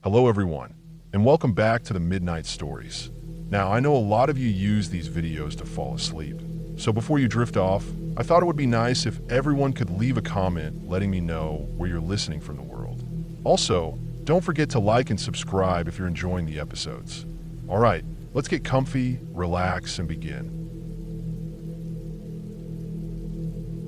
Hello everyone, and welcome back to the Midnight Stories. Now, I know a lot of you use these videos to fall asleep, so before you drift off, I thought it would be nice if everyone could leave a comment letting me know where you're listening from the world. Also, don't forget to like and subscribe if you're enjoying the episodes. Alright, let's get comfy, relax, and begin.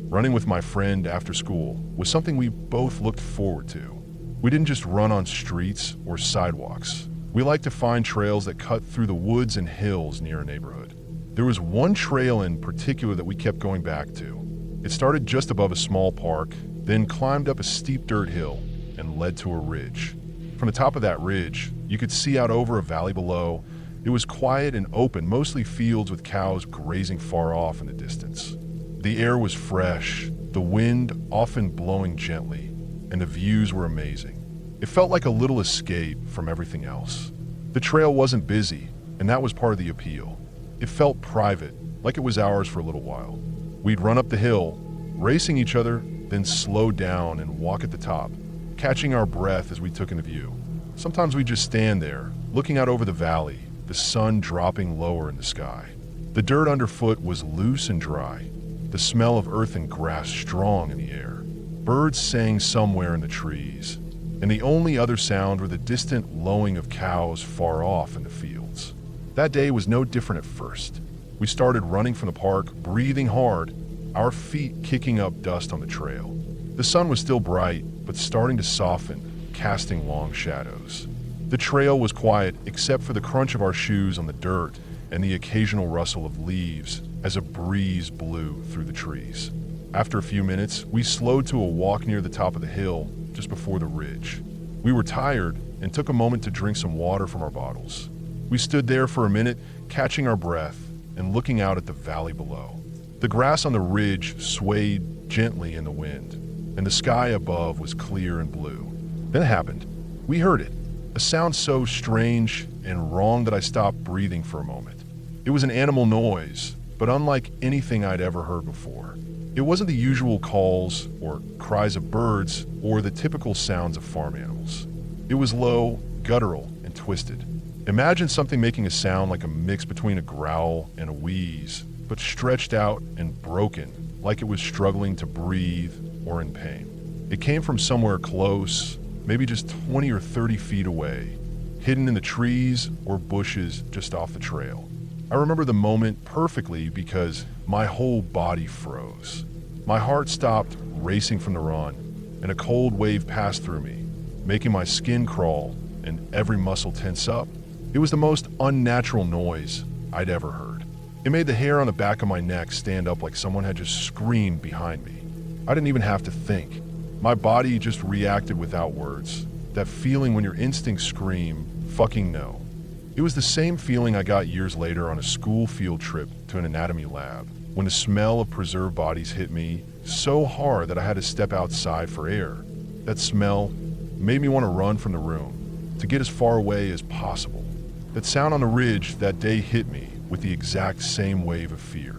Running with my friend after school was something we both looked forward to. We didn't just run on streets or sidewalks. We liked to find trails that cut through the woods and hills near our neighborhood. There was one trail in particular that we kept going back to. It started just above a small park, then climbed up a steep dirt hill and led to a ridge. From the top of that ridge, you could see out over a valley below. It was quiet and open, mostly fields with cows grazing far off in the distance. The air was fresh, the wind often blowing gently, and the views were amazing. It felt like a little escape from everything else. The trail wasn't busy, and that was part of the appeal. It felt private, like it was ours for a little while. We'd run up the hill, racing each other, then slow down and walk at the top, catching our breath as we took in view. Sometimes we'd just stand there, looking out over the valley, the sun dropping lower in the sky. The dirt underfoot was loose and dry, the smell of earth and grass strong in the air. Birds sang somewhere in the trees, and the only other sound were the distant lowing of cows far off in the fields. That day was no different at first. We started running from the park, breathing hard, our feet kicking up dust on the trail. The sun was still bright, but starting to soften, casting long shadows. The trail was quiet except for the crunch of our shoes on the dirt and the occasional rustle of leaves as a breeze blew through the trees. After a few minutes, we slowed to a walk near the top of the hill, just before the ridge. We were tired and took a moment to drink some water from our bottles. We stood there for a minute, catching our breath and looking out at the valley below. The grass on the ridge swayed gently in the wind, and the sky above was clear and blue. Then it happened. We heard it, a sound so strange and wrong that I stopped breathing for a moment. It was an animal noise, but unlike anything I'd ever heard before. It wasn't the usual calls or cries of birds or the typical sounds of farm animals. It was low, guttural, and twisted. Imagine something making a sound like a mix between a growl and a wheeze, but stretched out and broken, like it was struggling to breathe or in pain. It came from somewhere close, maybe just 20 or 30 feet away, hidden in the trees or bushes just off the trail. I remember the moment perfectly because my whole body froze. My heart stopped racing from the run, and a cold wave passed through me, making my skin crawl and every muscle tense up. It was the most unnatural noise I'd ever heard. It made the hair on the back of my neck stand up like someone had just screamed behind me. I didn't even have to think. My body just reacted without words. That feeling when your instincts scream, "fucking no." It was the same feeling I got years later on a school field trip to an anatomy lab, when the smell of preserved bodies hit me so hard that I had to step outside for air. That smell made me want to run from the room, to get as far away as possible. That sound on the ridge that day hit me with the exact same wave of fear.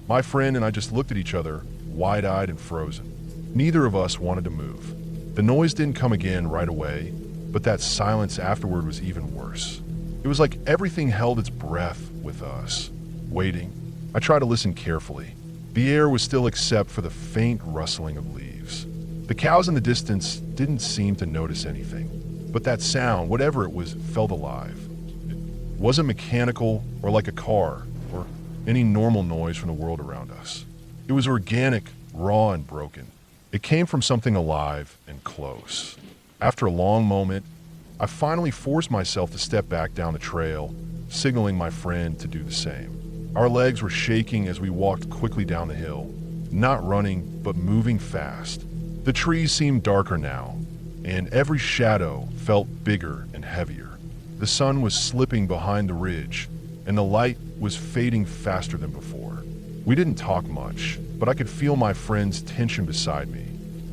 My friend and I just looked at each other, wide-eyed and frozen. Neither of us wanted to move. The noise didn't come again right away, but that silence afterward was even worse. It was like everything held its breath with us, waiting. I tried to listen carefully. The air was still except for the faint rustling of leaves. The cows in the distance didn't seem to notice anything, but that sound, whatever it was, felt alive. It wasn't mechanical or like a car or any normal noise from the world around us. It was organic, raw, and broken. It came from something alive and close. After a long moment, I finally forced myself to step back down the trail, signaling my friend to do the same. Our legs were shaking as we walked quickly down the hill, not running, but moving fast. The trees seemed darker now, and every shadow felt bigger and heavier. The sun was slipping behind the ridge, and the light was fading faster than before. We didn't talk much, but I could feel my friend's tension beside me,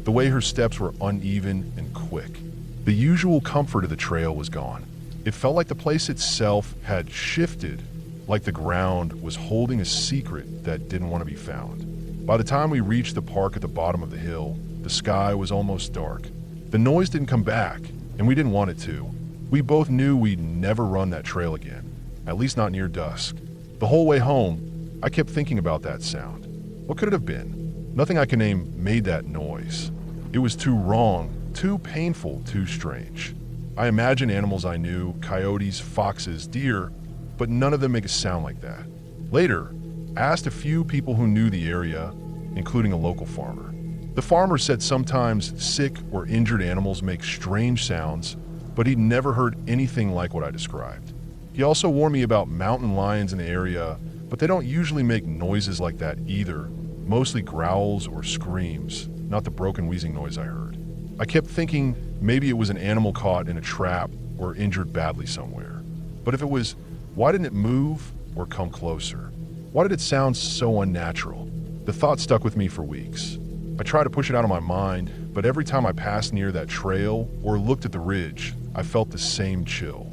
the way her steps were uneven and quick. The usual comfort of the trail was gone. It felt like the place itself had shifted, like the ground was holding a secret that didn't want to be found. By the time we reached the park at the bottom of the hill, the sky was almost dark. The noise didn't come back, and we didn't want it to. We both knew we'd never run that trail again, at least not near dusk. The whole way home, I kept thinking about that sound. What could it have been? Nothing I can name made that noise. It was too wrong, too painful, too strange. I imagined animals I knew, coyotes, foxes, deer, but none of them make a sound like that. Later, I asked a few people who knew the area, including a local farmer. The farmer said sometimes sick or injured animals make strange sounds, but he'd never heard anything like what I described. He also warned me about mountain lions in the area, but they don't usually make noises like that either, mostly growls or screams, not the broken wheezing noise I heard. I kept thinking maybe it was an animal caught in a trap or injured badly somewhere. But if it was, why didn't it move or come closer? Why did it sound so unnatural? The thought stuck with me for weeks. I tried to push it out of my mind, but every time I passed near that trail or looked at the ridge, I felt the same chill.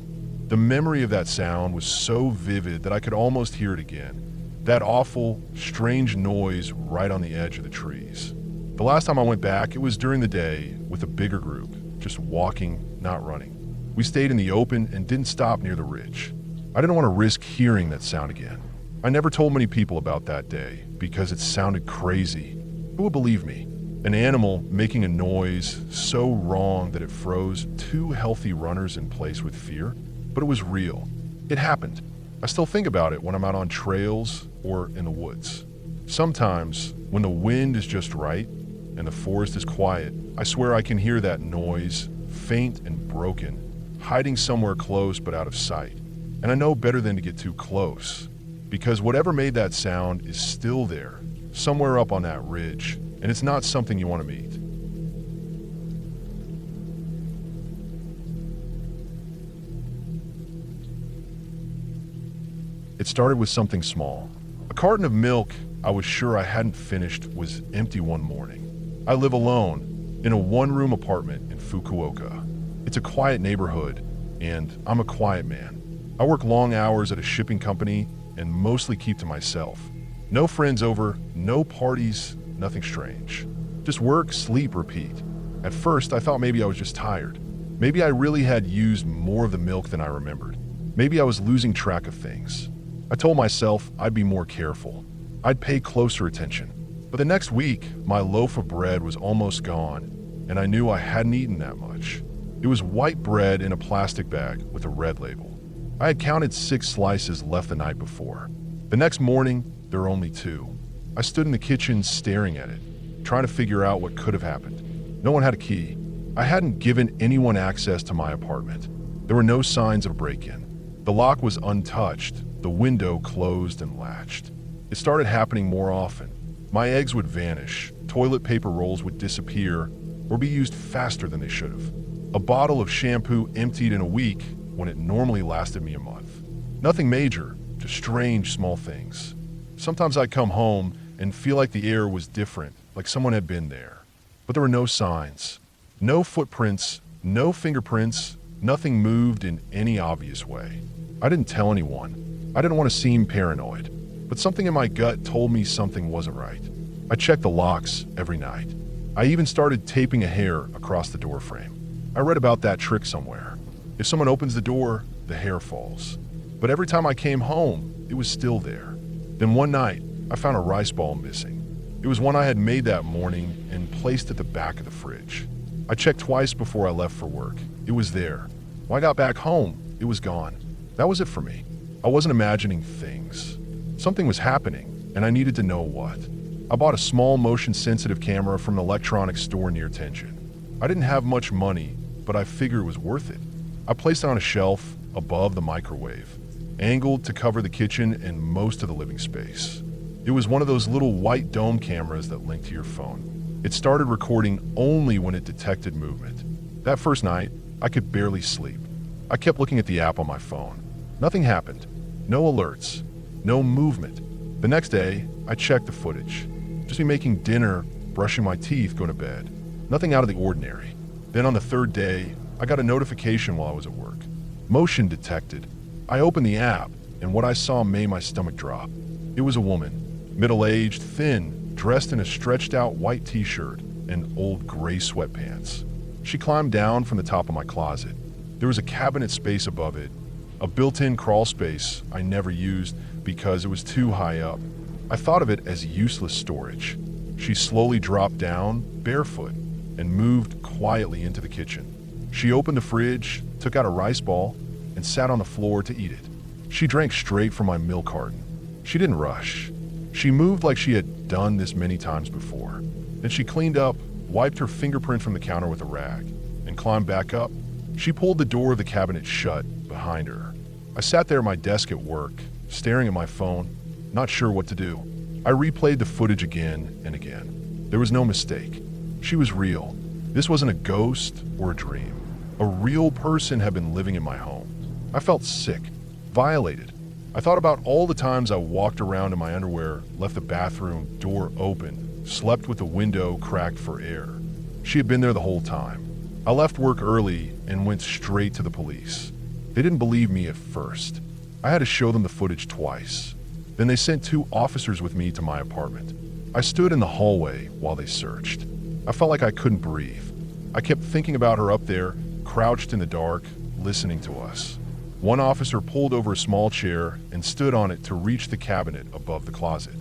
The memory of that sound was so vivid that I could almost hear it again. That awful, strange noise right on the edge of the trees. The last time I went back, it was during the day with a bigger group, just walking, not running. We stayed in the open and didn't stop near the ridge. I didn't want to risk hearing that sound again. I never told many people about that day because it sounded crazy. Who would believe me? An animal making a noise so wrong that it froze two healthy runners in place with fear? But it was real. It happened. I still think about it when I'm out on trails or in the woods. Sometimes, when the wind is just right and the forest is quiet, I swear I can hear that noise, faint and broken, hiding somewhere close but out of sight. And I know better than to get too close, because whatever made that sound is still there, somewhere up on that ridge, and it's not something you want to meet. It started with something small. A carton of milk I was sure I hadn't finished was empty one morning. I live alone in a one-room apartment in Fukuoka. It's a quiet neighborhood, and I'm a quiet man. I work long hours at a shipping company and mostly keep to myself. No friends over, no parties, nothing strange. Just work, sleep, repeat. At first, I thought maybe I was just tired. Maybe I really had used more of the milk than I remembered. Maybe I was losing track of things. I told myself I'd be more careful. I'd pay closer attention. But the next week, my loaf of bread was almost gone, and I knew I hadn't eaten that much. It was white bread in a plastic bag with a red label. I had counted 6 slices left the night before. The next morning, there were only 2. I stood in the kitchen staring at it, trying to figure out what could have happened. No one had a key. I hadn't given anyone access to my apartment. There were no signs of a break-in. The lock was untouched, the window closed and latched. It started happening more often. My eggs would vanish, toilet paper rolls would disappear, or be used faster than they should have. A bottle of shampoo emptied in a week when it normally lasted me a month. Nothing major, just strange small things. Sometimes I'd come home and feel like the air was different, like someone had been there. But there were no signs, no footprints, no fingerprints, nothing moved in any obvious way. I didn't tell anyone. I didn't want to seem paranoid, but something in my gut told me something wasn't right. I checked the locks every night. I even started taping a hair across the door frame. I read about that trick somewhere. If someone opens the door, the hair falls. But every time I came home, it was still there. Then one night, I found a rice ball missing. It was one I had made that morning and placed at the back of the fridge. I checked twice before I left for work. It was there. When I got back home, it was gone. That was it for me. I wasn't imagining things. Something was happening, and I needed to know what. I bought a small motion-sensitive camera from an electronics store near Tension. I didn't have much money, but I figured it was worth it. I placed it on a shelf above the microwave, angled to cover the kitchen and most of the living space. It was one of those little white dome cameras that link to your phone. It started recording only when it detected movement. That first night, I could barely sleep. I kept looking at the app on my phone. Nothing happened. No alerts. No movement. The next day, I checked the footage. Just me making dinner, brushing my teeth, going to bed. Nothing out of the ordinary. Then on the 3rd day, I got a notification while I was at work. Motion detected. I opened the app, and what I saw made my stomach drop. It was a woman, middle-aged, thin, dressed in a stretched-out white t-shirt and old gray sweatpants. She climbed down from the top of my closet. There was a cabinet space above it, a built-in crawl space I never used because it was too high up. I thought of it as useless storage. She slowly dropped down, barefoot, and moved quietly into the kitchen. She opened the fridge, took out a rice ball, and sat on the floor to eat it. She drank straight from my milk carton. She didn't rush. She moved like she had done this many times before. Then she cleaned up, wiped her fingerprint from the counter with a rag, and climbed back up. She pulled the door of the cabinet shut behind her. I sat there at my desk at work, staring at my phone, not sure what to do. I replayed the footage again and again. There was no mistake. She was real. This wasn't a ghost or a dream. A real person had been living in my home. I felt sick, violated. I thought about all the times I walked around in my underwear, left the bathroom door open, slept with the window cracked for air. She had been there the whole time. I left work early and went straight to the police. They didn't believe me at first. I had to show them the footage twice. Then they sent 2 officers with me to my apartment. I stood in the hallway while they searched. I felt like I couldn't breathe. I kept thinking about her up there, crouched in the dark, listening to us. One officer pulled over a small chair and stood on it to reach the cabinet above the closet.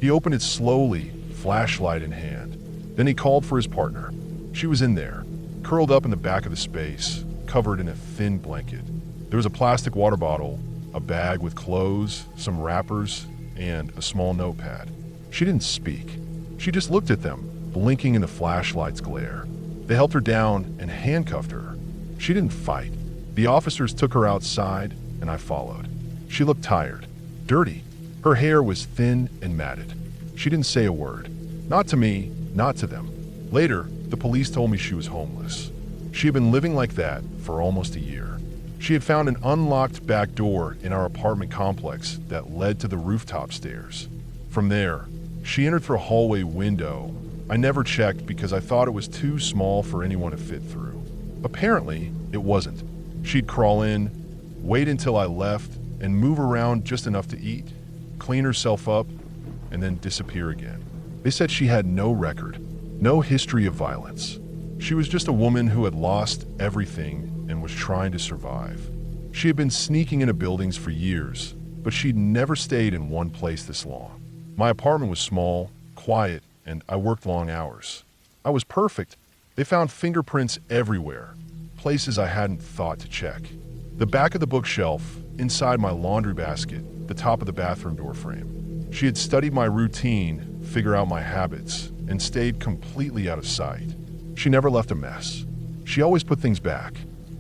He opened it slowly, flashlight in hand. Then he called for his partner. She was in there, curled up in the back of the space, covered in a thin blanket. There was a plastic water bottle, a bag with clothes, some wrappers, and a small notepad. She didn't speak. She just looked at them, blinking in the flashlight's glare. They helped her down and handcuffed her. She didn't fight. The officers took her outside, and I followed. She looked tired, dirty. Her hair was thin and matted. She didn't say a word. Not to me, not to them. Later, the police told me she was homeless. She had been living like that for almost a year. She had found an unlocked back door in our apartment complex that led to the rooftop stairs. From there, she entered through a hallway window. I never checked because I thought it was too small for anyone to fit through. Apparently, it wasn't. She'd crawl in, wait until I left, and move around just enough to eat, clean herself up, and then disappear again. They said she had no record, no history of violence. She was just a woman who had lost everything and was trying to survive. She had been sneaking into buildings for years, but she'd never stayed in one place this long. My apartment was small, quiet, and I worked long hours. I was perfect. They found fingerprints everywhere, places I hadn't thought to check. The back of the bookshelf, inside my laundry basket, the top of the bathroom door frame. She had studied my routine, figured out my habits, and stayed completely out of sight. She never left a mess. She always put things back.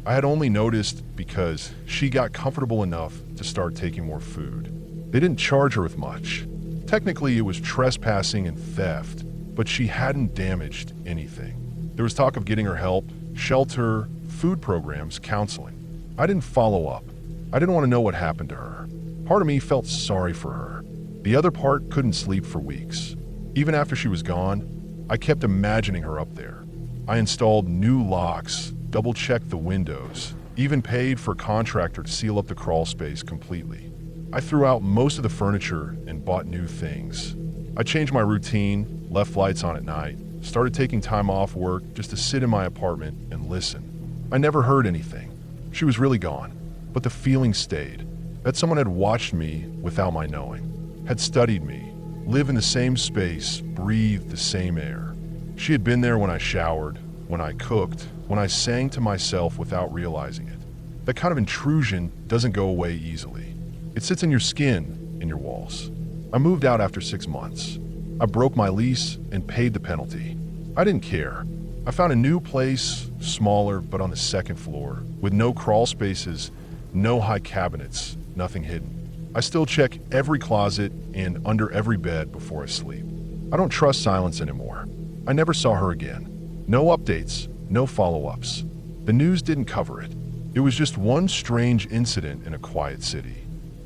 I had only noticed because she got comfortable enough to start taking more food. They didn't charge her with much. Technically, it was trespassing and theft, but she hadn't damaged anything. There was talk of getting her help, shelter, food programs, counseling. I didn't follow up. I didn't want to know what happened to her. Part of me felt sorry for her. The other part couldn't sleep for weeks. Even after she was gone, I kept imagining her up there. I installed new locks, double-checked the windows, even paid for a contractor to seal up the crawl space completely. I threw out most of the furniture and bought new things. I changed my routine, left lights on at night, started taking time off work just to sit in my apartment and listen. I never heard anything. She was really gone, but the feeling stayed, that someone had watched me without my knowing, had studied me, lived in the same space, breathed the same air. She had been there when I showered, when I cooked, when I sang to myself without realizing it. That kind of intrusion doesn't go away easily. It sits in your skin, in your walls. I moved out after 6 months. I broke my lease and paid the penalty. I didn't care. I found a new place, smaller but on the 2nd floor, with no crawl spaces, no high cabinets, nothing hidden. I still check every closet and under every bed before I sleep. I don't trust silence anymore. I never saw her again. No updates, no follow-ups. The news didn't cover it. It was just one strange incident in a quiet city.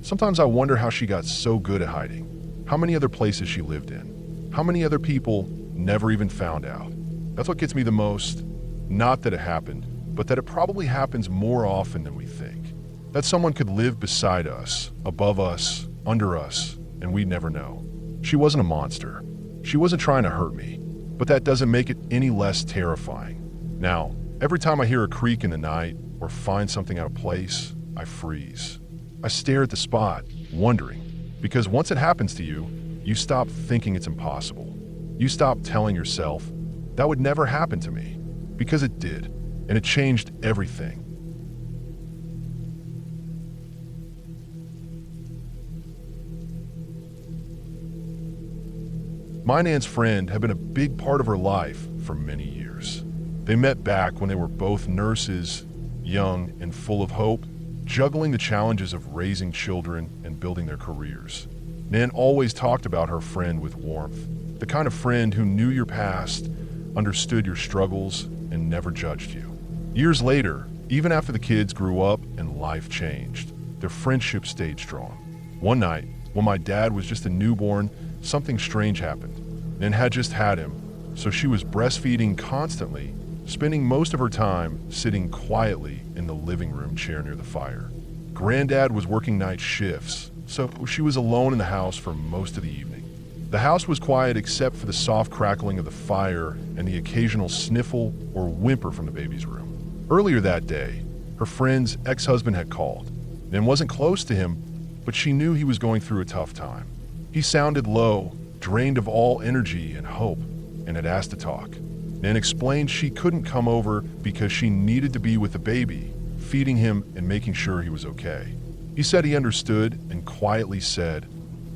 Sometimes I wonder how she got so good at hiding. How many other places she lived in. How many other people never even found out. That's what gets me the most. Not that it happened, but that it probably happens more often than we think. That someone could live beside us, above us, under us, and we'd never know. She wasn't a monster. She wasn't trying to hurt me, but that doesn't make it any less terrifying. Now, Every time I hear a creak in the night or find something out of place, I freeze. I stare at the spot, wondering, because once it happens to you, you stop thinking it's impossible. You stop telling yourself, that would never happen to me, because it did, and it changed everything. My Nan's friend had been a big part of her life for many years. They met back when they were both nurses, young and full of hope, juggling the challenges of raising children and building their careers. Nan always talked about her friend with warmth, the kind of friend who knew your past, understood your struggles, and never judged you. Years later, even after the kids grew up and life changed, their friendship stayed strong. One night, when my dad was just a newborn, something strange happened. Nan had just had him, so she was breastfeeding constantly, spending most of her time sitting quietly in the living room chair near the fire. Granddad was working night shifts, so she was alone in the house for most of the evening. The house was quiet except for the soft crackling of the fire and the occasional sniffle or whimper from the baby's room. Earlier that day, her friend's ex-husband had called. Nan wasn't close to him, but she knew he was going through a tough time. He sounded low, drained of all energy and hope, and had asked to talk. Nan explained she couldn't come over because she needed to be with the baby, feeding him and making sure he was okay. He said he understood and quietly said,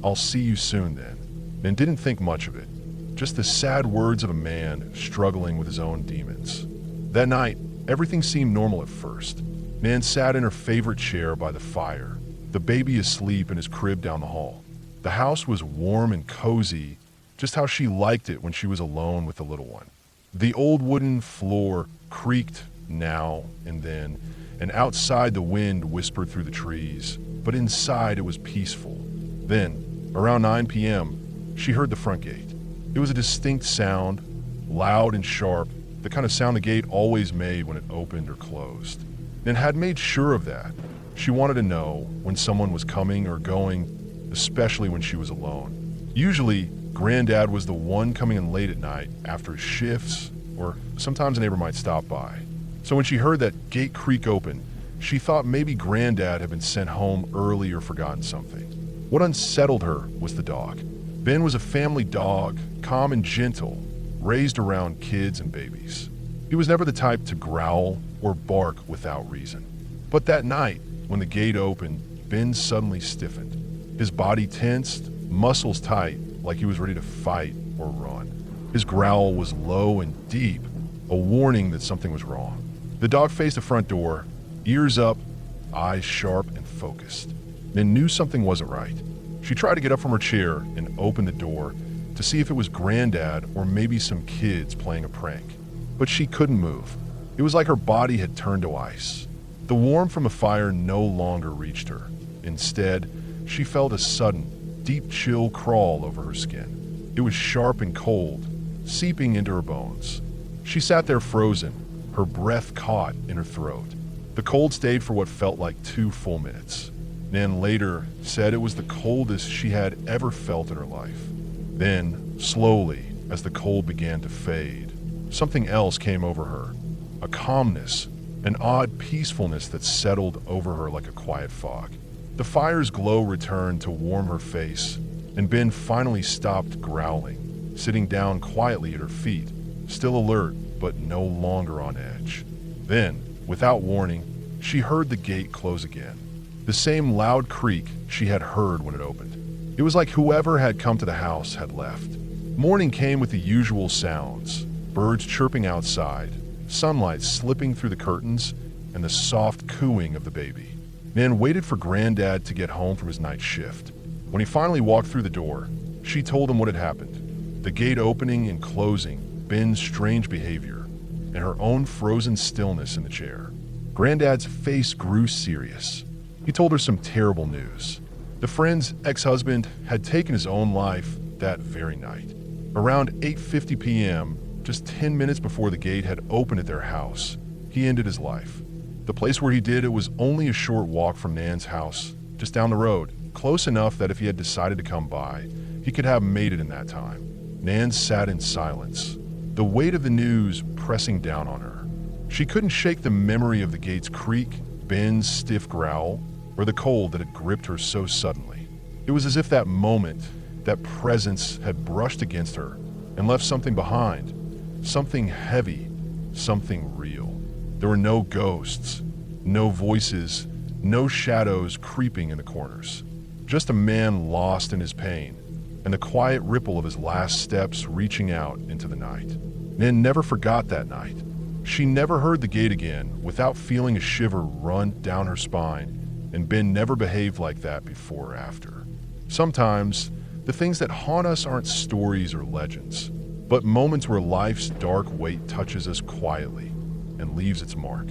"I'll see you soon then." Nan didn't think much of it, just the sad words of a man struggling with his own demons. That night, everything seemed normal at first. Nan sat in her favorite chair by the fire, the baby asleep in his crib down the hall. The house was warm and cozy, just how she liked it when she was alone with the little one. The old wooden floor creaked now and then, and outside the wind whispered through the trees, but inside it was peaceful. Then, around 9 p.m., she heard the front gate. It was a distinct sound, loud and sharp, the kind of sound the gate always made when it opened or closed. Nan had made sure of that. She wanted to know when someone was coming or going, especially when she was alone. Usually, Granddad was the one coming in late at night after his shifts, or sometimes a neighbor might stop by. So when she heard that gate creak open, she thought maybe Granddad had been sent home early or forgotten something. What unsettled her was the dog. Ben was a family dog, calm and gentle, raised around kids and babies. He was never the type to growl or bark without reason. But that night, when the gate opened, Ben suddenly stiffened. His body tensed, muscles tight, like he was ready to fight or run. His growl was low and deep, a warning that something was wrong. The dog faced the front door, ears up, eyes sharp and focused. Nan knew something wasn't right. She tried to get up from her chair and open the door to see if it was Granddad or maybe some kids playing a prank. But she couldn't move. It was like her body had turned to ice. The warmth from the fire no longer reached her. Instead, she felt a sudden, deep chill crawl over her skin. It was sharp and cold, seeping into her bones. She sat there frozen, her breath caught in her throat. The cold stayed for what felt like 2 full minutes. Nan later said it was the coldest she had ever felt in her life. Then, slowly, as the cold began to fade, something else came over her. A calmness, an odd peacefulness that settled over her like a quiet fog. The fire's glow returned to warm her face, and Ben finally stopped growling, sitting down quietly at her feet, still alert but no longer on edge. Then, without warning, she heard the gate close again. The same loud creak she had heard when it opened. It was like whoever had come to the house had left. Morning came with the usual sounds, birds chirping outside, sunlight slipping through the curtains, and the soft cooing of the baby. Nan waited for Granddad to get home from his night shift. When he finally walked through the door, she told him what had happened. The gate opening and closing, Ben's strange behavior, and her own frozen stillness in the chair. Granddad's face grew serious. He told her some terrible news. The friend's ex-husband had taken his own life that very night. Around 8:50 p.m., just 10 minutes before the gate had opened at their house, he ended his life. The place where he did it was only a short walk from Nan's house, just down the road, close enough that if he had decided to come by, he could have made it in that time. Nan sat in silence, the weight of the news pressing down on her. She couldn't shake the memory of the gate's creak, Ben's stiff growl, or the cold that had gripped her so suddenly. It was as if that moment, that presence had brushed against her and left something behind, something heavy, something real. There were no ghosts, no voices, no shadows creeping in the corners. Just a man lost in his pain, and the quiet ripple of his last steps reaching out into the night. Nan never forgot that night. She never heard the gate again without feeling a shiver run down her spine, and Ben never behaved like that before or after. Sometimes, the things that haunt us aren't stories or legends, but moments where life's dark weight touches us quietly and leaves its mark.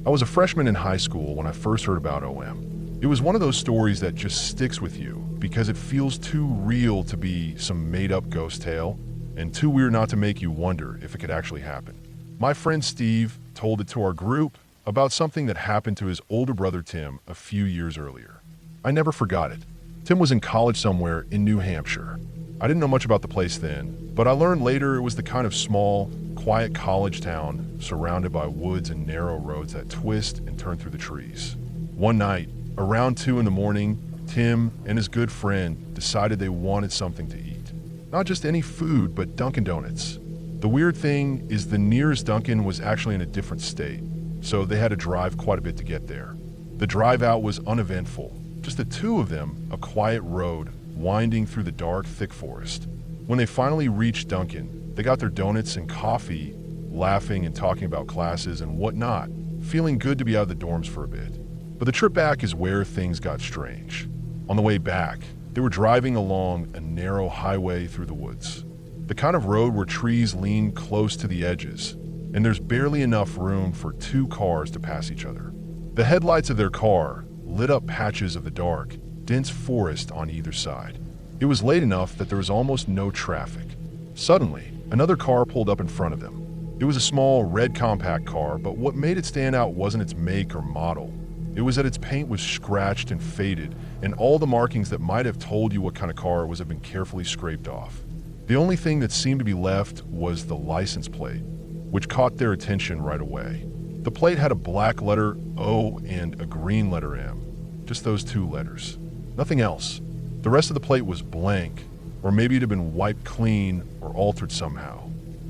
I was a freshman in high school when I first heard about OM. It was one of those stories that just sticks with you because it feels too real to be some made-up ghost tale and too weird not to make you wonder if it could actually happen. My friend Steve told it to our group about something that happened to his older brother Tim a few years earlier. I never forgot it. Tim was in college somewhere in New Hampshire. I didn't know much about the place then, but I learned later it was the kind of small, quiet college town surrounded by woods and narrow roads that twist and turn through the trees. One night, around 2 a.m, Tim and his good friend decided they wanted something to eat. Not just any food, but Dunkin' Donuts. The weird thing is the nearest Dunkin' was actually in a different state, so they had to drive quite a bit to get there. The drive out was uneventful. Just the two of them, a quiet road winding through the dark, thick forest. When they finally reached Dunkin', they got their donuts and coffee, laughing and talking about classes and whatnot, feeling good to be out of the dorms for a bit. But the trip back is where things got strange. On the way back, they were driving along a narrow highway through the woods. The kind of road where trees lean close to the edges, and there's barely enough room for 2 cars to pass each other. The headlights of their car lit up patches of the dark, dense forest on either side. It was late enough that there was almost no traffic. Suddenly, another car pulled up in front of them. It was a small, red compact car, but what made it stand out wasn't its make or model. It was that its paint was scratched and faded, and all the markings that might have told you what kind of car it was had been carefully scraped off. The only thing that seemed to be left was the license plate, which caught their attention right away. The plate had a black letter O and a green letter M. Just those 2 letters. Nothing else. The rest of the plate was blank, or maybe it had been wiped clean or altered somehow.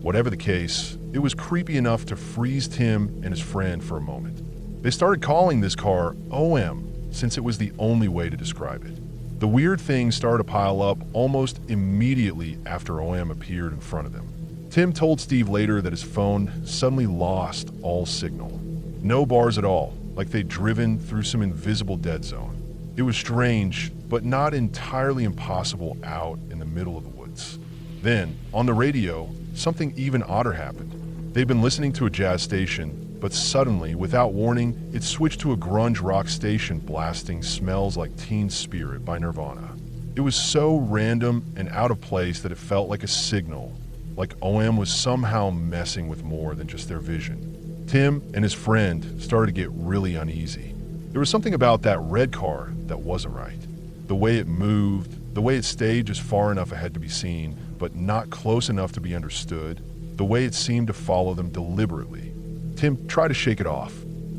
Whatever the case, it was creepy enough to freeze Tim and his friend for a moment. They started calling this car OM since it was the only way to describe it. The weird things started to pile up almost immediately after OM appeared in front of them. Tim told Steve later that his phone suddenly lost all signal. No bars at all, like they'd driven through some invisible dead zone. It was strange, but not entirely impossible out in the middle of the woods. Then, on the radio, something even odder happened. They'd been listening to a jazz station, but suddenly, without warning, it switched to a grunge rock station blasting Smells Like Teen Spirit by Nirvana. It was so random and out of place that it felt like a signal, like OM was somehow messing with more than just their vision. Tim and his friend started to get really uneasy. There was something about that red car that wasn't right. The way it moved, the way it stayed just far enough ahead to be seen, but not close enough to be understood, the way it seemed to follow them deliberately. Tim tried to shake it off.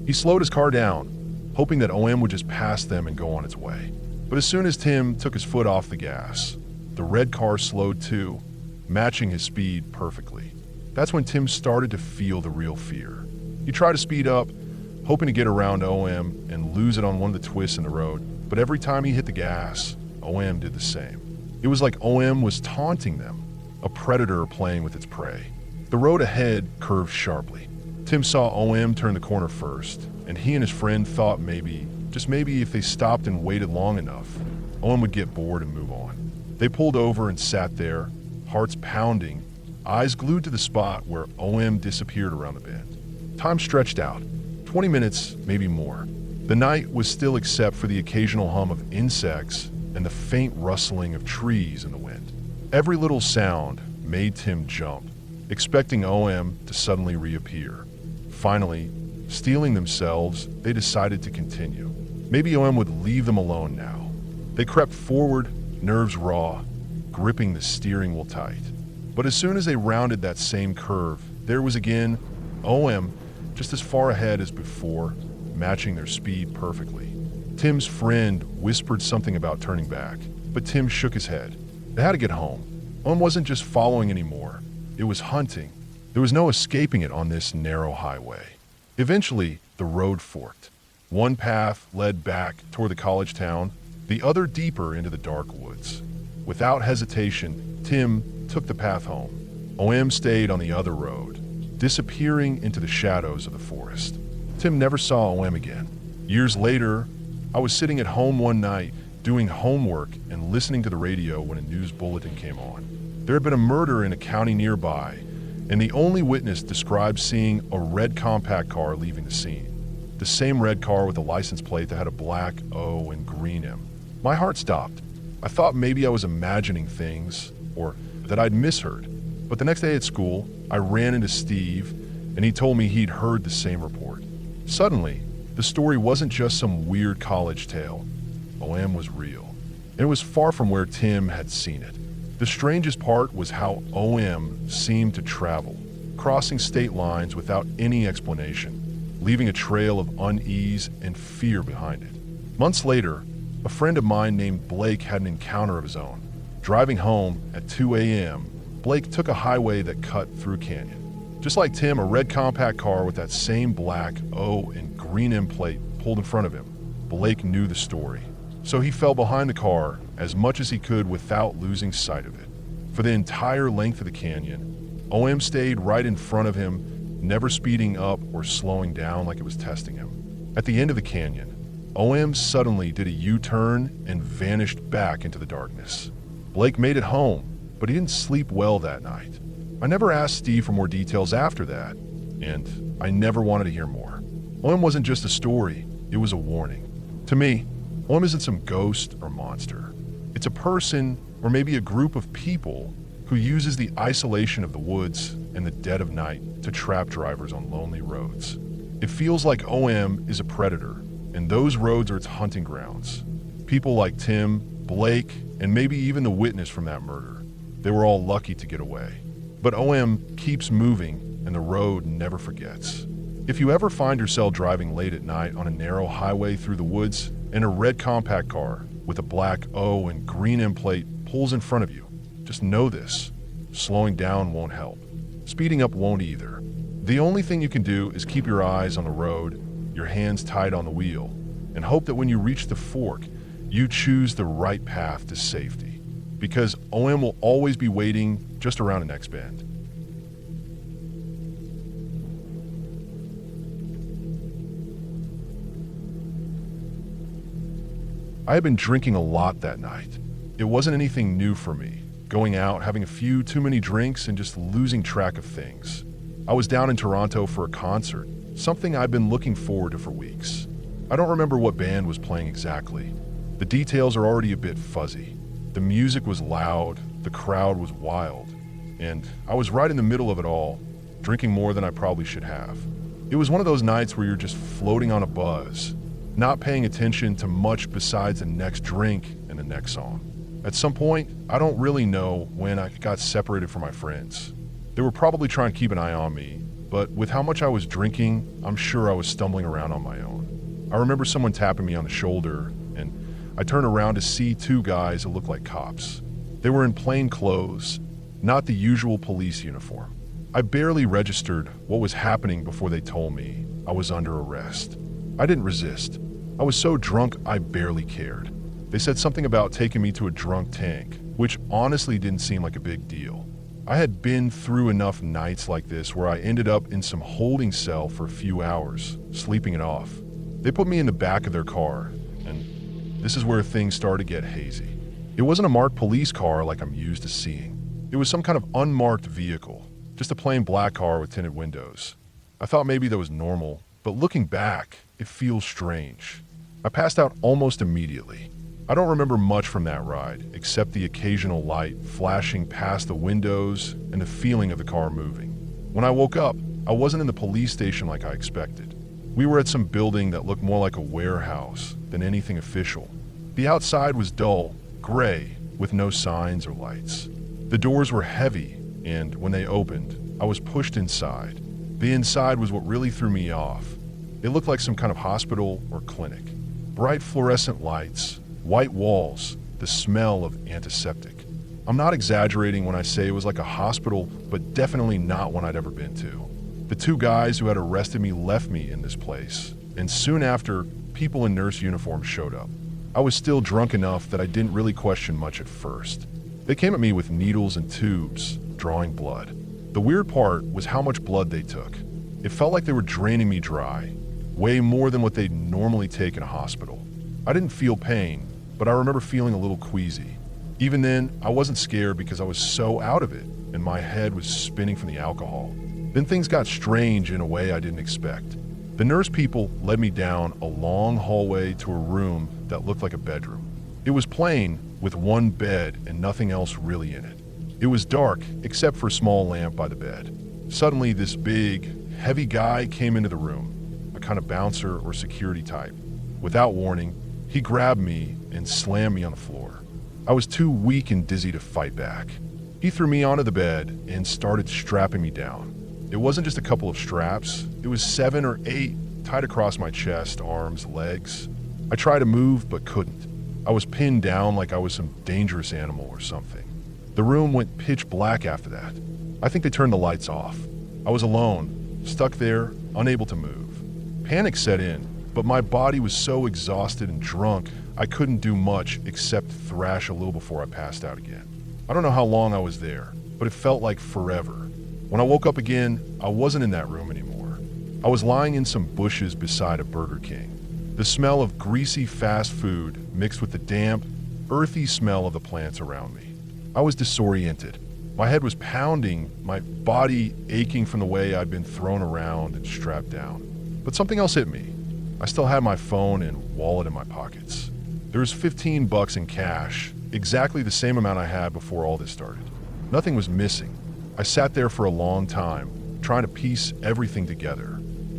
He slowed his car down, hoping that OM would just pass them and go on its way. But as soon as Tim took his foot off the gas, the red car slowed too, matching his speed perfectly. That's when Tim started to feel the real fear. He tried to speed up, hoping to get around OM and lose it on one of the twists in the road, but every time he hit the gas, OM did the same. It was like OM was taunting them, a predator playing with its prey. The road ahead curved sharply. Tim saw OM turn the corner first, and he and his friend thought maybe, just maybe if they stopped and waited long enough, OM would get bored and move on. They pulled over and sat there, hearts pounding, eyes glued to the spot where OM disappeared around the bend. Time stretched out, 20 minutes, maybe more. The night was still except for the occasional hum of insects and the faint rustling of trees in the wind. Every little sound made Tim jump, expecting OM to suddenly reappear. Finally, steeling themselves, they decided to continue. Maybe OM would leave them alone now. They crept forward, nerves raw, gripping the steering wheel tight. But as soon as they rounded that same curve, there was again OM, just as far ahead as before, matching their speed perfectly. Tim's friend whispered something about turning back, but Tim shook his head. They had to get home. OM wasn't just following anymore, it was hunting. There was no escaping it on this narrow highway. Eventually, the road forked. One path led back toward the college town, the other deeper into the dark woods. Without hesitation, Tim took the path home. OM stayed on the other road, disappearing into the shadows of the forest. Tim never saw OM again. Years later, I was sitting at home one night, doing homework and listening to the radio when a news bulletin came on. There had been a murder in a county nearby, and the only witness described seeing a red compact car leaving the scene. The same red car with a license plate that had a black O and green M. My heart stopped. I thought maybe I was imagining things, or that I'd misheard. But the next day at school, I ran into Steve, and he told me he'd heard the same report. Suddenly, the story wasn't just some weird college tale. OM was real, and it was far from where Tim had seen it. The strangest part was how OM seemed to travel, crossing state lines without any explanation, leaving a trail of unease and fear behind it. Months later, a friend of mine named Blake had an encounter of his own. Driving home at 2 a.m., Blake took a highway that cut through a canyon. Just like Tim, a red compact car with that same black O and green M plate pulled in front of him. Blake knew the story, so he fell behind the car as much as he could without losing sight of it. For the entire length of the canyon, OM stayed right in front of him, never speeding up or slowing down like it was testing him. At the end of the canyon, OM suddenly did a U-turn and vanished back into the darkness. Blake made it home, but he didn't sleep well that night. I never asked Steve for more details after that, and I never wanted to hear more. OM wasn't just a story, it was a warning. To me, OM isn't some ghost or monster. It's a person, or maybe a group of people, who uses the isolation of the woods and the dead of night to trap drivers on lonely roads. It feels like OM is a predator, and those roads are its hunting grounds. People like Tim, Blake, and maybe even the witness from that murder. They were all lucky to get away. But OM keeps moving, and the road never forgets. If you ever find yourself driving late at night on a narrow highway through the woods and a red compact car with a black O and green M plate pulls in front of you, just know this: slowing down won't help. Speeding up won't either. The only thing you can do is keep your eyes on the road, your hands tight on the wheel, and hope that when you reach the fork, you choose the right path to safety. Because OM will always be waiting just around the next bend. I had been drinking a lot that night. It wasn't anything new for me, going out, having a few too many drinks, and just losing track of things. I was down in Toronto for a concert, something I'd been looking forward to for weeks. I don't remember what band was playing exactly. The details are already a bit fuzzy. The music was loud, the crowd was wild, and I was right in the middle of it all, drinking more than I probably should have. It was one of those nights where you're just floating on a buzz, not paying attention to much besides the next drink and the next song. At some point, I don't really know when I got separated from my friends. They were probably trying to keep an eye on me, but with how much I was drinking, I'm sure I was stumbling around on my own. I remember someone tapping me on the shoulder, and I turned around to see two guys that looked like cops. They were in plain clothes, not the usual police uniform. I barely registered what was happening before they told me I was under arrest. I didn't resist. I was so drunk I barely cared. They said something about taking me to a drunk tank, which honestly didn't seem like a big deal. I had been through enough nights like this where I ended up in some holding cell for a few hours, sleeping it off. They put me in the back of their car, and this is where things started to get hazy. It wasn't a marked police car like I'm used to seeing. It was some kind of unmarked vehicle, just a plain black car with tinted windows. I thought maybe that was normal, but looking back, it feels strange. I passed out almost immediately. I don't remember much from that ride, except the occasional light flashing past the windows and the feeling of the car moving. When I woke up, I wasn't in the police station like I expected. We were at some building that looked more like a warehouse than anything official. The outside was dull, gray, with no signs or lights. The doors were heavy, and when they opened, I was pushed inside. The inside was what really threw me off. It looked like some kind of hospital or clinic. Bright fluorescent lights, white walls, the smell of antiseptic. I'm not exaggerating when I say it was like a hospital, but definitely not one I'd ever been to. The two guys who had arrested me left me in this place, and soon after, people in nurse uniforms showed up. I was still drunk enough that I didn't really question much at first. They came at me with needles and tubes, drawing blood. The weird part was how much blood they took. It felt like they were draining me dry, way more than what they'd normally take in a hospital. I didn't feel pain, but I remember feeling a little queasy. Even then, I wasn't scared because I was so out of it, and my head was spinning from the alcohol. Then things got strange in a way I didn't expect. The nurse people led me down a long hallway to a room that looked like a bedroom. It was plain, with one bed and nothing else really in it. It was dark, except for a small lamp by the bed. Suddenly, this big, heavy guy came into the room, a kind of bouncer or security type. Without warning, he grabbed me and slammed me on the floor. I was too weak and dizzy to fight back. He threw me onto the bed and started strapping me down. It wasn't just a couple of straps, it was 7 or 8 tied across my chest, arms, legs. I tried to move but couldn't. I was pinned down like I was some dangerous animal or something. The room went pitch black after that. I think they turned the lights off. I was alone, stuck there, unable to move. Panic set in, but my body was so exhausted and drunk I couldn't do much except thrash a little before I passed out again. I don't know how long I was there, but it felt like forever. When I woke up again, I wasn't in that room anymore. I was lying in some bushes beside a Burger King. The smell of greasy fast food mixed with the damp, earthy smell of the plants around me. I was disoriented. My head was pounding, my body aching from the way I'd been thrown around and strapped down. But something else hit me. I still had my phone and wallet in my pockets. There was $15 in cash, exactly the same amount I had before all this started. Nothing was missing. I sat there for a long time, trying to piece everything together.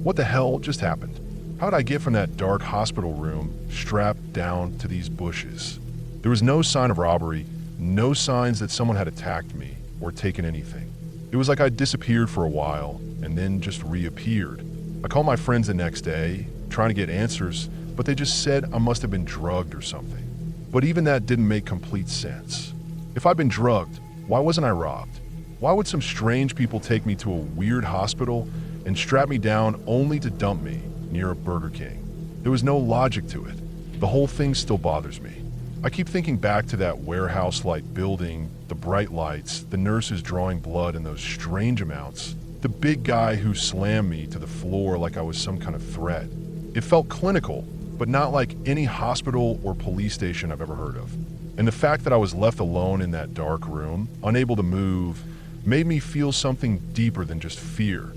What the hell just happened? How did I get from that dark hospital room strapped down to these bushes? There was no sign of robbery, no signs that someone had attacked me or taken anything. It was like I'd disappeared for a while and then just reappeared. I called my friends the next day, trying to get answers, but they just said I must have been drugged or something. But even that didn't make complete sense. If I'd been drugged, why wasn't I robbed? Why would some strange people take me to a weird hospital and strap me down only to dump me near a Burger King? There was no logic to it. The whole thing still bothers me. I keep thinking back to that warehouse-like building, the bright lights, the nurses drawing blood in those strange amounts, the big guy who slammed me to the floor like I was some kind of threat. It felt clinical, but not like any hospital or police station I've ever heard of. And the fact that I was left alone in that dark room, unable to move, made me feel something deeper than just fear.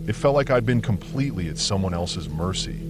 It felt like I'd been completely at someone else's mercy,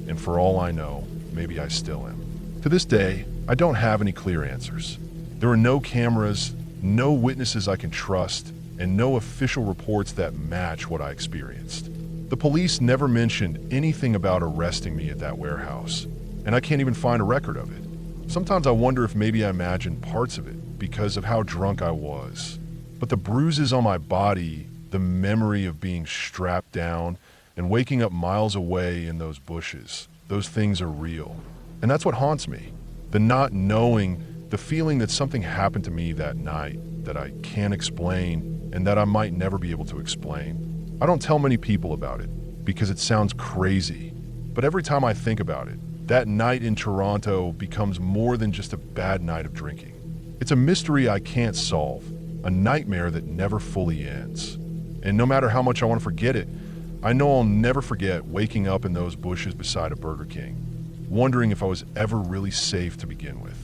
and for all I know, maybe I still am. To this day, I don't have any clear answers. There are no cameras, no witnesses I can trust, and no official reports that match what I experienced. The police never mentioned anything about arresting me at that warehouse, and I can't even find a record of it. Sometimes I wonder if maybe I imagined parts of it because of how drunk I was. But the bruises on my body, the memory of being strapped down and waking up miles away in those bushes, those things are real. And that's what haunts me. The not knowing, the feeling that something happened to me that night that I can't explain and that I might never be able to explain. I don't tell many people about it because it sounds crazy. But every time I think about it, that night in Toronto becomes more than just a bad night of drinking. It's a mystery I can't solve, a nightmare that never fully ends. And no matter how much I want to forget it, I know I'll never forget waking up in those bushes beside a Burger King, wondering if I was ever really safe to begin with.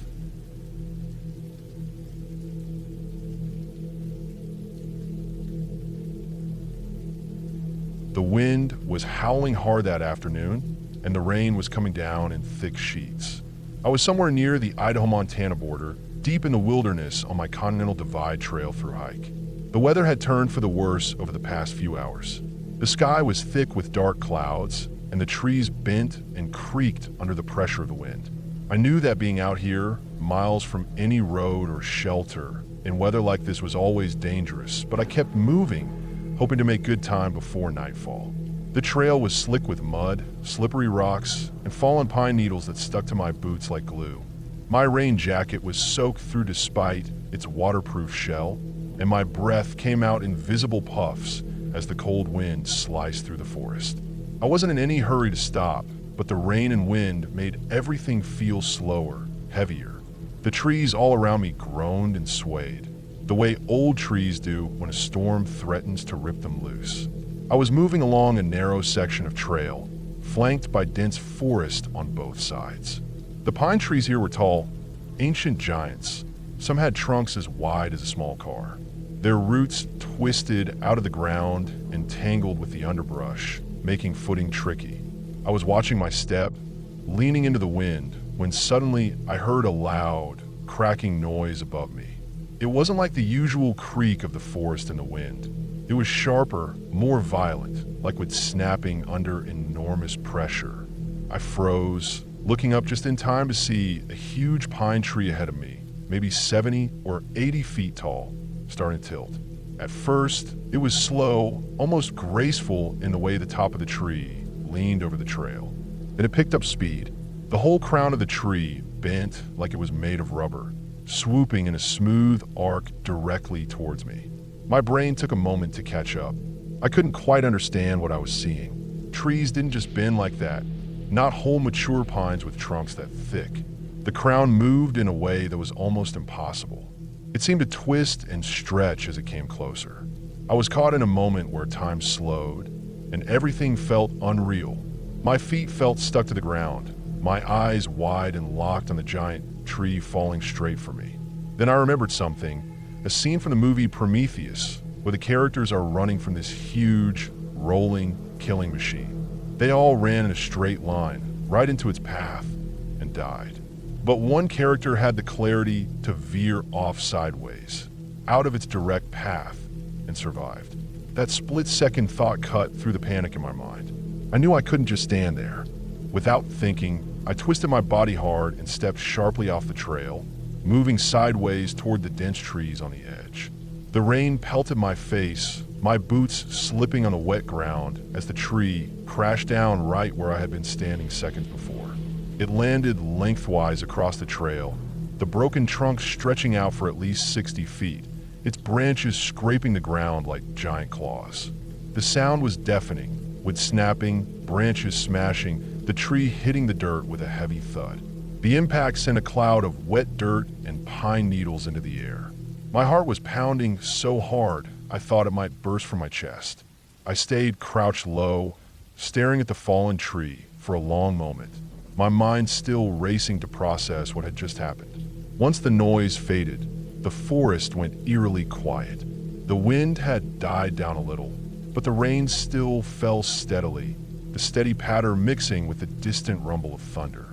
The wind was howling hard that afternoon, and the rain was coming down in thick sheets. I was somewhere near the Idaho-Montana border, deep in the wilderness on my Continental Divide trail through hike. The weather had turned for the worse over the past few hours. The sky was thick with dark clouds, and the trees bent and creaked under the pressure of the wind. I knew that being out here, miles from any road or shelter, in weather like this was always dangerous, but I kept moving, hoping to make good time before nightfall. The trail was slick with mud, slippery rocks, and fallen pine needles that stuck to my boots like glue. My rain jacket was soaked through despite its waterproof shell, and my breath came out in visible puffs as the cold wind sliced through the forest. I wasn't in any hurry to stop, but the rain and wind made everything feel slower, heavier. The trees all around me groaned and swayed, the way old trees do when a storm threatens to rip them loose. I was moving along a narrow section of trail, flanked by dense forest on both sides. The pine trees here were tall, ancient giants. Some had trunks as wide as a small car. Their roots twisted out of the ground and tangled with the underbrush, making footing tricky. I was watching my step, leaning into the wind, when suddenly I heard a loud, cracking noise above me. It wasn't like the usual creak of the forest in the wind. It was sharper, more violent, like wood snapping under enormous pressure. I froze, looking up just in time to see a huge pine tree ahead of me, maybe 70 or 80 feet tall, starting to tilt. At first, it was slow, almost graceful in the way the top of the tree leaned over the trail. Then it picked up speed. The whole crown of the tree bent like it was made of rubber, swooping in a smooth arc directly towards me. My brain took a moment to catch up. I couldn't quite understand what I was seeing. Trees didn't just bend like that, not whole mature pines with trunks that thick. The crown moved in a way that was almost impossible. It seemed to twist and stretch as it came closer. I was caught in a moment where time slowed, and everything felt unreal. My feet felt stuck to the ground, my eyes wide and locked on the giant tree falling straight for me. Then I remembered something, a scene from the movie Prometheus, where the characters are running from this huge, rolling, killing machine. They all ran in a straight line, right into its path, and died. But one character had the clarity to veer off sideways, out of its direct path, and survived. That split-second thought cut through the panic in my mind. I knew I couldn't just stand there. Without thinking, I twisted my body hard and stepped sharply off the trail, moving sideways toward the dense trees on the edge. The rain pelted my face, my boots slipping on the wet ground as the tree crashed down right where I had been standing seconds before. It landed lengthwise across the trail, the broken trunk stretching out for at least 60 feet, its branches scraping the ground like giant claws. The sound was deafening, wood snapping, branches smashing, the tree hitting the dirt with a heavy thud. The impact sent a cloud of wet dirt and pine needles into the air. My heart was pounding so hard I thought it might burst from my chest. I stayed crouched low, staring at the fallen tree for a long moment, my mind still racing to process what had just happened. Once the noise faded, the forest went eerily quiet. The wind had died down a little, but the rain still fell steadily, the steady patter mixing with the distant rumble of thunder.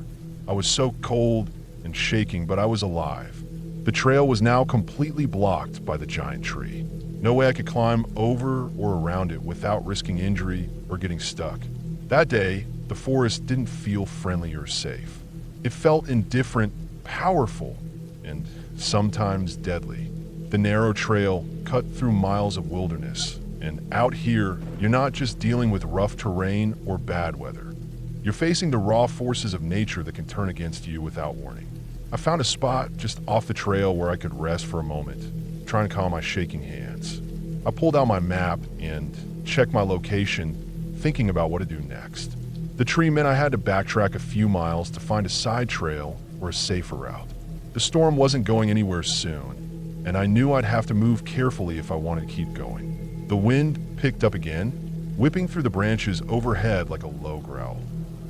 I was so cold and shaking, but I was alive. The trail was now completely blocked by the giant tree. No way I could climb over or around it without risking injury or getting stuck. That day, the forest didn't feel friendly or safe. It felt indifferent, powerful, and sometimes deadly. The narrow trail cut through miles of wilderness, and out here, you're not just dealing with rough terrain or bad weather. You're facing the raw forces of nature that can turn against you without warning. I found a spot just off the trail where I could rest for a moment, trying to calm my shaking hands. I pulled out my map and checked my location, thinking about what to do next. The tree meant I had to backtrack a few miles to find a side trail or a safer route. The storm wasn't going anywhere soon, and I knew I'd have to move carefully if I wanted to keep going. The wind picked up again, whipping through the branches overhead like a low growl.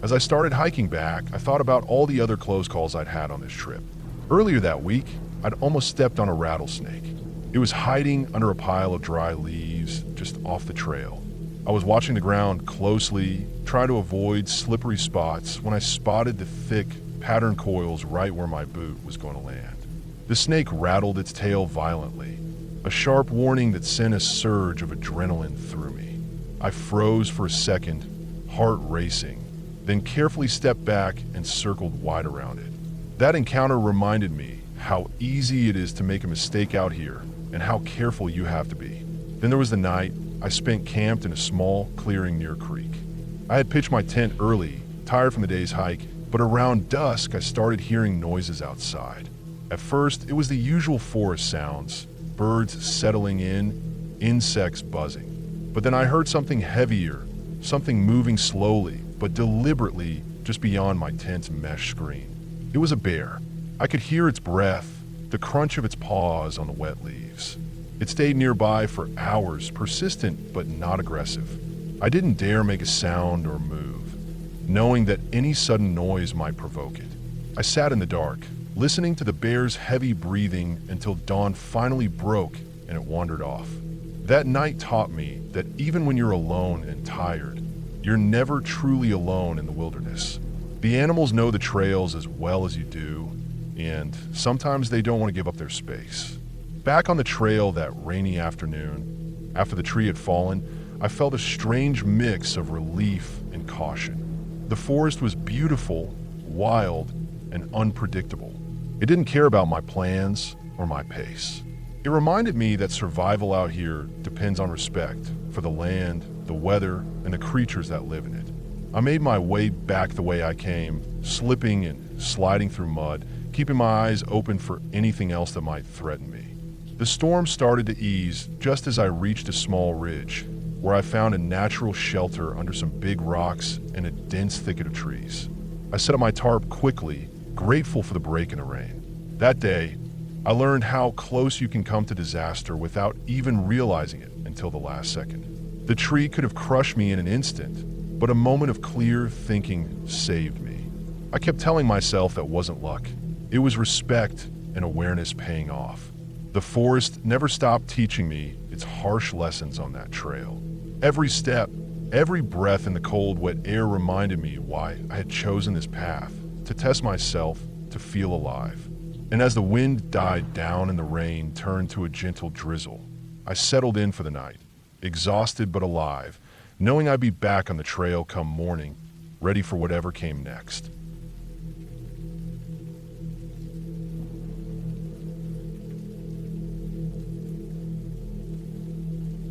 As I started hiking back, I thought about all the other close calls I'd had on this trip. Earlier that week, I'd almost stepped on a rattlesnake. It was hiding under a pile of dry leaves just off the trail. I was watching the ground closely, trying to avoid slippery spots when I spotted the thick, patterned coils right where my boot was going to land. The snake rattled its tail violently, a sharp warning that sent a surge of adrenaline through me. I froze for a second, heart racing, then carefully stepped back and circled wide around it. That encounter reminded me how easy it is to make a mistake out here and how careful you have to be. Then there was the night I spent camped in a small clearing near a creek. I had pitched my tent early, tired from the day's hike, but around dusk I started hearing noises outside. At first, it was the usual forest sounds, birds settling in, insects buzzing. But then I heard something heavier, something moving slowly, but deliberately just beyond my tent's mesh screen. It was a bear. I could hear its breath, the crunch of its paws on the wet leaves. It stayed nearby for hours, persistent but not aggressive. I didn't dare make a sound or move, knowing that any sudden noise might provoke it. I sat in the dark, listening to the bear's heavy breathing until dawn finally broke and it wandered off. That night taught me that even when you're alone and tired, you're never truly alone in the wilderness. The animals know the trails as well as you do, and sometimes they don't want to give up their space. Back on the trail that rainy afternoon, after the tree had fallen, I felt a strange mix of relief and caution. The forest was beautiful, wild, and unpredictable. It didn't care about my plans or my pace. It reminded me that survival out here depends on respect for the land, the weather, and the creatures that live in it. I made my way back the way I came, slipping and sliding through mud, keeping my eyes open for anything else that might threaten me. The storm started to ease just as I reached a small ridge, where I found a natural shelter under some big rocks and a dense thicket of trees. I set up my tarp quickly, grateful for the break in the rain. That day, I learned how close you can come to disaster without even realizing it until the last second. The tree could have crushed me in an instant, but a moment of clear thinking saved me. I kept telling myself that wasn't luck. It was respect and awareness paying off. The forest never stopped teaching me its harsh lessons on that trail. Every step, every breath in the cold, wet air reminded me why I had chosen this path, to test myself, to feel alive. And as the wind died down and the rain turned to a gentle drizzle, I settled in for the night, exhausted but alive, knowing I'd be back on the trail come morning, ready for whatever came next.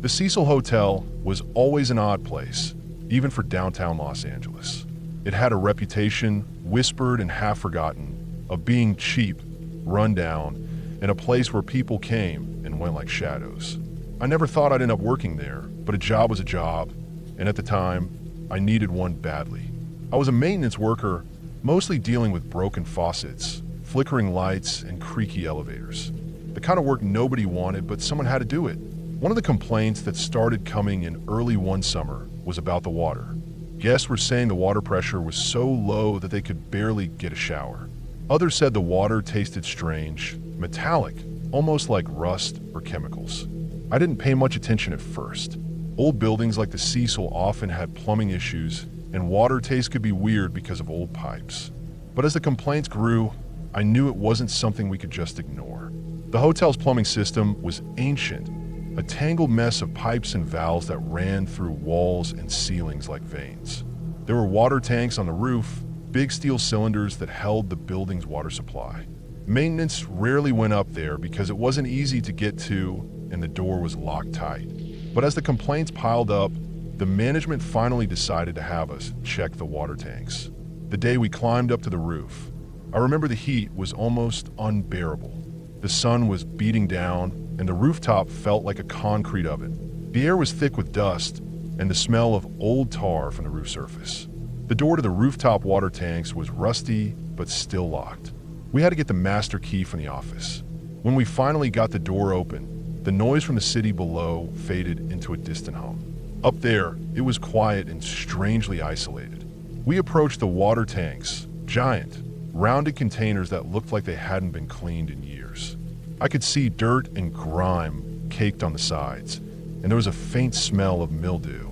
The Cecil Hotel was always an odd place, even for downtown Los Angeles. It had a reputation, whispered and half forgotten, of being cheap, run down, and a place where people came and went like shadows. I never thought I'd end up working there, but a job was a job, and at the time, I needed one badly. I was a maintenance worker, mostly dealing with broken faucets, flickering lights, and creaky elevators. The kind of work nobody wanted, but someone had to do it. One of the complaints that started coming in early one summer was about the water. Guests were saying the water pressure was so low that they could barely get a shower. Others said the water tasted strange, metallic, almost like rust or chemicals. I didn't pay much attention at first. Old buildings like the Cecil often had plumbing issues, and water taste could be weird because of old pipes. But as the complaints grew, I knew it wasn't something we could just ignore. The hotel's plumbing system was ancient, a tangled mess of pipes and valves that ran through walls and ceilings like veins. There were water tanks on the roof, big steel cylinders that held the building's water supply. Maintenance rarely went up there because it wasn't easy to get to and the door was locked tight. But as the complaints piled up, the management finally decided to have us check the water tanks. The day we climbed up to the roof, I remember the heat was almost unbearable. The sun was beating down, and the rooftop felt like a concrete oven. The air was thick with dust and the smell of old tar from the roof surface. The door to the rooftop water tanks was rusty but still locked. We had to get the master key from the office. When we finally got the door open, the noise from the city below faded into a distant hum. Up there, it was quiet and strangely isolated. We approached the water tanks, giant, rounded containers that looked like they hadn't been cleaned in years. I could see dirt and grime caked on the sides, and there was a faint smell of mildew.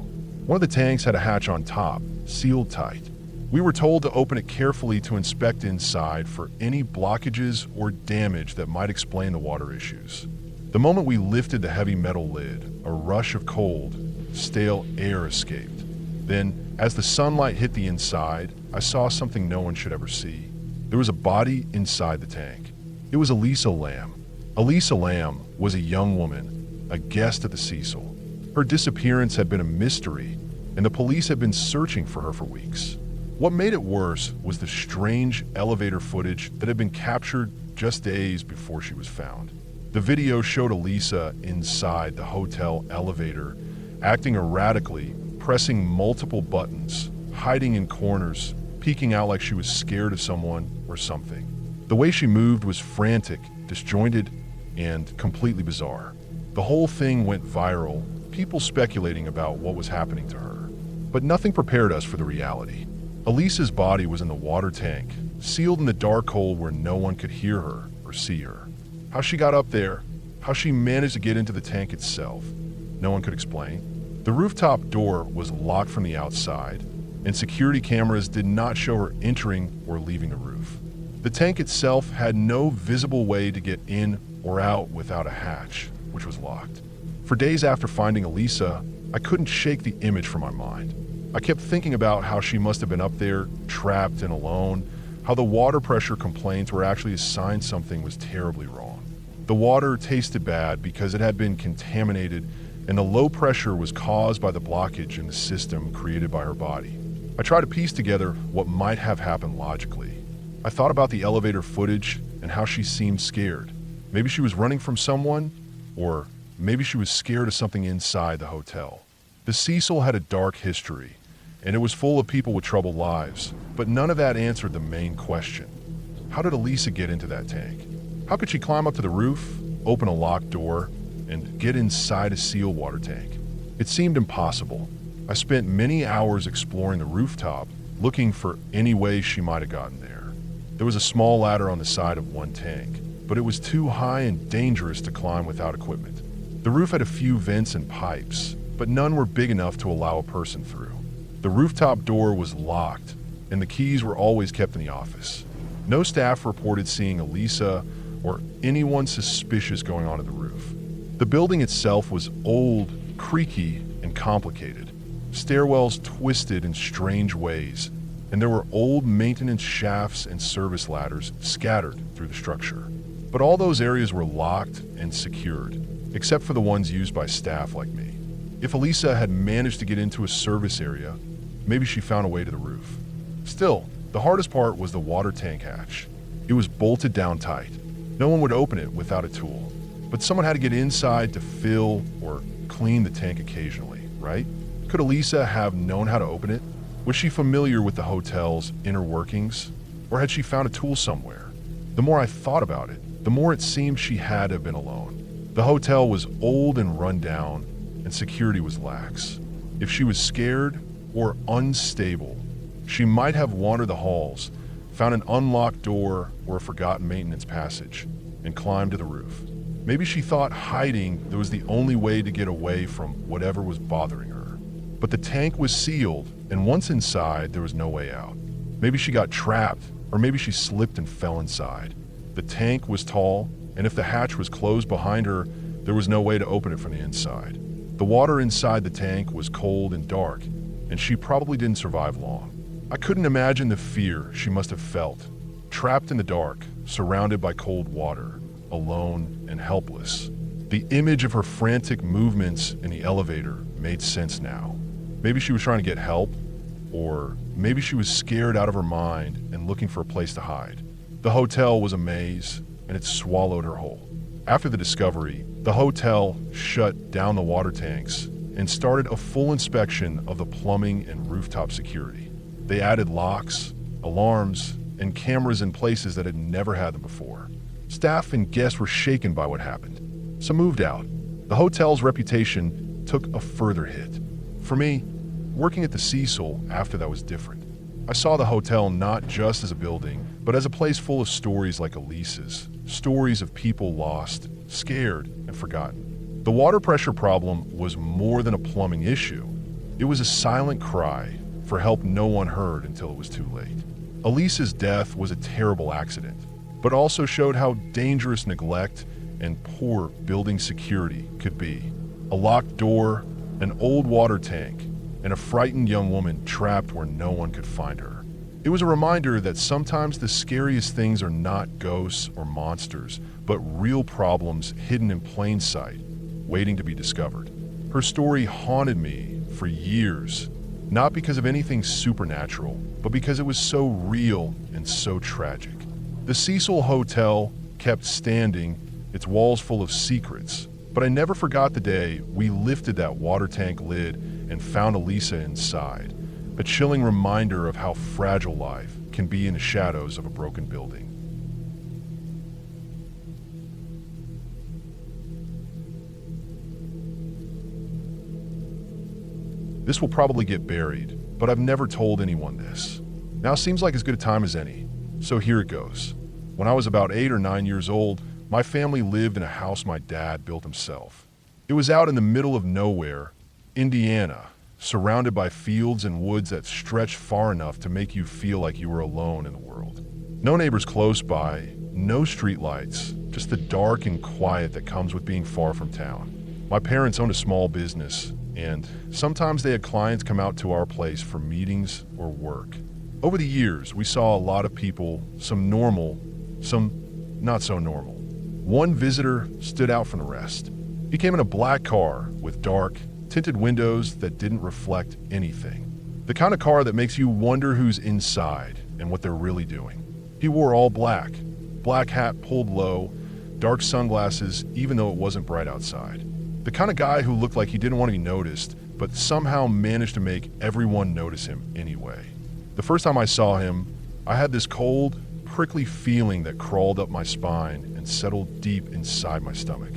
One of the tanks had a hatch on top, sealed tight. We were told to open it carefully to inspect inside for any blockages or damage that might explain the water issues. The moment we lifted the heavy metal lid, a rush of cold, stale air escaped. Then, as the sunlight hit the inside, I saw something no one should ever see. There was a body inside the tank. It was Elisa Lamb. Elisa Lamb was a young woman, a guest at the Cecil. Her disappearance had been a mystery, and the police had been searching for her for weeks. What made it worse was the strange elevator footage that had been captured just days before she was found. The video showed Elisa inside the hotel elevator, acting erratically, pressing multiple buttons, hiding in corners, peeking out like she was scared of someone or something. The way she moved was frantic, disjointed, and completely bizarre. The whole thing went viral, people speculating about what was happening to her. But nothing prepared us for the reality. Elisa's body was in the water tank, sealed in the dark hole where no one could hear her or see her. How she got up there, how she managed to get into the tank itself, no one could explain. The rooftop door was locked from the outside, and security cameras did not show her entering or leaving the roof. The tank itself had no visible way to get in or out without a hatch, which was locked. For days after finding Elisa, I couldn't shake the image from my mind. I kept thinking about how she must have been up there, trapped and alone, how the water pressure complaints were actually a sign something was terribly wrong. The water tasted bad because it had been contaminated, and the low pressure was caused by the blockage in the system created by her body. I tried to piece together what might have happened logically. I thought about the elevator footage and how she seemed scared. Maybe she was running from someone, or maybe she was scared of something inside the hotel. The Cecil had a dark history, and it was full of people with troubled lives, but none of that answered the main question. How did Elisa get into that tank? How could she climb up to the roof, open a locked door, and get inside a sealed water tank? It seemed impossible. I spent many hours exploring the rooftop, looking for any way she might have gotten there. There was a small ladder on the side of one tank, but it was too high and dangerous to climb without equipment. The roof had a few vents and pipes, but none were big enough to allow a person through. The rooftop door was locked, and the keys were always kept in the office. No staff reported seeing Elisa or anyone suspicious going on at the roof. The building itself was old, creaky, and complicated. Stairwells twisted in strange ways, and there were old maintenance shafts and service ladders scattered through the structure. But all those areas were locked and secured, except for the ones used by staff like me. If Elisa had managed to get into a service area, maybe she found a way to the roof. Still, the hardest part was the water tank hatch. It was bolted down tight. No one would open it without a tool. But someone had to get inside to fill or clean the tank occasionally, right? Could Elisa have known how to open it? Was she familiar with the hotel's inner workings? Or had she found a tool somewhere? The more I thought about it, the more it seemed she had to have been alone. The hotel was old and run down, and security was lax. If she was scared or unstable, she might have wandered the halls, found an unlocked door or a forgotten maintenance passage, and climbed to the roof. Maybe she thought hiding was the only way to get away from whatever was bothering her. But the tank was sealed, and once inside, there was no way out. Maybe she got trapped, or maybe she slipped and fell inside. The tank was tall, and if the hatch was closed behind her, there was no way to open it from the inside. The water inside the tank was cold and dark, and she probably didn't survive long. I couldn't imagine the fear she must have felt, trapped in the dark, surrounded by cold water, alone and helpless. The image of her frantic movements in the elevator made sense now. Maybe she was trying to get help, or maybe she was scared out of her mind and looking for a place to hide. The hotel was a maze, and it swallowed her whole. After the discovery, the hotel shut down the water tanks and started a full inspection of the plumbing and rooftop security. They added locks, alarms, and cameras in places that had never had them before. Staff and guests were shaken by what happened. Some moved out. The hotel's reputation took a further hit. For me, working at the Cecil after that was different. I saw the hotel not just as a building, but as a place full of stories like Elisa's, stories of people lost, scared, and forgotten. The water pressure problem was more than a plumbing issue. It was a silent cry for help no one heard until it was too late. Elisa's death was a terrible accident, but also showed how dangerous neglect and poor building security could be. A locked door, an old water tank, and a frightened young woman trapped where no one could find her. It was a reminder that sometimes the scariest things are not ghosts or monsters, but real problems hidden in plain sight, waiting to be discovered. Her story haunted me for years, not because of anything supernatural, but because it was so real and so tragic. The Cecil Hotel kept standing, its walls full of secrets, but I never forgot the day we lifted that water tank lid and found Elisa inside, a chilling reminder of how fragile life can be in the shadows of a broken building. This will probably get buried, but I've never told anyone this. Now seems like as good a time as any, so here it goes. When I was about 8 or 9 years old, my family lived in a house my dad built himself. It was out in the middle of nowhere, Indiana, surrounded by fields and woods that stretched far enough to make you feel like you were alone in the world. No neighbors close by, no streetlights, just the dark and quiet that comes with being far from town. My parents owned a small business, and sometimes they had clients come out to our place for meetings or work. Over the years, we saw a lot of people, some normal, some not so normal. One visitor stood out from the rest. He came in a black car with dark, tinted windows that didn't reflect anything. The kind of car that makes you wonder who's inside and what they're really doing. He wore all black, black hat pulled low, dark sunglasses even though it wasn't bright outside. The kind of guy who looked like he didn't want to be noticed, but somehow managed to make everyone notice him anyway. The first time I saw him, I had this cold, prickly feeling that crawled up my spine and settled deep inside my stomach.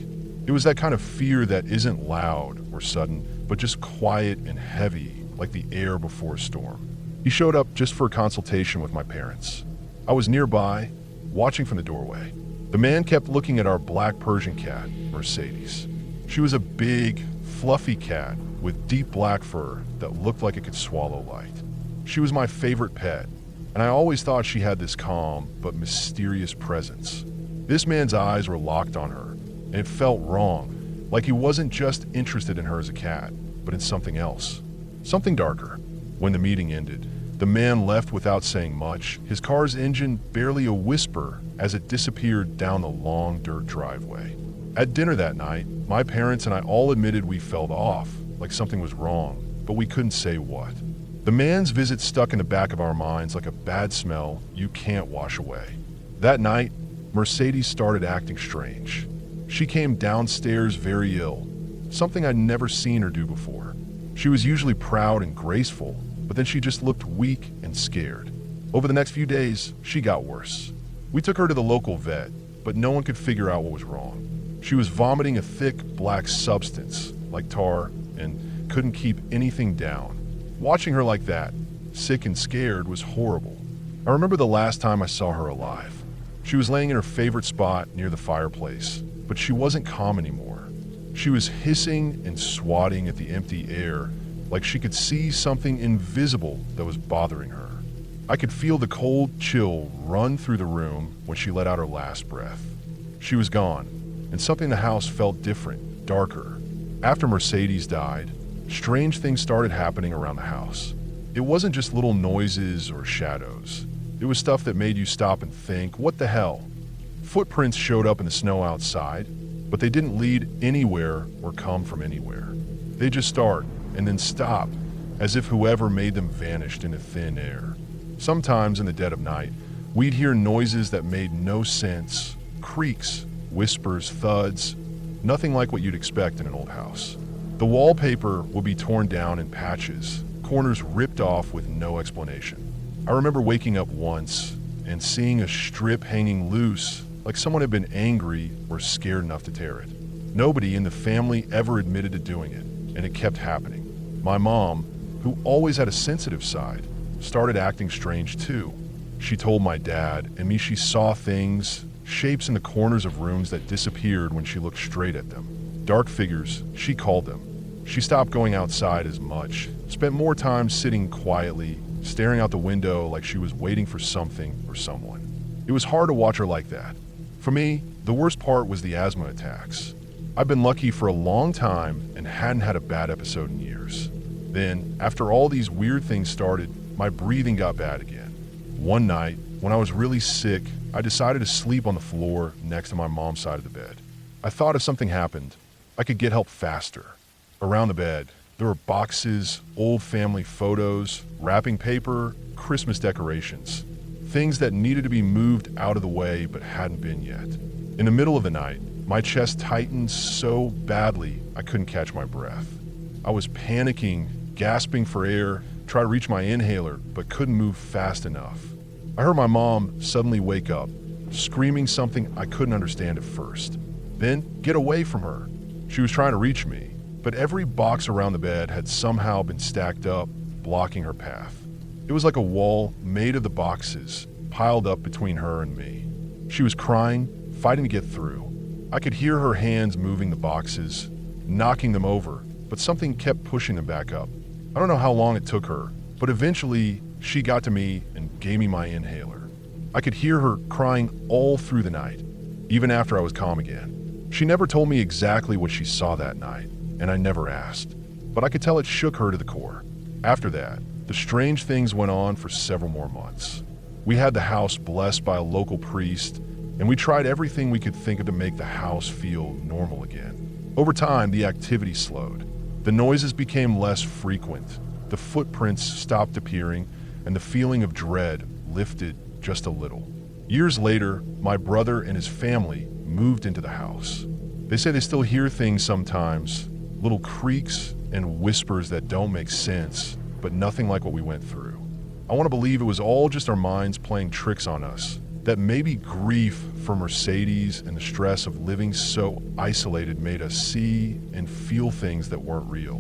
It was that kind of fear that isn't loud or sudden, but just quiet and heavy, like the air before a storm. He showed up just for a consultation with my parents. I was nearby, watching from the doorway. The man kept looking at our black Persian cat, Mercedes. She was a big, fluffy cat with deep black fur that looked like it could swallow light. She was my favorite pet, and I always thought she had this calm but mysterious presence. This man's eyes were locked on her, and it felt wrong, like he wasn't just interested in her as a cat, but in something else, something darker. When the meeting ended, the man left without saying much, his car's engine barely a whisper as it disappeared down the long dirt driveway. At dinner that night, my parents and I all admitted we felt off, like something was wrong, but we couldn't say what. The man's visit stuck in the back of our minds like a bad smell you can't wash away. That night, Mercedes started acting strange. She came downstairs very ill, something I'd never seen her do before. She was usually proud and graceful, but then she just looked weak and scared. Over the next few days, she got worse. We took her to the local vet, but no one could figure out what was wrong. She was vomiting a thick black substance, like tar, and couldn't keep anything down. Watching her like that, sick and scared, was horrible. I remember the last time I saw her alive. She was laying in her favorite spot near the fireplace, but she wasn't calm anymore. She was hissing and swatting at the empty air, like she could see something invisible that was bothering her. I could feel the cold chill run through the room when she let out her last breath. She was gone, and something in the house felt different, darker. After Mercedes died, strange things started happening around the house. It wasn't just little noises or shadows. It was stuff that made you stop and think, what the hell? Footprints showed up in the snow outside, but they didn't lead anywhere or come from anywhere. They just start and then stop, as if whoever made them vanished into thin air. Sometimes in the dead of night, we'd hear noises that made no sense, creaks, whispers, thuds, nothing like what you'd expect in an old house. The wallpaper would be torn down in patches, corners ripped off with no explanation. I remember waking up once and seeing a strip hanging loose, like someone had been angry or scared enough to tear it. Nobody in the family ever admitted to doing it, and it kept happening. My mom, who always had a sensitive side, started acting strange too. She told my dad and me she saw things, shapes in the corners of rooms that disappeared when she looked straight at them. Dark figures, she called them. She stopped going outside as much, spent more time sitting quietly, staring out the window like she was waiting for something or someone. It was hard to watch her like that. For me, the worst part was the asthma attacks. I've been lucky for a long time and hadn't had a bad episode in years. Then, after all these weird things started, my breathing got bad again. One night, when I was really sick, I decided to sleep on the floor next to my mom's side of the bed. I thought if something happened, I could get help faster. Around the bed, there were boxes, old family photos, wrapping paper, Christmas decorations. Things that needed to be moved out of the way but hadn't been yet. In the middle of the night, my chest tightened so badly I couldn't catch my breath. I was panicking, gasping for air, trying to reach my inhaler, but couldn't move fast enough. I heard my mom suddenly wake up, screaming something I couldn't understand at first. Then, get away from her. She was trying to reach me, but every box around the bed had somehow been stacked up, blocking her path. It was like a wall made of the boxes, piled up between her and me. She was crying, fighting to get through. I could hear her hands moving the boxes, knocking them over, but something kept pushing them back up. I don't know how long it took her, but eventually she got to me and gave me my inhaler. I could hear her crying all through the night, even after I was calm again. She never told me exactly what she saw that night, and I never asked, but I could tell it shook her to the core. After that, the strange things went on for several more months. We had the house blessed by a local priest, and we tried everything we could think of to make the house feel normal again. Over time, the activity slowed. The noises became less frequent, the footprints stopped appearing, and the feeling of dread lifted just a little. Years later, my brother and his family moved into the house. They say they still hear things sometimes, little creaks and whispers that don't make sense, but nothing like what we went through. I want to believe it was all just our minds playing tricks on us, that maybe grief for Mercedes and the stress of living so isolated made us see and feel things that weren't real.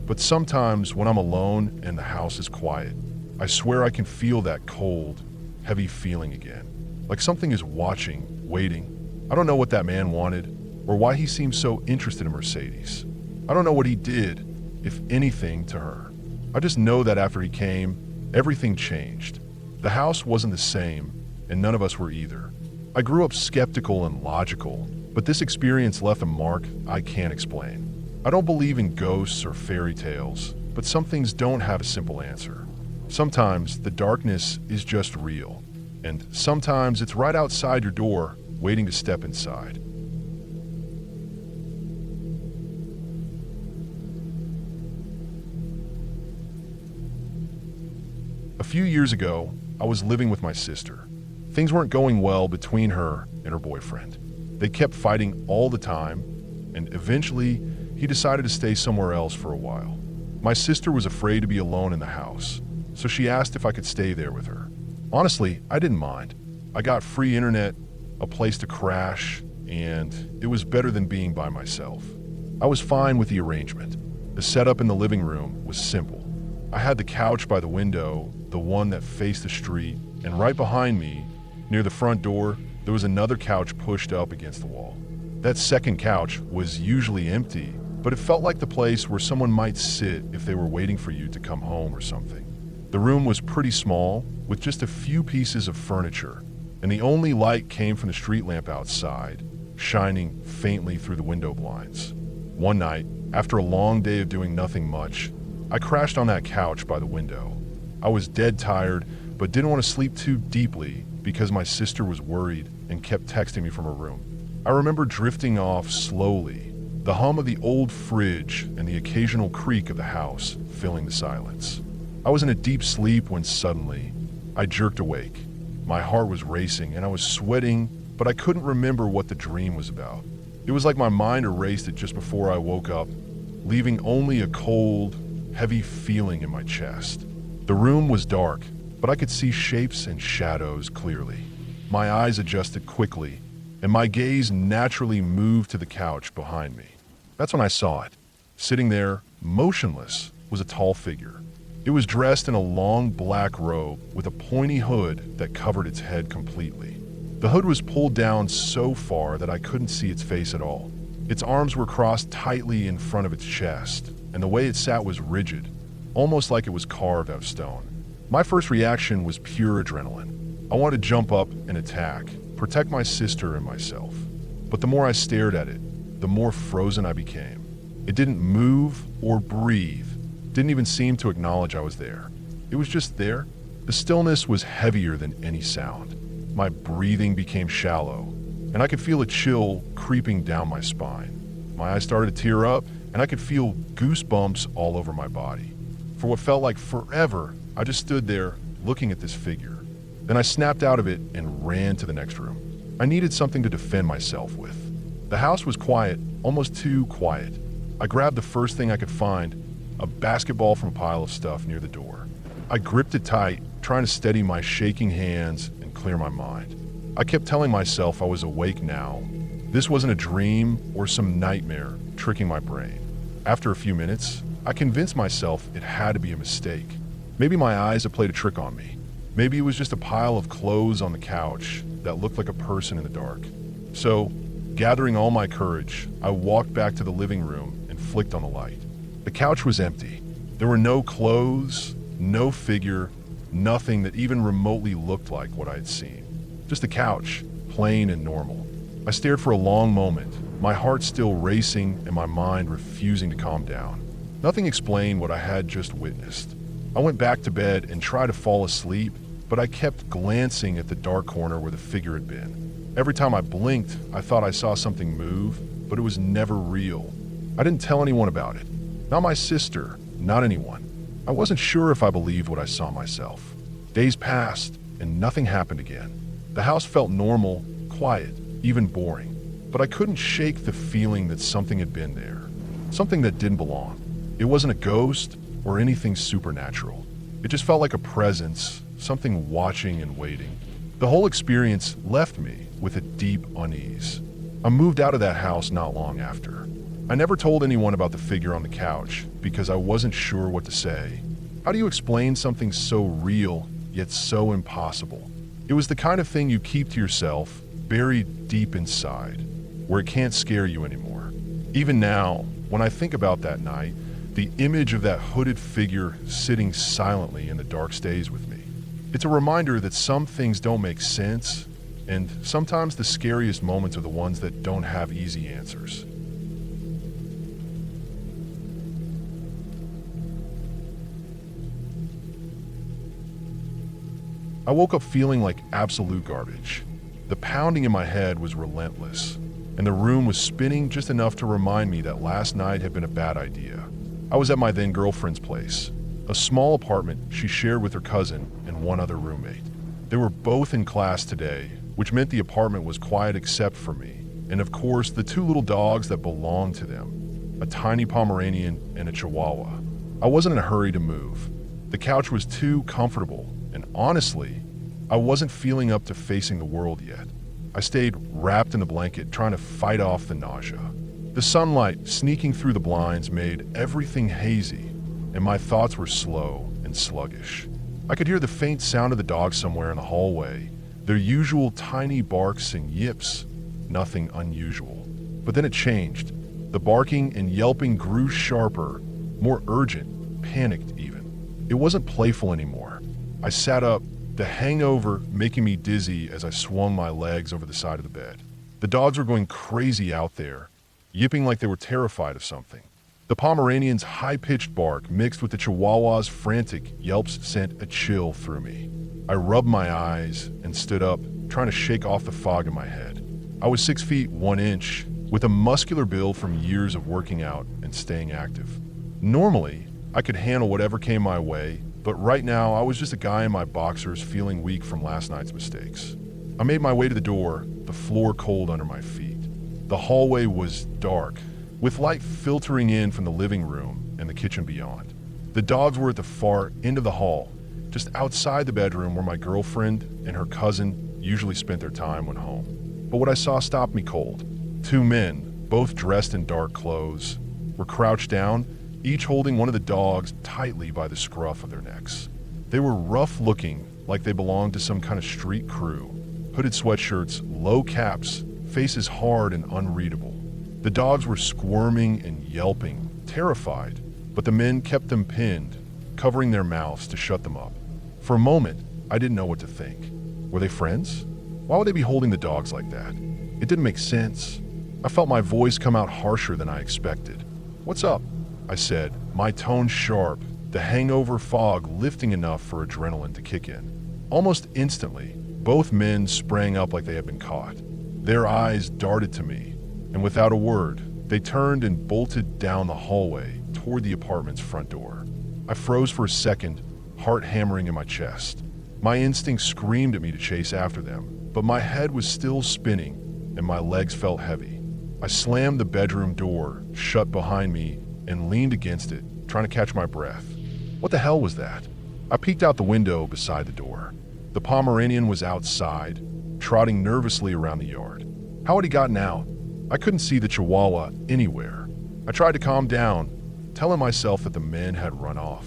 But sometimes when I'm alone and the house is quiet, I swear I can feel that cold, heavy feeling again. Like something is watching, waiting. I don't know what that man wanted or why he seemed so interested in Mercedes. I don't know what he did, if anything, to her. I just know that after he came, everything changed. The house wasn't the same, and none of us were either. I grew up skeptical and logical, but this experience left a mark I can't explain. I don't believe in ghosts or fairy tales, but some things don't have a simple answer. Sometimes the darkness is just real, and sometimes it's right outside your door, waiting to step inside. A few years ago, I was living with my sister. Things weren't going well between her and her boyfriend. They kept fighting all the time, and eventually, he decided to stay somewhere else for a while. My sister was afraid to be alone in the house, so she asked if I could stay there with her. Honestly, I didn't mind. I got free internet, a place to crash, and it was better than being by myself. I was fine with the arrangement. The setup in the living room was simple. I had the couch by the window, the one that faced the street, and right behind me, near the front door, there was another couch pushed up against the wall. That second couch was usually empty, but it felt like the place where someone might sit if they were waiting for you to come home or something. The room was pretty small, with just a few pieces of furniture, and the only light came from the street lamp outside, shining faintly through the window blinds. One night, after a long day of doing nothing much, I crashed on that couch by the window. I was dead tired, but didn't want to sleep too deeply because my sister was worried and kept texting me from her room. I remember drifting off slowly, the hum of the old fridge and the occasional creak of the house filling the silence. I was in a deep sleep when suddenly, I jerked awake. My heart was racing and I was sweating, but I couldn't remember what the dream was about. It was like my mind erased it just before I woke up, leaving only a cold, heavy feeling in my chest. The room was dark, but I could see shapes and shadows clearly. My eyes adjusted quickly, and my gaze naturally moved to the couch behind me. That's when I saw it. Sitting there, motionless, was a tall figure. It was dressed in a long black robe with a pointy hood that covered its head completely. The hood was pulled down so far that I couldn't see its face at all. Its arms were crossed tightly in front of its chest, and the way it sat was rigid, almost like it was carved out of stone. My first reaction was pure adrenaline. I wanted to jump up and attack, protect my sister and myself. But the more I stared at it, the more frozen I became. It didn't move or breathe, didn't even seem to acknowledge I was there. It was just there, The stillness was heavier than any sound. My breathing became shallow, and I could feel a chill creeping down my spine. My eyes started to tear up, and I could feel goosebumps all over my body. For what felt like forever, I just stood there looking at this figure. Then I snapped out of it and ran to the next room. I needed something to defend myself with. The house was quiet, almost too quiet. I grabbed the first thing I could find, a basketball from a pile of stuff near the door. I gripped it tight, trying to steady my shaking hands and clear my mind. I kept telling myself I was awake now. This wasn't a dream or some nightmare tricking my brain. After a few minutes, I convinced myself it had to be a mistake. Maybe my eyes had played a trick on me. Maybe it was just a pile of clothes on the couch that looked like a person in the dark. So, gathering all my courage, I walked back to the living room and flicked on the light. The couch was empty. There were no clothes, no figure, nothing that even remotely looked like what I had seen. Just a couch, plain and normal. I stared for a long moment, my heart still racing and my mind refusing to calm down. Nothing explained what I had just witnessed. I went back to bed and tried to fall asleep, but I kept glancing at the dark corner where the figure had been. Every time I blinked, I thought I saw something move, but it was never real. I didn't tell anyone about it. Not my sister, not anyone. I wasn't sure if I believed what I saw myself. Days passed, and nothing happened again. The house felt normal, quiet, even boring. But I couldn't shake the feeling that something had been there. Something that didn't belong. It wasn't a ghost or anything supernatural. It just felt like a presence, something watching and waiting. The whole experience left me with a deep unease. I moved out of that house not long after. I never told anyone about the figure on the couch because I wasn't sure what to say. How do you explain something so real yet so impossible? It was the kind of thing you keep to yourself, buried deep inside, where it can't scare you anymore. Even now, when I think about that night, the image of that hooded figure sitting silently in the dark stays with me. It's a reminder that some things don't make sense, and sometimes the scariest moments are the ones that don't have easy answers. I woke up feeling like absolute garbage. The pounding in my head was relentless, and the room was spinning just enough to remind me that last night had been a bad idea. I was at my then girlfriend's place, a small apartment she shared with her cousin and one other roommate. They were both in class today, which meant the apartment was quiet except for me, and of course the two little dogs that belonged to them, a tiny Pomeranian and a Chihuahua. I wasn't in a hurry to move. The couch was too comfortable, and honestly, I wasn't feeling up to facing the world yet. I stayed wrapped in the blanket, trying to fight off the nausea. The sunlight sneaking through the blinds made everything hazy, and my thoughts were slow and sluggish. I could hear the faint sound of the dogs somewhere in the hallway, their usual tiny barks and yips, nothing unusual. But then it changed. The barking and yelping grew sharper, more urgent, panicked even. It wasn't playful anymore. I sat up, the hangover making me dizzy as I swung my legs over the side of the bed. The dogs were going crazy out there, yipping like they were terrified of something. The Pomeranian's high-pitched bark mixed with the Chihuahua's frantic yelps sent a chill through me. I rubbed my eyes and stood up, trying to shake off the fog in my head. I was 6 feet 1 inch, with a muscular build from years of working out and staying active. Normally, I could handle whatever came my way, but right now I was just a guy in my boxers feeling weak from last night's mistakes. I made my way to the door, the floor cold under my feet. The hallway was dark, with light filtering in from the living room and the kitchen beyond. The dogs were at the far end of the hall, just outside the bedroom where my girlfriend and her cousin usually spent their time when home. But what I saw stopped me cold. 2 men, both dressed in dark clothes, were crouched down, each holding one of the dogs tightly by the scruff of their necks. They were rough-looking, like they belonged to some kind of street crew. Hooded sweatshirts, low caps, faces hard and unreadable. The dogs were squirming and yelping, terrified, but the men kept them pinned, covering their mouths to shut them up. For a moment, I didn't know what to think. Were they friends? Why would they be holding the dogs like that? It didn't make sense. I felt my voice come out harsher than I expected. "What's up?" I said, my tone sharp, the hangover fog lifting enough for adrenaline to kick in. Almost instantly, both men sprang up like they had been caught. Their eyes darted to me, and without a word, they turned and bolted down the hallway toward the apartment's front door. I froze for a second, heart hammering in my chest. My instinct screamed at me to chase after them, but my head was still spinning and my legs felt heavy. I slammed the bedroom door shut behind me and leaned against it, trying to catch my breath. What the hell was that? I peeked out the window beside the door. The Pomeranian was outside, trotting nervously around the yard. How had he gotten out? I couldn't see the Chihuahua anywhere. I tried to calm down, telling myself that the men had run off.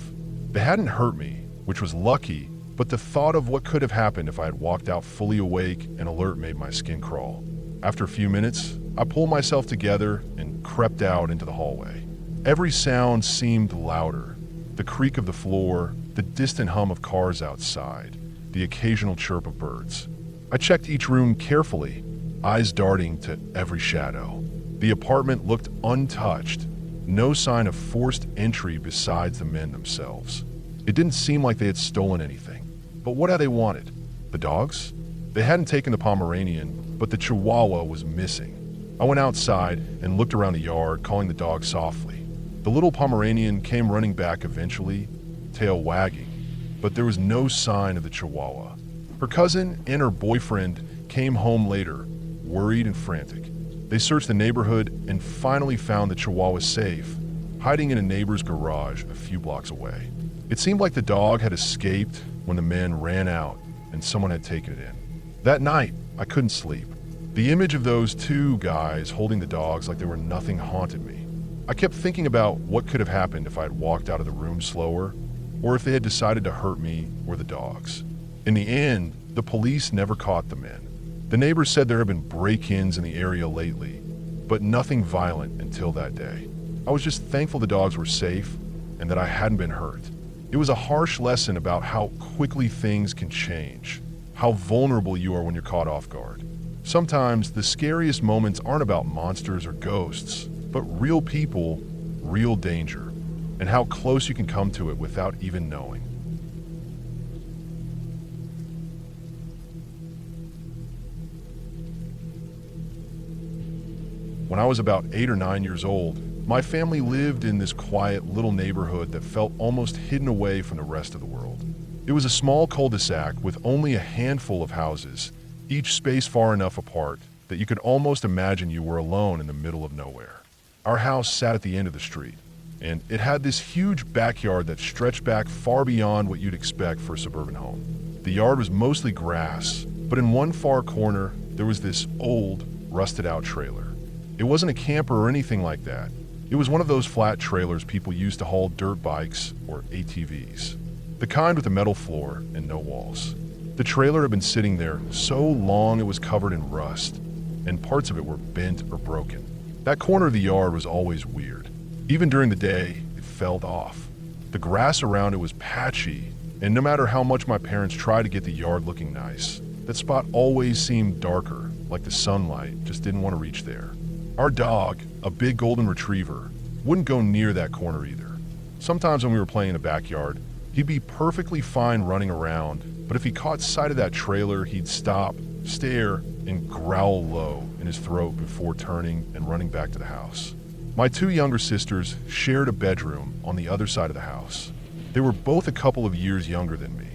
They hadn't hurt me, which was lucky, but the thought of what could have happened if I had walked out fully awake and alert made my skin crawl. After a few minutes, I pulled myself together and crept out into the hallway. Every sound seemed louder. The creak of the floor, the distant hum of cars outside, the occasional chirp of birds. I checked each room carefully, eyes darting to every shadow. The apartment looked untouched, no sign of forced entry besides the men themselves. It didn't seem like they had stolen anything. But what had they wanted? The dogs? They hadn't taken the Pomeranian, but the Chihuahua was missing. I went outside and looked around the yard, calling the dog softly. The little Pomeranian came running back eventually, tail wagging, but there was no sign of the Chihuahua. Her cousin and her boyfriend came home later, worried and frantic. They searched the neighborhood and finally found the Chihuahua safe, hiding in a neighbor's garage a few blocks away. It seemed like the dog had escaped when the men ran out and someone had taken it in. That night, I couldn't sleep. The image of those two guys holding the dogs like they were nothing haunted me. I kept thinking about what could have happened if I had walked out of the room slower, or if they had decided to hurt me or the dogs. In the end, the police never caught the men. The neighbors said there had been break-ins in the area lately, but nothing violent until that day. I was just thankful the dogs were safe and that I hadn't been hurt. It was a harsh lesson about how quickly things can change, how vulnerable you are when you're caught off guard. Sometimes the scariest moments aren't about monsters or ghosts, but real people, real danger, and how close you can come to it without even knowing. When I was about 8 or 9 years old, my family lived in this quiet little neighborhood that felt almost hidden away from the rest of the world. It was a small cul-de-sac with only a handful of houses, each spaced far enough apart that you could almost imagine you were alone in the middle of nowhere. Our house sat at the end of the street, and it had this huge backyard that stretched back far beyond what you'd expect for a suburban home. The yard was mostly grass, but in one far corner, there was this old, rusted-out trailer. It wasn't a camper or anything like that. It was one of those flat trailers people use to haul dirt bikes or ATVs. The kind with a metal floor and no walls. The trailer had been sitting there so long it was covered in rust, and parts of it were bent or broken. That corner of the yard was always weird. Even during the day, it felt off. The grass around it was patchy, and no matter how much my parents tried to get the yard looking nice, that spot always seemed darker, like the sunlight just didn't want to reach there. Our dog, a big golden retriever, wouldn't go near that corner either. Sometimes when we were playing in the backyard, he'd be perfectly fine running around, but if he caught sight of that trailer, he'd stop, stare, and growl low in his throat before turning and running back to the house. My two younger sisters shared a bedroom on the other side of the house. They were both a couple of years younger than me,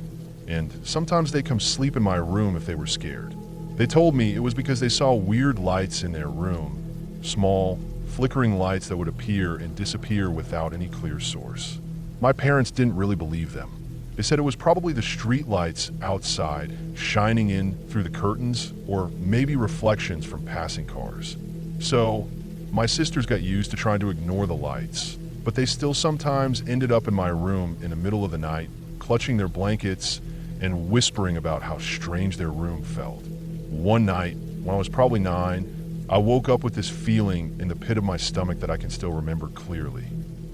and sometimes they'd come sleep in my room if they were scared. They told me it was because they saw weird lights in their room. Small, flickering lights that would appear and disappear without any clear source. My parents didn't really believe them. They said it was probably the street lights outside shining in through the curtains or maybe reflections from passing cars. So, my sisters got used to trying to ignore the lights, but they still sometimes ended up in my room in the middle of the night, clutching their blankets and whispering about how strange their room felt. One night, when I was probably 9, I woke up with this feeling in the pit of my stomach that I can still remember clearly.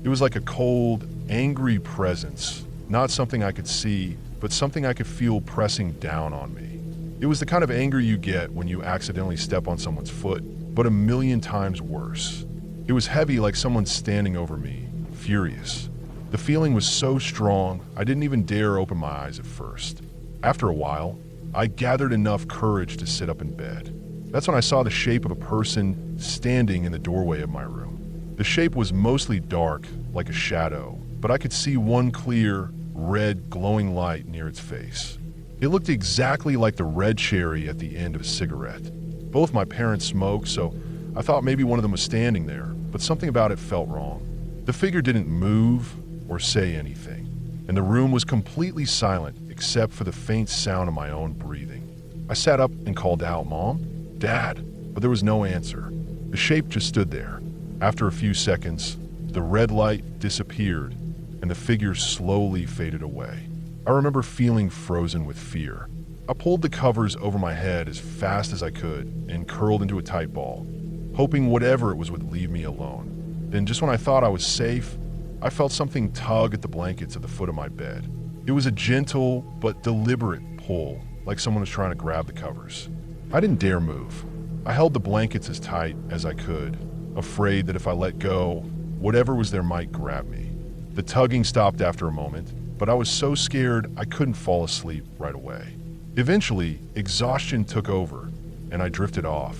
It was like a cold, angry presence, not something I could see, but something I could feel pressing down on me. It was the kind of anger you get when you accidentally step on someone's foot, but a million times worse. It was heavy, like someone standing over me, furious. The feeling was so strong, I didn't even dare open my eyes at first. After a while, I gathered enough courage to sit up in bed. That's when I saw the shape of a person standing in the doorway of my room. The shape was mostly dark, like a shadow, but I could see one clear, red, glowing light near its face. It looked exactly like the red cherry at the end of a cigarette. Both my parents smoked, so I thought maybe one of them was standing there, but something about it felt wrong. The figure didn't move or say anything, and the room was completely silent except for the faint sound of my own breathing. I sat up and called out, "Mom? Dad?" But there was no answer. The shape just stood there. After a few seconds, the red light disappeared, and the figure slowly faded away. I remember feeling frozen with fear. I pulled the covers over my head as fast as I could and curled into a tight ball, hoping whatever it was would leave me alone. Then just when I thought I was safe, I felt something tug at the blankets at the foot of my bed. It was a gentle but deliberate pull, like someone was trying to grab the covers. I didn't dare move. I held the blankets as tight as I could, afraid that if I let go, whatever was there might grab me. The tugging stopped after a moment, but I was so scared I couldn't fall asleep right away. Eventually, exhaustion took over, and I drifted off.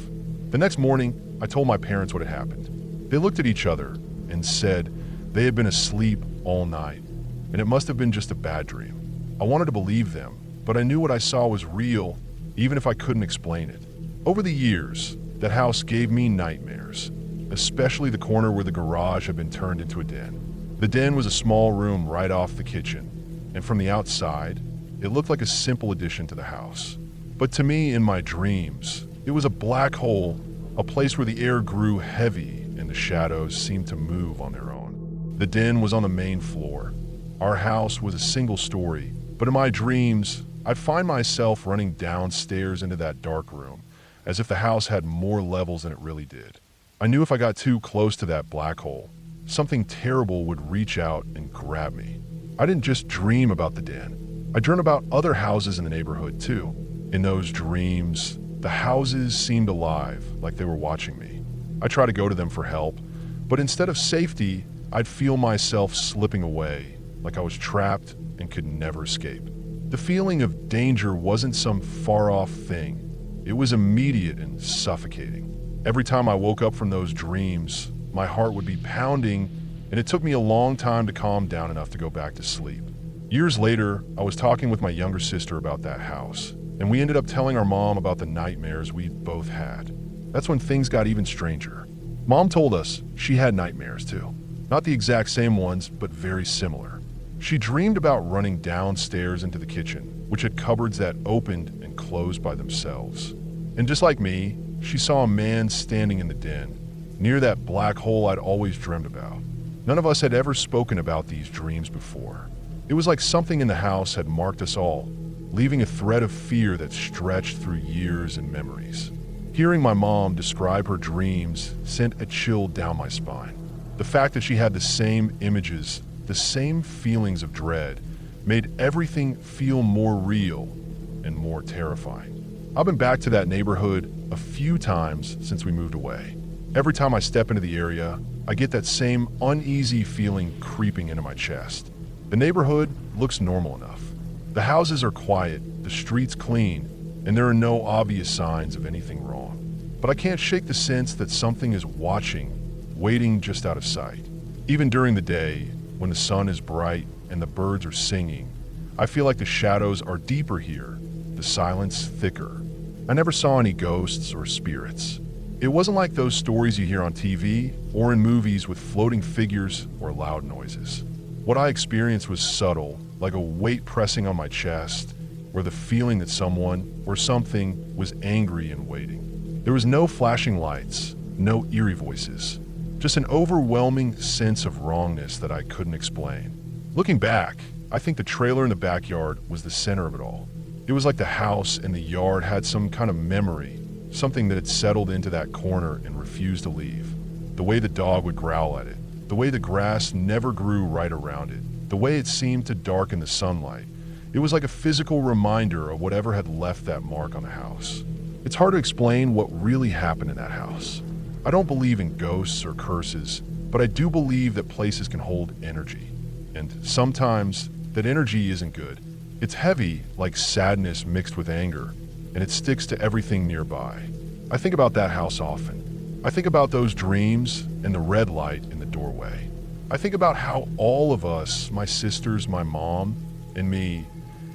The next morning, I told my parents what had happened. They looked at each other and said they had been asleep all night, and it must have been just a bad dream. I wanted to believe them, but I knew what I saw was real, even if I couldn't explain it. Over the years, that house gave me nightmares, especially the corner where the garage had been turned into a den. The den was a small room right off the kitchen, and from the outside, it looked like a simple addition to the house. But to me, in my dreams, it was a black hole, a place where the air grew heavy and the shadows seemed to move on their own. The den was on the main floor. Our house was a single story, but in my dreams, I'd find myself running downstairs into that dark room, as if the house had more levels than it really did. I knew if I got too close to that black hole, something terrible would reach out and grab me. I didn't just dream about the den. I dreamed about other houses in the neighborhood too. In those dreams, the houses seemed alive, like they were watching me. I tried to go to them for help, but instead of safety, I'd feel myself slipping away, like I was trapped and could never escape. The feeling of danger wasn't some far-off thing. It was immediate and suffocating. Every time I woke up from those dreams, my heart would be pounding, and it took me a long time to calm down enough to go back to sleep. Years later, I was talking with my younger sister about that house, and we ended up telling our mom about the nightmares we'd both had. That's when things got even stranger. Mom told us she had nightmares too. Not the exact same ones, but very similar. She dreamed about running downstairs into the kitchen, which had cupboards that opened and closed by themselves. And just like me, she saw a man standing in the den, near that black hole I'd always dreamed about. None of us had ever spoken about these dreams before. It was like something in the house had marked us all, leaving a thread of fear that stretched through years and memories. Hearing my mom describe her dreams sent a chill down my spine. The fact that she had the same images, the same feelings of dread, made everything feel more real and more terrifying. I've been back to that neighborhood a few times since we moved away. Every time I step into the area, I get that same uneasy feeling creeping into my chest. The neighborhood looks normal enough. The houses are quiet, the streets clean, and there are no obvious signs of anything wrong. But I can't shake the sense that something is watching, waiting just out of sight. Even during the day, when the sun is bright and the birds are singing, I feel like the shadows are deeper here, the silence thicker. I never saw any ghosts or spirits. It wasn't like those stories you hear on TV or in movies with floating figures or loud noises. What I experienced was subtle, like a weight pressing on my chest, or the feeling that someone or something was angry and waiting. There was no flashing lights, no eerie voices, just an overwhelming sense of wrongness that I couldn't explain. Looking back, I think the trailer in the backyard was the center of it all. It was like the house and the yard had some kind of memory, something that had settled into that corner and refused to leave. The way the dog would growl at it, the way the grass never grew right around it, the way it seemed to darken the sunlight. It was like a physical reminder of whatever had left that mark on the house. It's hard to explain what really happened in that house. I don't believe in ghosts or curses, but I do believe that places can hold energy. And sometimes that energy isn't good. It's heavy, like sadness mixed with anger, and it sticks to everything nearby. I think about that house often. I think about those dreams and the red light in the doorway. I think about how all of us, my sisters, my mom, and me,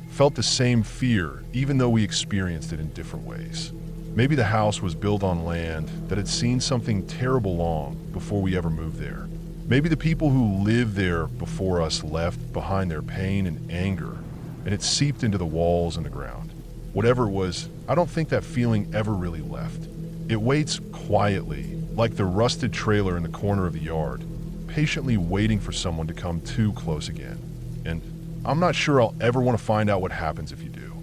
felt the same fear, even though we experienced it in different ways. Maybe the house was built on land that had seen something terrible long before we ever moved there. Maybe the people who lived there before us left behind their pain and anger, and it seeped into the walls and the ground. Whatever it was, I don't think that feeling ever really left. It waits quietly, like the rusted trailer in the corner of the yard, patiently waiting for someone to come too close again. And I'm not sure I'll ever want to find out what happens if you do.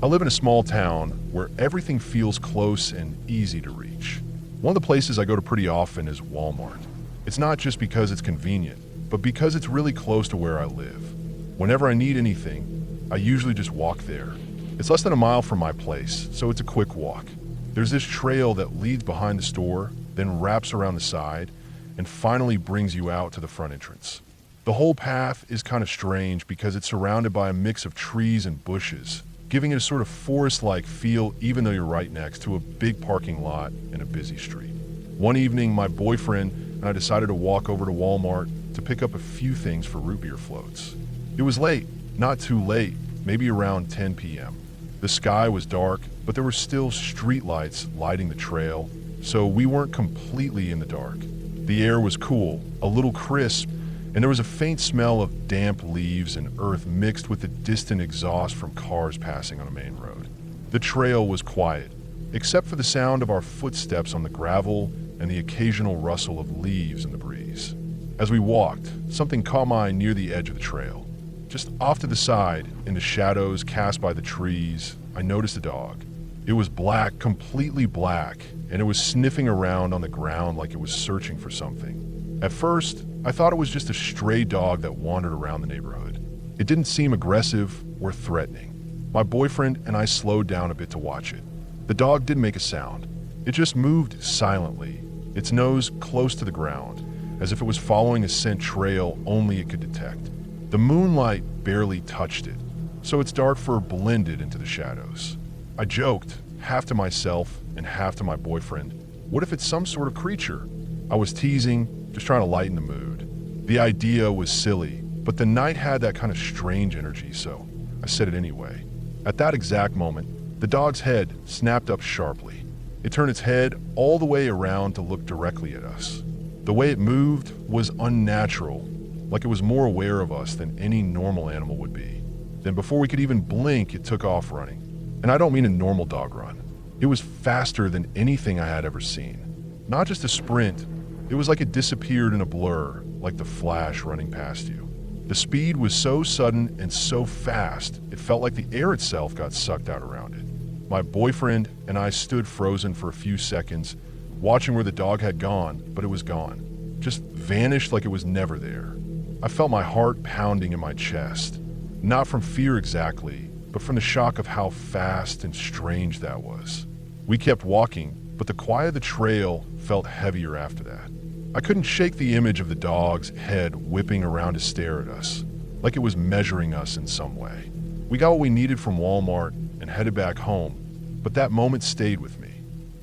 I live in a small town where everything feels close and easy to reach. One of the places I go to pretty often is Walmart. It's not just because it's convenient, but because it's really close to where I live. Whenever I need anything, I usually just walk there. It's less than a mile from my place, so it's a quick walk. There's this trail that leads behind the store, then wraps around the side, and finally brings you out to the front entrance. The whole path is kind of strange because it's surrounded by a mix of trees and bushes, giving it a sort of forest-like feel even though you're right next to a big parking lot and a busy street. One evening, my boyfriend and I decided to walk over to Walmart to pick up a few things for root beer floats. It was late, not too late, maybe around 10 p.m. The sky was dark, but there were still street lights lighting the trail, so we weren't completely in the dark. The air was cool, a little crisp, and there was a faint smell of damp leaves and earth mixed with the distant exhaust from cars passing on a main road. The trail was quiet, except for the sound of our footsteps on the gravel and the occasional rustle of leaves in the breeze. As we walked, something caught my eye near the edge of the trail. Just off to the side, in the shadows cast by the trees, I noticed a dog. It was black, completely black, and it was sniffing around on the ground like it was searching for something. At first, I thought it was just a stray dog that wandered around the neighborhood. It didn't seem aggressive or threatening. My boyfriend and I slowed down a bit to watch it. The dog didn't make a sound. It just moved silently, its nose close to the ground, as if it was following a scent trail only it could detect. The moonlight barely touched it, so its dark fur blended into the shadows. I joked, half to myself and half to my boyfriend, what if it's some sort of creature? I was teasing, just trying to lighten the mood. The idea was silly, but the night had that kind of strange energy, so I said it anyway. At that exact moment, the dog's head snapped up sharply. It turned its head all the way around to look directly at us. The way it moved was unnatural, like it was more aware of us than any normal animal would be. Then before we could even blink, it took off running. And I don't mean a normal dog run. It was faster than anything I had ever seen. Not just a sprint, it was like it disappeared in a blur, like the Flash running past you. The speed was so sudden and so fast, it felt like the air itself got sucked out around it. My boyfriend and I stood frozen for a few seconds, watching where the dog had gone, but it was gone. Just vanished like it was never there. I felt my heart pounding in my chest, not from fear exactly, but from the shock of how fast and strange that was. We kept walking, but the quiet of the trail felt heavier after that. I couldn't shake the image of the dog's head whipping around to stare at us, like it was measuring us in some way. We got what we needed from Walmart and headed back home, but that moment stayed with me.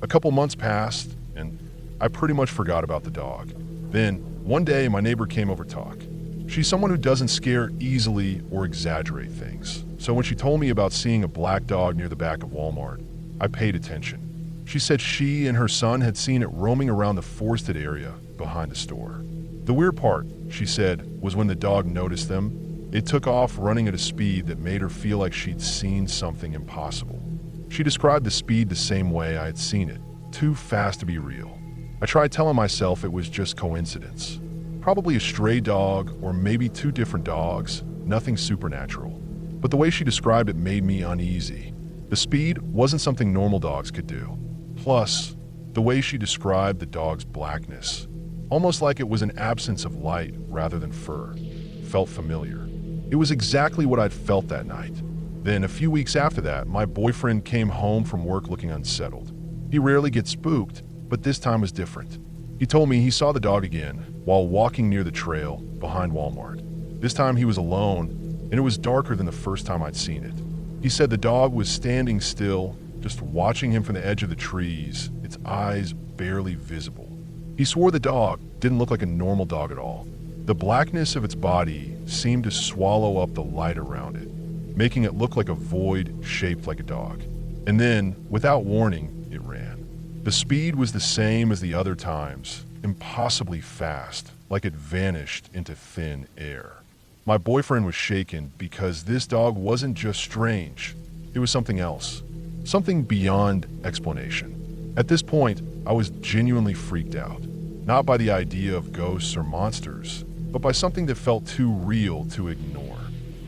A couple months passed, and I pretty much forgot about the dog. Then, one day, my neighbor came over to talk. She's someone who doesn't scare easily or exaggerate things, so when she told me about seeing a black dog near the back of Walmart, I paid attention. She said she and her son had seen it roaming around the forested area behind the store. The weird part, she said, was when the dog noticed them, it took off running at a speed that made her feel like she'd seen something impossible. She described the speed the same way I had seen it, too fast to be real. I tried telling myself it was just coincidence. Probably a stray dog, or maybe two different dogs, nothing supernatural. But the way she described it made me uneasy. The speed wasn't something normal dogs could do. Plus, the way she described the dog's blackness, almost like it was an absence of light rather than fur, felt familiar. It was exactly what I'd felt that night. Then, a few weeks after that, my boyfriend came home from work looking unsettled. He rarely gets spooked, but this time was different. He told me he saw the dog again while walking near the trail behind Walmart. This time he was alone, and it was darker than the first time I'd seen it. He said the dog was standing still, just watching him from the edge of the trees, its eyes barely visible. He swore the dog didn't look like a normal dog at all. The blackness of its body seemed to swallow up the light around it, making it look like a void shaped like a dog. And then, without warning, it ran. The speed was the same as the other times, impossibly fast, like it vanished into thin air. My boyfriend was shaken because this dog wasn't just strange, it was something else, something beyond explanation. At this point, I was genuinely freaked out, not by the idea of ghosts or monsters, but by something that felt too real to ignore.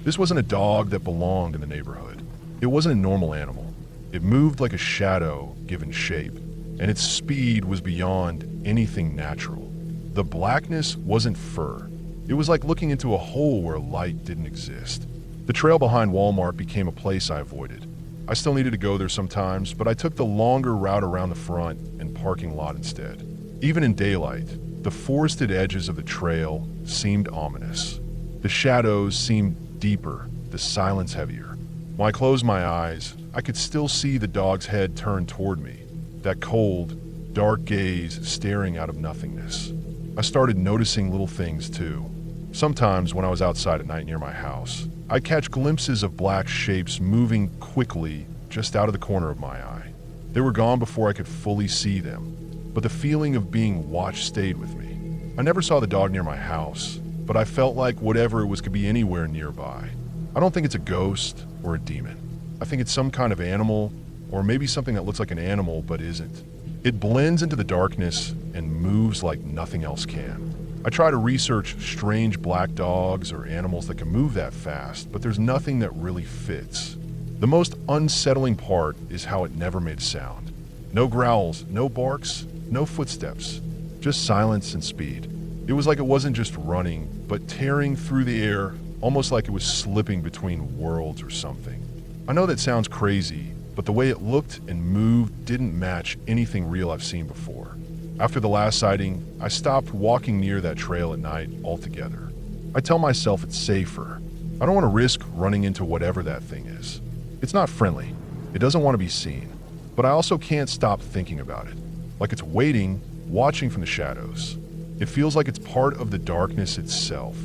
This wasn't a dog that belonged in the neighborhood. It wasn't a normal animal. It moved like a shadow given shape, and its speed was beyond anything natural. The blackness wasn't fur. It was like looking into a hole where light didn't exist. The trail behind Walmart became a place I avoided. I still needed to go there sometimes, but I took the longer route around the front and parking lot instead. Even in daylight, the forested edges of the trail seemed ominous. The shadows seemed deeper, the silence heavier. When I closed my eyes, I could still see the dog's head turned toward me, that cold, dark gaze staring out of nothingness. I started noticing little things too. Sometimes when I was outside at night near my house, I'd catch glimpses of black shapes moving quickly just out of the corner of my eye. They were gone before I could fully see them, but the feeling of being watched stayed with me. I never saw the dog near my house, but I felt like whatever it was could be anywhere nearby. I don't think it's a ghost or a demon. I think it's some kind of animal, or maybe something that looks like an animal but isn't. It blends into the darkness and moves like nothing else can. I try to research strange black dogs or animals that can move that fast, but there's nothing that really fits. The most unsettling part is how it never made a sound. No growls, no barks, no footsteps, just silence and speed. It was like it wasn't just running, but tearing through the air, almost like it was slipping between worlds or something. I know that sounds crazy, but the way it looked and moved didn't match anything real I've seen before. After the last sighting, I stopped walking near that trail at night altogether. I tell myself it's safer. I don't want to risk running into whatever that thing is. It's not friendly. It doesn't want to be seen. But I also can't stop thinking about it. Like it's waiting, watching from the shadows. It feels like it's part of the darkness itself.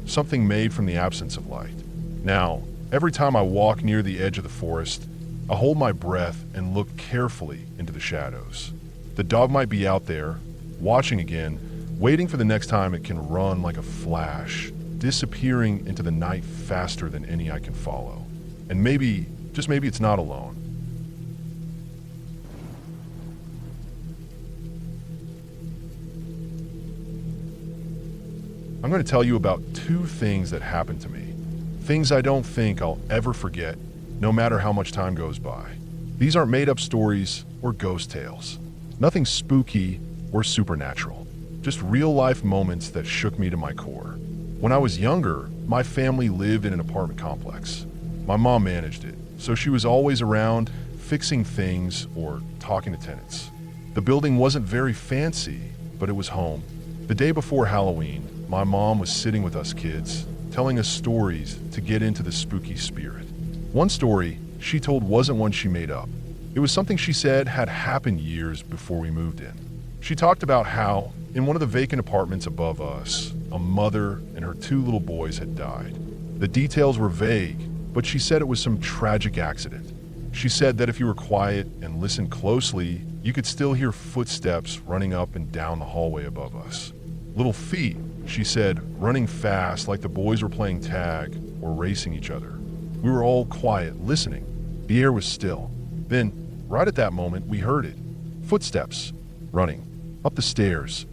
Something made from the absence of light. Now, every time I walk near the edge of the forest, I hold my breath and look carefully into the shadows. The dog might be out there, watching again, waiting for the next time it can run like a flash, disappearing into the night faster than any I can follow. And maybe, just maybe it's not alone. I'm going to tell you about two things that happened to me. Things I don't think I'll ever forget, no matter how much time goes by. These aren't made-up stories or ghost tales. Nothing spooky or supernatural. Just real-life moments that shook me to my core. When I was younger, my family lived in an apartment complex. My mom managed it, so she was always around, fixing things or talking to tenants. The building wasn't very fancy, but it was home. The day before Halloween, my mom was sitting with us kids, telling us stories to get into the spooky spirit. One story she told wasn't one she made up. It was something she said had happened years before we moved in. She talked about how, in one of the vacant apartments above us, a mother and her two little boys had died. The details were vague, but she said it was some tragic accident. She said that if you were quiet and listened closely, you could still hear footsteps running up and down the hallway above us. Little feet, she said, running fast like the boys were playing tag or racing each other. We were all quiet, listening. The air was still. Then, right at that moment, we heard it. Footsteps, running, up the stairs,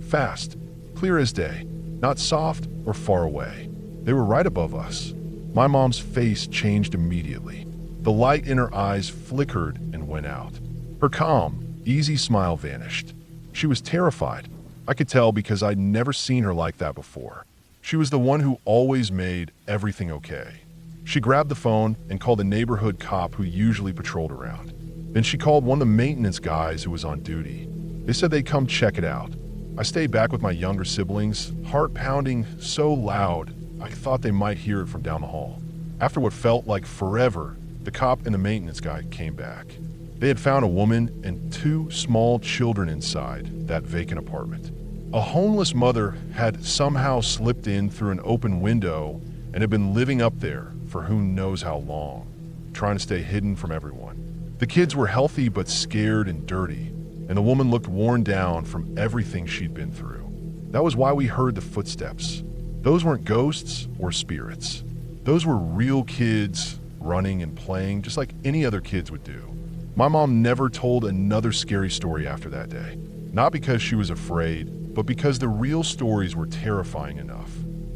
fast, clear as day, not soft or far away. They were right above us. My mom's face changed immediately. The light in her eyes flickered and went out. Her calm, easy smile vanished. She was terrified. I could tell because I'd never seen her like that before. She was the one who always made everything okay. She grabbed the phone and called the neighborhood cop who usually patrolled around. Then she called one of the maintenance guys who was on duty. They said they'd come check it out. I stayed back with my younger siblings, heart pounding so loud I thought they might hear it from down the hall. After what felt like forever, the cop and the maintenance guy came back. They had found a woman and 2 small children inside that vacant apartment. A homeless mother had somehow slipped in through an open window and had been living up there for who knows how long, trying to stay hidden from everyone. The kids were healthy but scared and dirty, and the woman looked worn down from everything she'd been through. That was why we heard the footsteps. Those weren't ghosts or spirits. Those were real kids running and playing just like any other kids would do. My mom never told another scary story after that day. Not because she was afraid, but because the real stories were terrifying enough.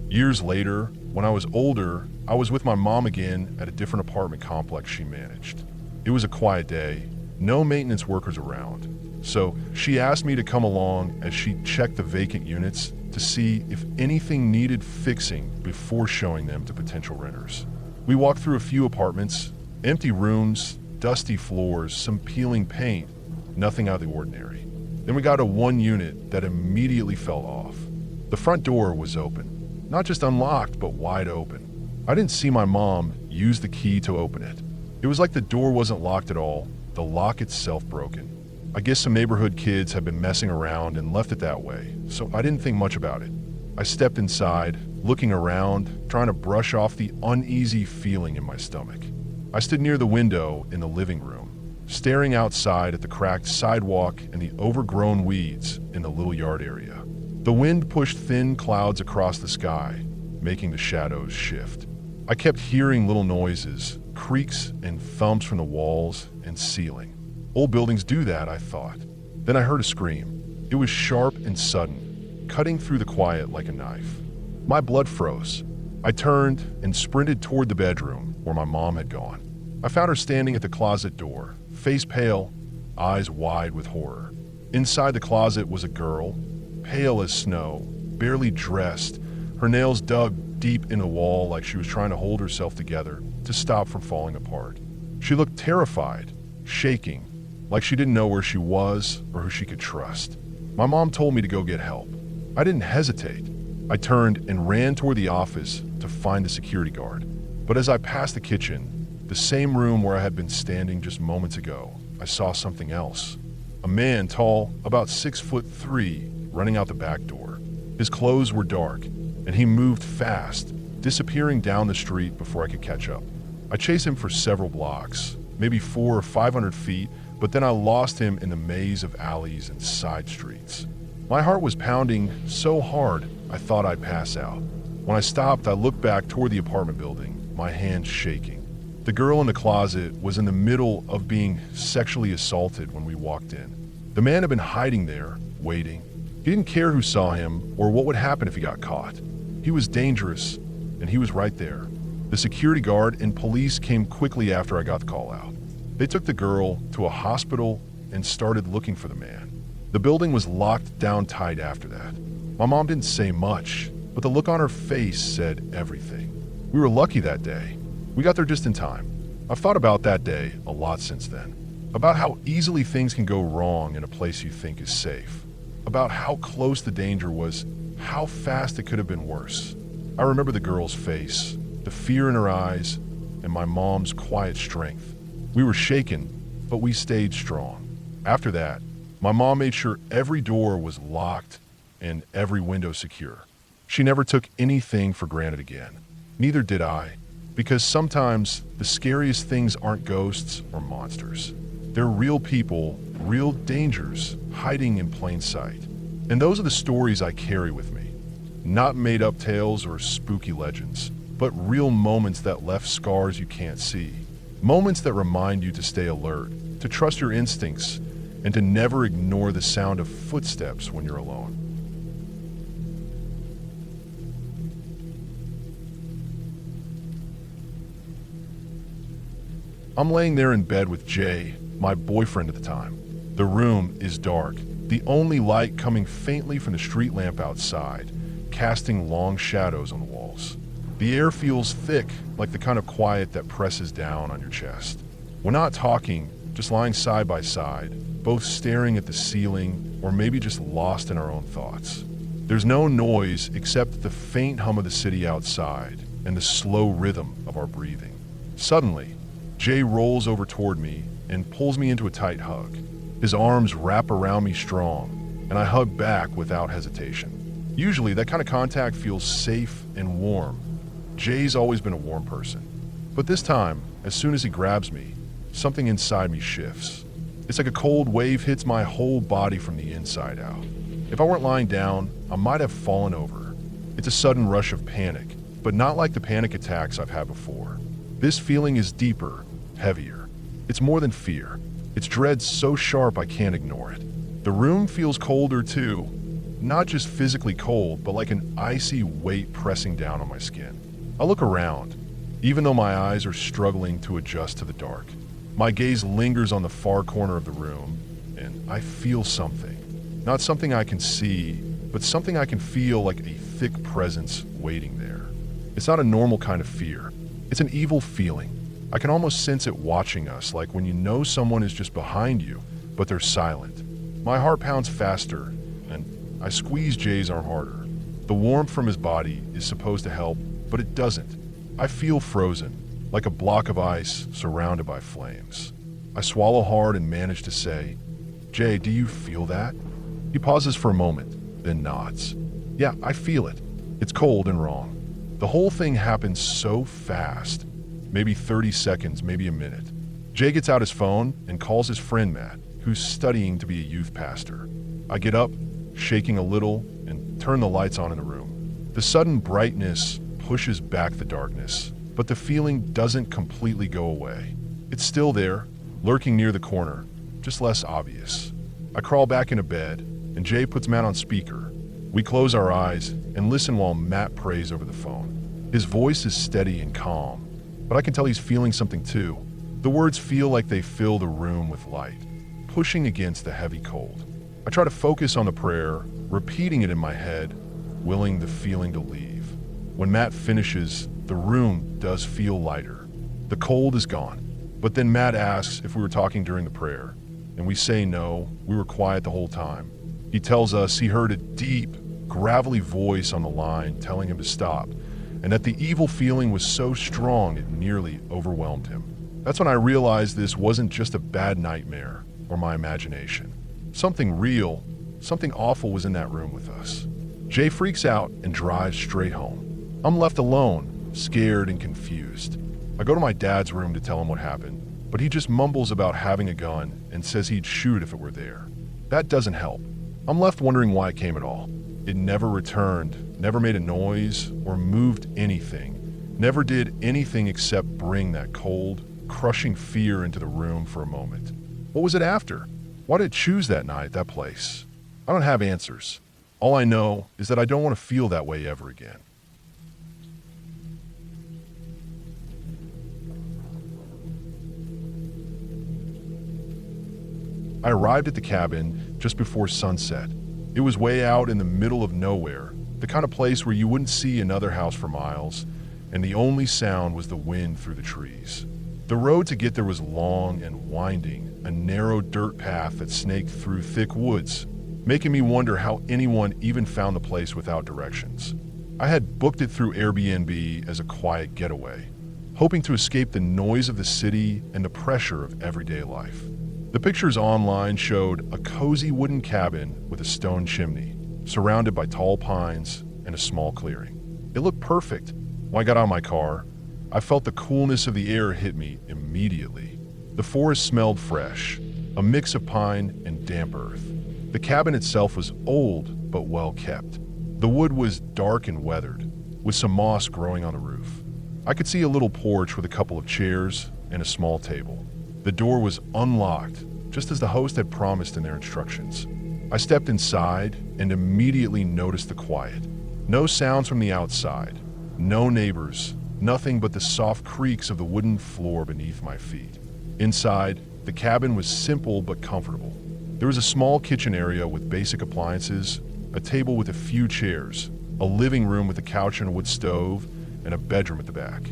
Years later, when I was older, I was with my mom again at a different apartment complex she managed. It was a quiet day, no maintenance workers around. So she asked me to come along as she checked the vacant units to see if anything needed fixing before showing them to potential renters. We walked through a few apartments, empty rooms, dusty floors, some peeling paint, nothing out of the ordinary. Then we got to one unit that immediately fell off. The front door was open, not just unlocked, but wide open. I didn't see my mom use the key to open it. It was like the door wasn't locked at all, the lock itself broken. I guess some neighborhood kids had been messing around and left it that way, so I didn't think much about it. I stepped inside, looking around, trying to brush off the uneasy feeling in my stomach. I stood near the window in the living room, staring outside at the cracked sidewalk and the overgrown weeds in the little yard area. The wind pushed thin clouds across the sky, making the shadows shift. I kept hearing little noises, creaks and thumps from the walls and ceiling. Old buildings do that, I thought. Then I heard a scream. It was sharp and sudden, cutting through the quiet like a knife. My blood froze. I turned and sprinted toward the bedroom where my mom had gone. I found her standing at the closet door, face pale, eyes wide with horror. Inside the closet was a girl, pale as snow, barely dressed, her nails dug deep in the wall like she was trying to hold herself together to stop from falling apart. She looked terrified, shaking, like she didn't know where she was or who she could trust. My mom told me to go get help. I didn't hesitate. I turned and ran toward the office to find the security guard. But as I passed the kitchen, the same room where I had been standing just moments ago, I saw something else. A man tall, about 6'3", running out the back door. His clothes were dark, and he moved fast, disappearing down the street before I could catch up. I chased him for several blocks, maybe 400 or 500 feet, but then I lost him in the maze of alleys and side streets. My heart was pounding so hard I thought I'd pass out. When I stopped, I looked back toward the apartment building, my hands shaking. The girl in the closet was in the middle of being sexually assaulted when we walked in. The man had been hiding there, waiting. He didn't care who saw him or what would happen if he got caught. He was dangerous, and he was right there. The security guard and police came quickly after I got the call out. They took the girl to a hospital and started looking for the man. The building was locked down tight after that. My mom didn't say much, but the look on her face said everything. We were lucky that day. We got there just in time. I've thought about that day a lot since then. About how easily things can go wrong in a place you think is safe. About how close the danger was, how fast it could have been worse. I remember the girl's face, the fear in her eyes, and my mom's quiet strength. We were shaken, but we stayed strong. After that, my mom made sure every door was locked and every window secure. She never took anything for granted again. Neither did I, because sometimes the scariest things aren't ghosts or monsters. They're real people, real dangers, hiding in plain sight. And those are the stories I carry with me. Not made-up tales or spooky legends, but real moments that left scars you can't see. Moments that remind you to stay alert, to trust your instincts, and to never ignore the sound of footsteps when you're alone. I'm laying there in bed with Jay, my boyfriend at the time. The room is dark, the only light coming faintly from the street lamp outside, casting long shadows on the walls. The air feels thick, like the kind of quiet that presses down on your chest. We're not talking, just lying side by side, both staring at the ceiling or maybe just lost in our own thoughts. There's no noise except the faint hum of the city outside and the slow rhythm of our breathing. Suddenly, Jay rolls over toward me and pulls me into a tight hug. His arms wrap around me strong, and I hug back without hesitation. Usually, that kind of contact feels safe and warm. Jay's always been a warm person. But this time, as soon as he grabs me, something inside me shifts. It's like a cold wave hits my whole body from the inside out. If I weren't lying down, I might have fallen over. It's a sudden rush of panic, but not like the panic attacks I've had before. This feeling is deeper, heavier. It's more than fear. It's dread so sharp I can't ignore it. The room feels colder too. Not just physically cold, but like an icy weight pressing down on my skin. I look around, even though my eyes are struggling to adjust to the dark. My gaze lingers on the far corner of the room, and I feel something. Not something I can see, but something I can feel, like a thick presence waiting there. It's not a normal kind of fear. It's an evil feeling. I can almost sense it watching us, like when you know someone is just behind you, but they're silent. My heart pounds faster, and I squeeze Jay's arm harder. The warmth from his body is supposed to help, but it doesn't. I feel frozen, like a block of ice surrounded by flames. I swallow hard and manage to say, "Jay, do you feel that?" He pauses for a moment, then nods. "Yeah, I feel it. It's cold and wrong." The whole thing happens so fast. Maybe 30 seconds, maybe a minute. Jay gets out his phone and calls his friend Matt, who's studying to be a youth pastor. I get up, shaking a little, and turn the lights on in the room. The sudden brightness pushes back the darkness, but the feeling doesn't completely go away. It's still there, lurking near the corner, just less obvious. I crawl back into bed, and Jay puts Matt on speaker. We close our eyes and listen while Matt prays over the phone. His voice is steady and calm, but I can tell he's feeling something too. The words feel like they fill the room with light, pushing against the heavy cold. I try to focus on the prayer, repeating it in my head, willing the feeling to leave. When Matt finishes, the room does feel lighter. The cold is gone. But then Matt asks if we were talking during the prayer, and we say no, we were quiet the whole time. He tells us he heard a deep, gravelly voice on the line telling him to stop, and that the evil feeling was so strong it nearly overwhelmed him. That's when I realized this wasn't just a bad nightmare or my imagination. Something real, something awful was in that room with us. Jay freaks out and drives straight home. I'm left alone, scared and confused. I go to my dad's room to tell him what happened, but he just mumbles about having a gun and says he'd shoot if it were there. That doesn't help. I'm left wondering why it came at all. It never returned, never made a noise or moved anything, never did anything except bring that cold, crushing fear into the room for a moment. What was it after? Why did it choose that night, that place? I don't have answers. All I know is that I don't want to feel that way ever again. I arrived at the cabin just before sunset. It was way out in the middle of nowhere, the kind of place where you wouldn't see another house for miles, and the only sound was the wind through the trees. The road to get there was long and winding, a narrow dirt path that snaked through thick woods, making me wonder how anyone even found the place without directions. I had booked it through Airbnb as a quiet getaway, hoping to escape the noise of the city and the pressure of everyday life. The pictures online showed a cozy wooden cabin with a stone chimney, surrounded by tall pines and a small clearing. It looked perfect. When I got out of my car, I felt the coolness of the air hit me immediately. The forest smelled fresh, a mix of pine and damp earth. The cabin itself was old but well kept. The wood was dark and weathered, with some moss growing on the roof. I could see a little porch with a couple of chairs and a small table. The door was unlocked, just as the host had promised in their instructions. I stepped inside and immediately noticed the quiet. No sounds from the outside, no neighbors, nothing but the soft creaks of the wooden floor beneath my feet. Inside, the cabin was simple but comfortable. There was a small kitchen area with basic appliances, a table with a few chairs, a living room with a couch and a wood stove, and a bedroom at the back.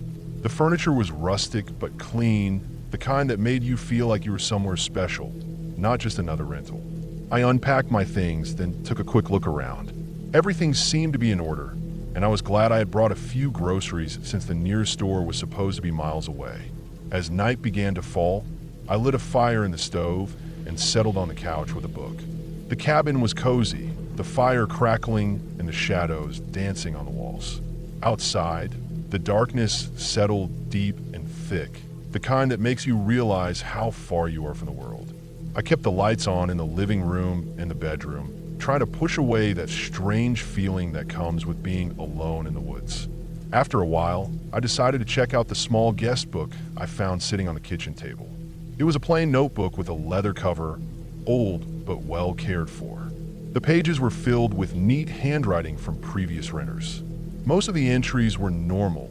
The furniture was rustic but clean, the kind that made you feel like you were somewhere special, not just another rental. I unpacked my things, then took a quick look around. Everything seemed to be in order, and I was glad I had brought a few groceries since the nearest store was supposed to be miles away. As night began to fall, I lit a fire in the stove and settled on the couch with a book. The cabin was cozy, the fire crackling and the shadows dancing on the walls. Outside, the darkness settled deep and thick, the kind that makes you realize how far you are from the world. I kept the lights on in the living room and the bedroom, trying to push away that strange feeling that comes with being alone in the woods. After a while, I decided to check out the small guest book I found sitting on the kitchen table. It was a plain notebook with a leather cover, old but well cared for. The pages were filled with neat handwriting from previous renters. Most of the entries were normal.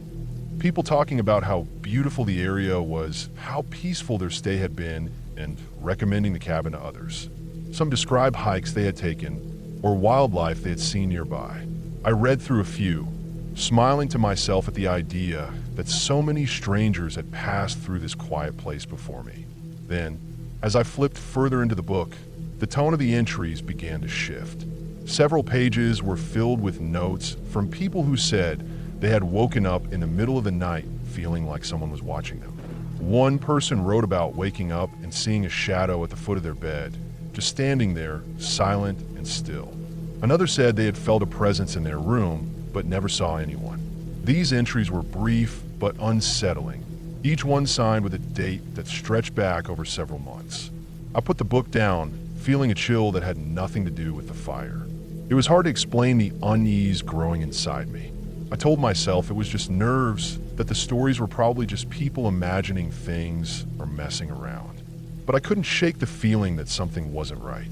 People talking about how beautiful the area was, how peaceful their stay had been, and recommending the cabin to others. Some described hikes they had taken or wildlife they had seen nearby. I read through a few, smiling to myself at the idea that so many strangers had passed through this quiet place before me. Then, as I flipped further into the book, the tone of the entries began to shift. Several pages were filled with notes from people who said they had woken up in the middle of the night feeling like someone was watching them. One person wrote about waking up and seeing a shadow at the foot of their bed, just standing there, silent and still. Another said they had felt a presence in their room, but never saw anyone. These entries were brief but unsettling, each one signed with a date that stretched back over several months. I put the book down, feeling a chill that had nothing to do with the fire. It was hard to explain the unease growing inside me. I told myself it was just nerves, that the stories were probably just people imagining things or messing around. But I couldn't shake the feeling that something wasn't right.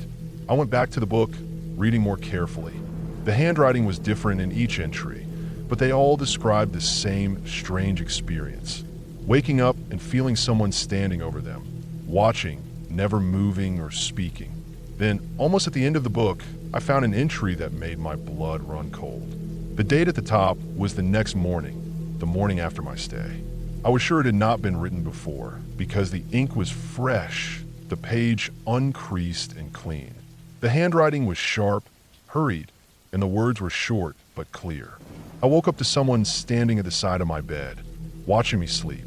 I went back to the book, reading more carefully. The handwriting was different in each entry, but they all described the same strange experience. Waking up and feeling someone standing over them, watching, never moving or speaking. Then, almost at the end of the book, I found an entry that made my blood run cold. The date at the top was the next morning, the morning after my stay. I was sure it had not been written before, because the ink was fresh, the page uncreased and clean. The handwriting was sharp, hurried, and the words were short but clear. I woke up to someone standing at the side of my bed, watching me sleep.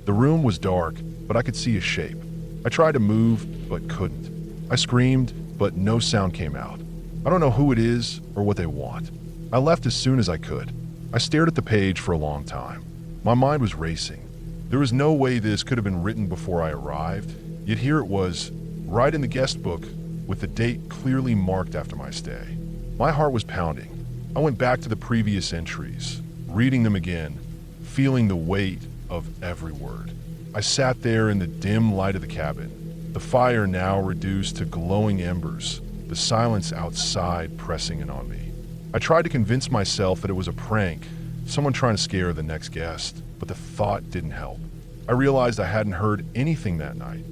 The room was dark, but I could see a shape. I tried to move, but couldn't. I screamed, but no sound came out. I don't know who it is or what they want. I left as soon as I could. I stared at the page for a long time. My mind was racing. There was no way this could have been written before I arrived, yet here it was, right in the guest book, with the date clearly marked after my stay. My heart was pounding. I went back to the previous entries, reading them again, feeling the weight of every word. I sat there in the dim light of the cabin, the fire now reduced to glowing embers, the silence outside pressing in on me. I tried to convince myself that it was a prank, someone trying to scare the next guest, but the thought didn't help. I realized I hadn't heard anything that night.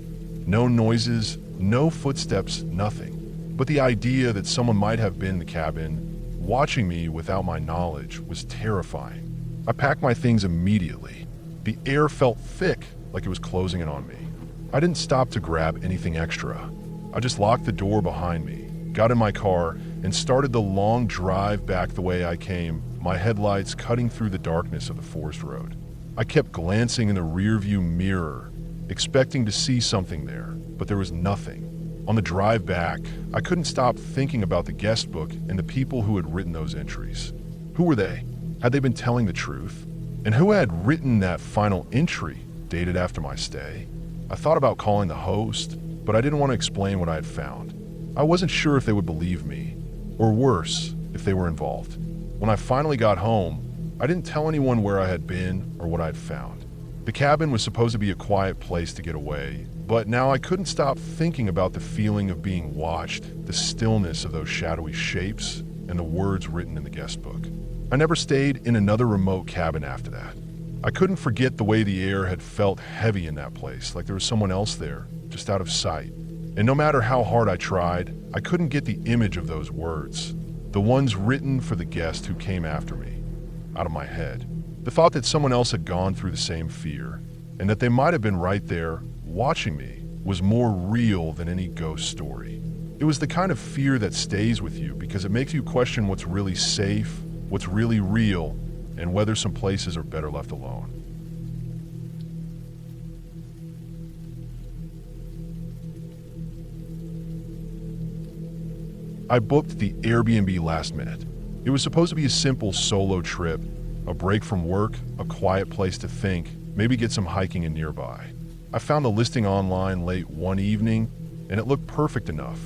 No noises, no footsteps, nothing. But the idea that someone might have been in the cabin, watching me without my knowledge, was terrifying. I packed my things immediately. The air felt thick, like it was closing in on me. I didn't stop to grab anything extra. I just locked the door behind me, got in my car, and started the long drive back the way I came, my headlights cutting through the darkness of the forest road. I kept glancing in the rearview mirror, expecting to see something there, but there was nothing. On the drive back, I couldn't stop thinking about the guest book and the people who had written those entries. Who were they? Had they been telling the truth? And who had written that final entry, dated after my stay? I thought about calling the host, but I didn't want to explain what I had found. I wasn't sure if they would believe me, or worse, if they were involved. When I finally got home, I didn't tell anyone where I had been or what I had found. The cabin was supposed to be a quiet place to get away, but now I couldn't stop thinking about the feeling of being watched, the stillness of those shadowy shapes, and the words written in the guest book. I never stayed in another remote cabin after that. I couldn't forget the way the air had felt heavy in that place, like there was someone else there, just out of sight. And no matter how hard I tried, I couldn't get the image of those words, the ones written for the guest who came after me, out of my head. The thought that someone else had gone through the same fear, and that they might have been right there, watching me, was more real than any ghost story. It was the kind of fear that stays with you because it makes you question what's really safe, what's really real, and whether some places are better left alone. I booked the Airbnb last minute. It was supposed to be a simple solo trip, a break from work, a quiet place to think, maybe get some hiking in nearby. I found the listing online late one evening, and it looked perfect enough.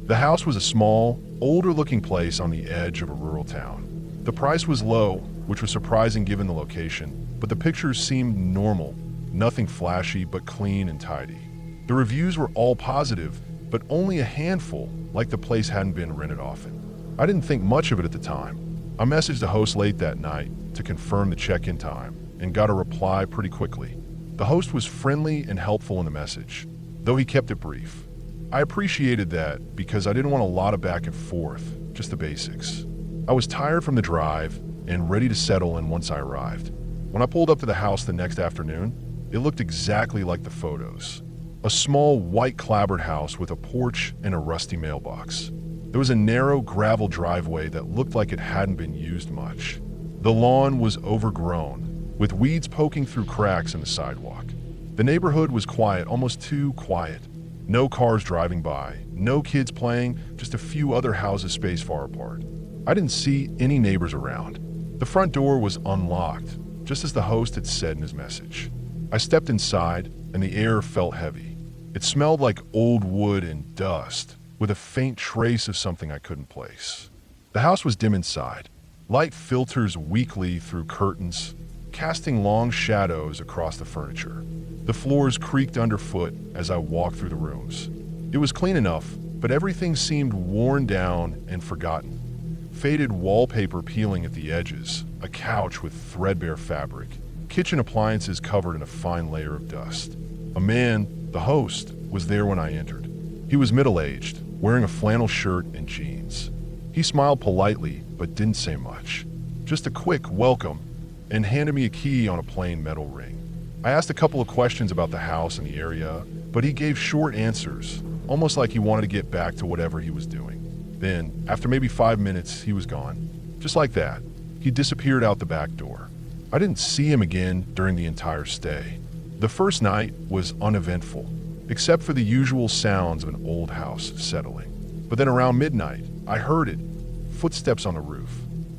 The house was a small, older-looking place on the edge of a rural town. The price was low, which was surprising given the location, but the pictures seemed normal, nothing flashy but clean and tidy. The reviews were all positive, but only a handful, like the place hadn't been rented often. I didn't think much of it at the time. I messaged the host late that night to confirm the check-in time and got a reply pretty quickly. The host was friendly and helpful in the message, though he kept it brief. I appreciated that because I didn't want a lot of back and forth, just the basics. I was tired from the drive and ready to settle in once I arrived. When I pulled up to the house the next afternoon, it looked exactly like the photos. A small white clapboard house with a porch and a rusty mailbox. There was a narrow gravel driveway that looked like it hadn't been used much. The lawn was overgrown, with weeds poking through cracks in the sidewalk. The neighborhood was quiet, almost too quiet. No cars driving by, no kids playing, just a few other houses spaced far apart. I didn't see any neighbors around. The front door was unlocked, just as the host had said in his message. I stepped inside, and the air felt heavy. It smelled like old wood and dust, with a faint trace of something I couldn't place. The house was dim inside. Light filters weakly through curtains, casting long shadows across the furniture. The floors creaked underfoot as I walked through the rooms. It was clean enough, but everything seemed worn down and forgotten. Faded wallpaper peeling at the edges, a couch with threadbare fabric, kitchen appliances covered in a fine layer of dust. A man, the host, was there when I entered. He was middle-aged, wearing a flannel shirt and jeans. He smiled politely, but didn't say much. Just a quick welcome, and handed me a key on a plain metal ring. I asked a couple of questions about the house and the area, but he gave short answers, almost like he wanted to get back to whatever he was doing. Then, after maybe 5 minutes, he was gone. Just like that, he disappeared out the back door. I didn't see him again during the entire stay. The first night was uneventful, except for the usual sounds of an old house settling. But then around midnight, I heard it, footsteps on the roof.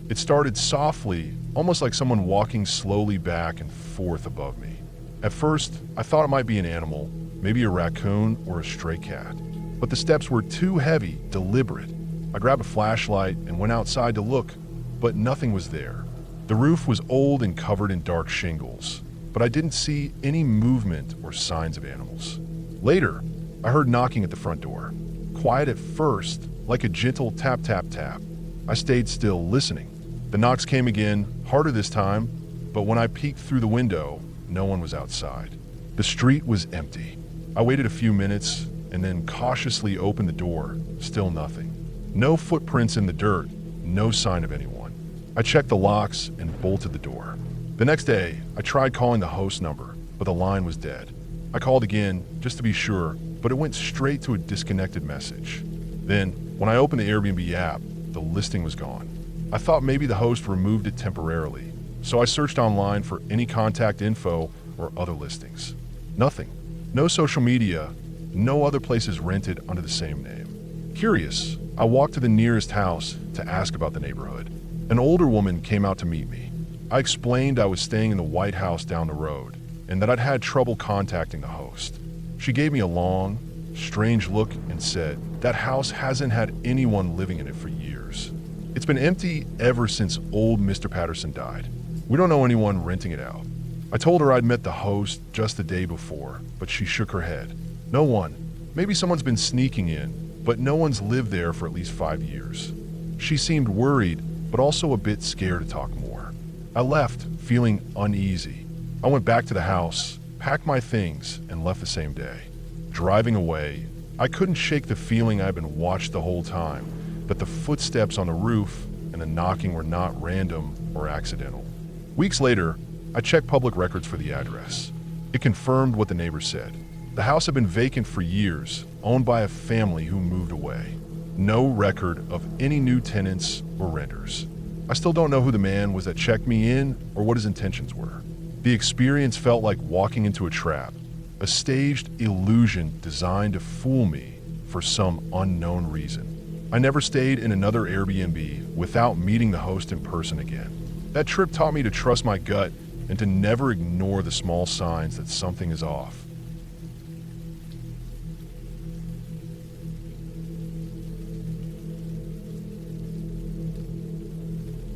It started softly, almost like someone walking slowly back and forth above me. At first, I thought it might be an animal, maybe a raccoon or a stray cat. But the steps were too heavy, deliberate. I grabbed a flashlight and went outside to look, but nothing was there. The roof was old and covered in dark shingles, but I didn't see any movement or signs of animals. Later, I heard knocking at the front door. Quiet at first, like a gentle tap, tap, tap. I stayed still, listening. The knocks came again, harder this time, but when I peeked through the window, no one was outside. The street was empty. I waited a few minutes and then cautiously opened the door. Still nothing. No footprints in the dirt, no sign of anyone. I checked the locks and bolted the door. The next day, I tried calling the host number, but the line was dead. I called again, just to be sure, but it went straight to a disconnected message. Then, when I opened the Airbnb app, the listing was gone. I thought maybe the host removed it temporarily, so I searched online for any contact info or other listings. Nothing. No social media, no other places rented under the same name. Curious, I walked to the nearest house to ask about the neighborhood. An older woman came out to meet me. I explained I was staying in the White House down the road and that I'd had trouble contacting the host. She gave me a long, strange look and said, "That house hasn't had anyone living in it for years. It's been empty ever since old Mr. Patterson died. We don't know anyone renting it out." I told her I'd met the host just the day before, but she shook her head. No one. Maybe someone's been sneaking in, but no one's lived there for at least 5 years. She seemed worried, but also a bit scared to talk more. I left, feeling uneasy. I went back to the house, packed my things, and left the same day. Driving away, I couldn't shake the feeling I'd been watched the whole time, that the footsteps on the roof and the knocking were not random or accidental. Weeks later, I checked public records for the address. It confirmed what the neighbors said. The house had been vacant for years, owned by a family who moved away. No record of any new tenants or renters. I still don't know who the man was that checked me in or what his intentions were. The experience felt like walking into a trap, a staged illusion designed to fool me for some unknown reason. I never stayed in another Airbnb without meeting the host in person again. That trip taught me to trust my gut and to never ignore the small signs that something is off.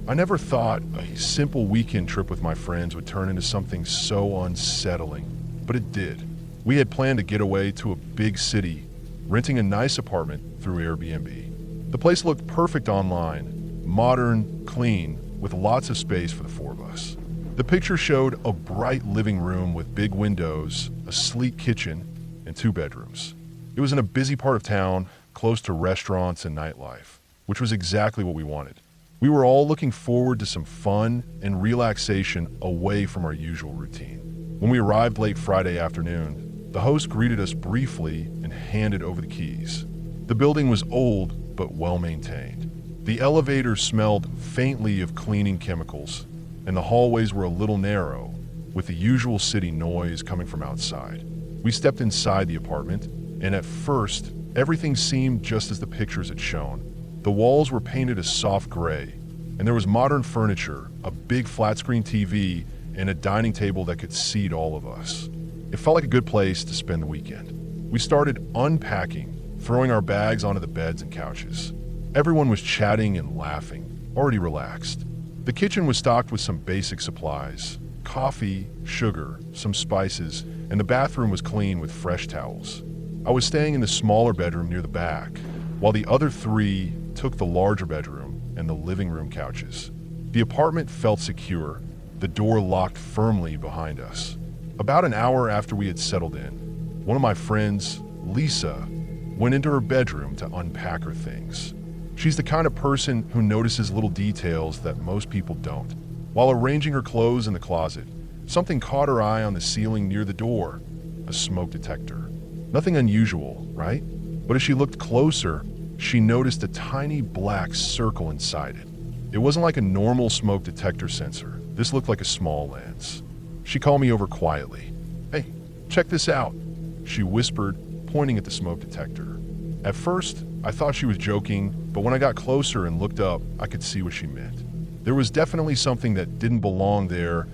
I never thought a simple weekend trip with my friends would turn into something so unsettling, but it did. We had planned a getaway to a big city, renting a nice apartment through Airbnb. The place looked perfect online, modern, clean, with lots of space for the four of us. The picture showed a bright living room with big windows, a sleek kitchen, and 2 bedrooms. It was in a busy part of town, close to restaurants and nightlife, which was exactly what we wanted. We were all looking forward to some fun and relaxation away from our usual routine. When we arrived late Friday afternoon, the host greeted us briefly and handed over the keys. The building was old but well maintained. The elevator smelled faintly of cleaning chemicals, and the hallways were a little narrow, with the usual city noise coming from outside. We stepped inside the apartment, and at first, everything seemed just as the pictures had shown. The walls were painted a soft gray, and there was modern furniture, a big flat-screen TV, and a dining table that could seat all of us. It felt like a good place to spend the weekend. We started unpacking, throwing our bags onto the beds and couches. Everyone was chatting and laughing, already relaxed. The kitchen was stocked with some basic supplies: coffee, sugar, some spices, and the bathroom was clean with fresh towels. I was staying in the smaller bedroom near the back, while the other 3 took the larger bedroom and the living room couches. The apartment felt secure, the door locked firmly behind us. About an hour after we had settled in, one of my friends, Lisa, went into her bedroom to unpack her things. She's the kind of person who notices little details that most people don't. While arranging her clothes in the closet, something caught her eye on the ceiling near the door: a smoke detector. Nothing unusual, right? But as she looked closer, she noticed a tiny black circle inside it. It wasn't like a normal smoke detector sensor. This looked like a small lens. She called me over quietly. "Hey, check this out," she whispered, pointing at the smoke detector. At first, I thought she was joking, but when I got closer and looked up, I could see what she meant. There was definitely something that didn't belong there,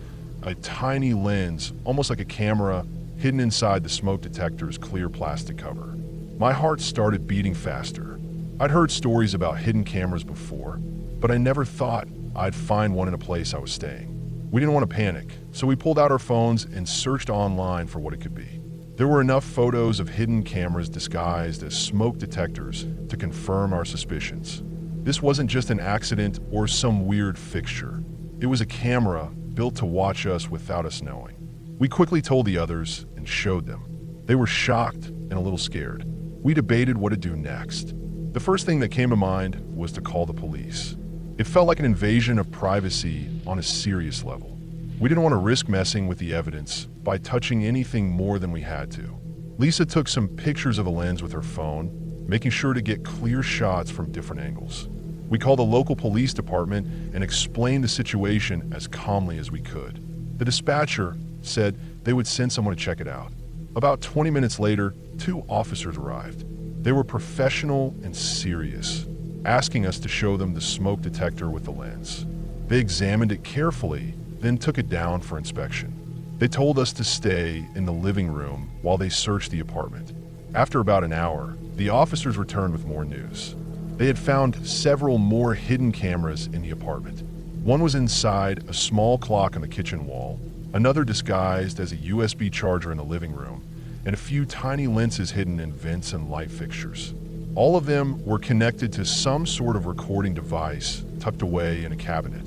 a tiny lens, almost like a camera, hidden inside the smoke detector's clear plastic cover. My heart started beating faster. I'd heard stories about hidden cameras before, but I never thought I'd find one in a place I was staying. We didn't want to panic, so we pulled out our phones and searched online for what it could be. There were enough photos of hidden cameras disguised as smoke detectors to confirm our suspicions. This wasn't just an accident or some weird fixture. It was a camera built to watch us without us knowing. We quickly told the others and showed them. They were shocked and a little scared. We debated what to do next. The first thing that came to mind was to call the police. It felt like an invasion of privacy on a serious level. We didn't want to risk messing with the evidence by touching anything more than we had to. Lisa took some pictures of the lens with her phone, making sure to get clear shots from different angles. We called the local police department and explained the situation as calmly as we could. The dispatcher said they would send someone to check it out. About 20 minutes later, 2 officers arrived. They were professional and serious, asking us to show them the smoke detector with the lens. They examined it carefully, then took it down for inspection. They told us to stay in the living room while they searched the apartment. After about an hour, the officers returned with more news. They had found several more hidden cameras in the apartment. One was inside a small clock on the kitchen wall, another disguised as a USB charger in the living room, and a few tiny lenses hidden in vents and light fixtures. All of them were connected to some sort of recording device tucked away in a cabinet.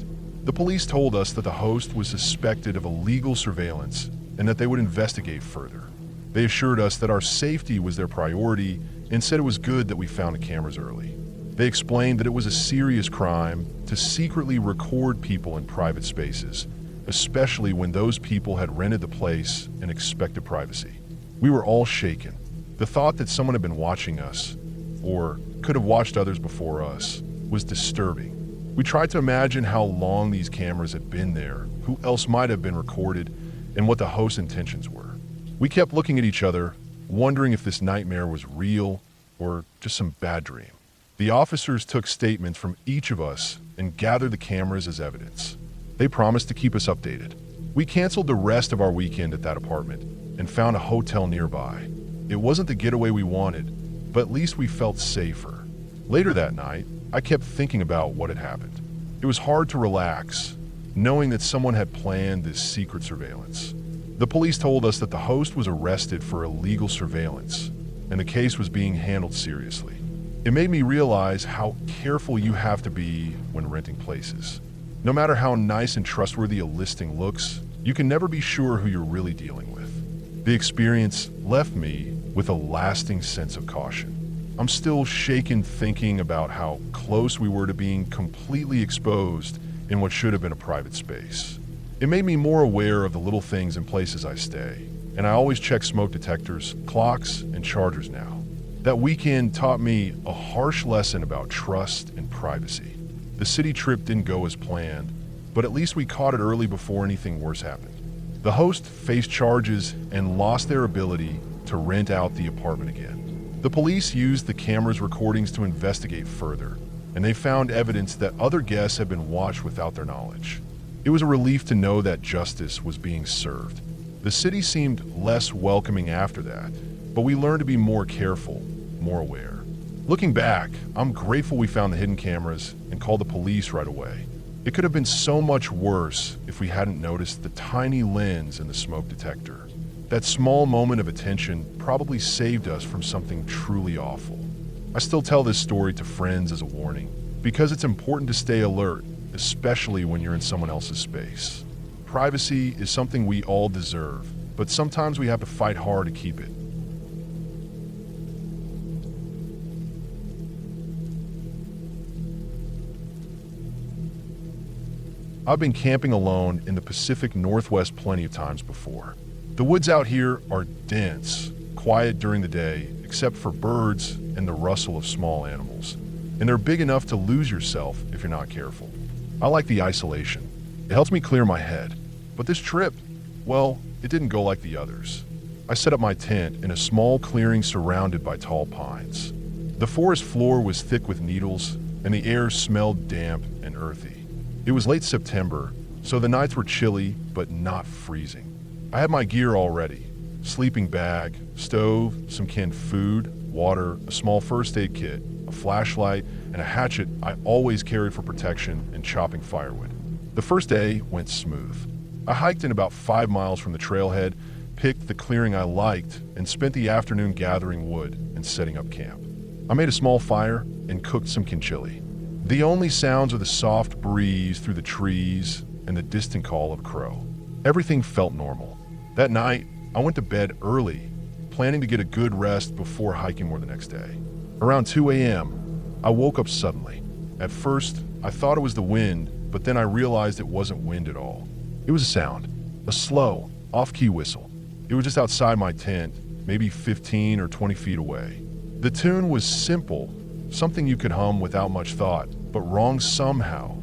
The police told us that the host was suspected of illegal surveillance and that they would investigate further. They assured us that our safety was their priority and said it was good that we found the cameras early. They explained that it was a serious crime to secretly record people in private spaces, especially when those people had rented the place and expected privacy. We were all shaken. The thought that someone had been watching us, or could have watched others before us, was disturbing. We tried to imagine how long these cameras had been there, who else might have been recorded, and what the host's intentions were. We kept looking at each other, wondering if this nightmare was real or just some bad dream. The officers took statements from each of us and gathered the cameras as evidence. They promised to keep us updated. We canceled the rest of our weekend at that apartment and found a hotel nearby. It wasn't the getaway we wanted, but at least we felt safer. Later that night, I kept thinking about what had happened. It was hard to relax, knowing that someone had planned this secret surveillance. The police told us that the host was arrested for illegal surveillance, and the case was being handled seriously. It made me realize how careful you have to be when renting places. No matter how nice and trustworthy a listing looks, you can never be sure who you're really dealing with. The experience left me with a lasting sense of caution. I'm still shaken thinking about how close we were to being completely exposed in what should have been a private space. It made me more aware of the little things in places I stay, and I always check smoke detectors, clocks, and chargers now. That weekend taught me a harsh lesson about trust and privacy. The city trip didn't go as planned, but at least we caught it early before anything worse happened. The host faced charges and lost their ability to rent out the apartment again. The police used the camera's recordings to investigate further, and they found evidence that other guests had been watched without their knowledge. It was a relief to know that justice was being served. The city seemed less welcoming after that, but we learned to be more careful, more aware. Looking back, I'm grateful we found the hidden cameras and called the police right away. It could have been so much worse if we hadn't noticed the tiny lens in the smoke detector. That small moment of attention probably saved us from something truly awful. I still tell this story to friends as a warning, because it's important to stay alert, especially when you're in someone else's space. Privacy is something we all deserve, but sometimes we have to fight hard to keep it. I've been camping alone in the Pacific Northwest plenty of times before. The woods out here are dense, quiet during the day, except for birds and the rustle of small animals. And they're big enough to lose yourself if you're not careful. I like the isolation. It helps me clear my head. But this trip, well, it didn't go like the others. I set up my tent in a small clearing surrounded by tall pines. The forest floor was thick with needles, and the air smelled damp and earthy. It was late September, so the nights were chilly, but not freezing. I had my gear all ready: sleeping bag, stove, some canned food, water, a small first aid kit, a flashlight, and a hatchet I always carried for protection and chopping firewood. The first day went smooth. I hiked in about 5 miles from the trailhead, picked the clearing I liked, and spent the afternoon gathering wood and setting up camp. I made a small fire and cooked some kinchili. The only sounds were the soft breeze through the trees and the distant call of a crow. Everything felt normal. That night, I went to bed early, planning to get a good rest before hiking more the next day. Around 2 a.m., I woke up suddenly. At first, I thought it was the wind, but then I realized it wasn't wind at all. It was a sound, a slow, off-key whistle. It was just outside my tent, maybe 15 or 20 feet away. The tune was simple, something you could hum without much thought, but wrong somehow,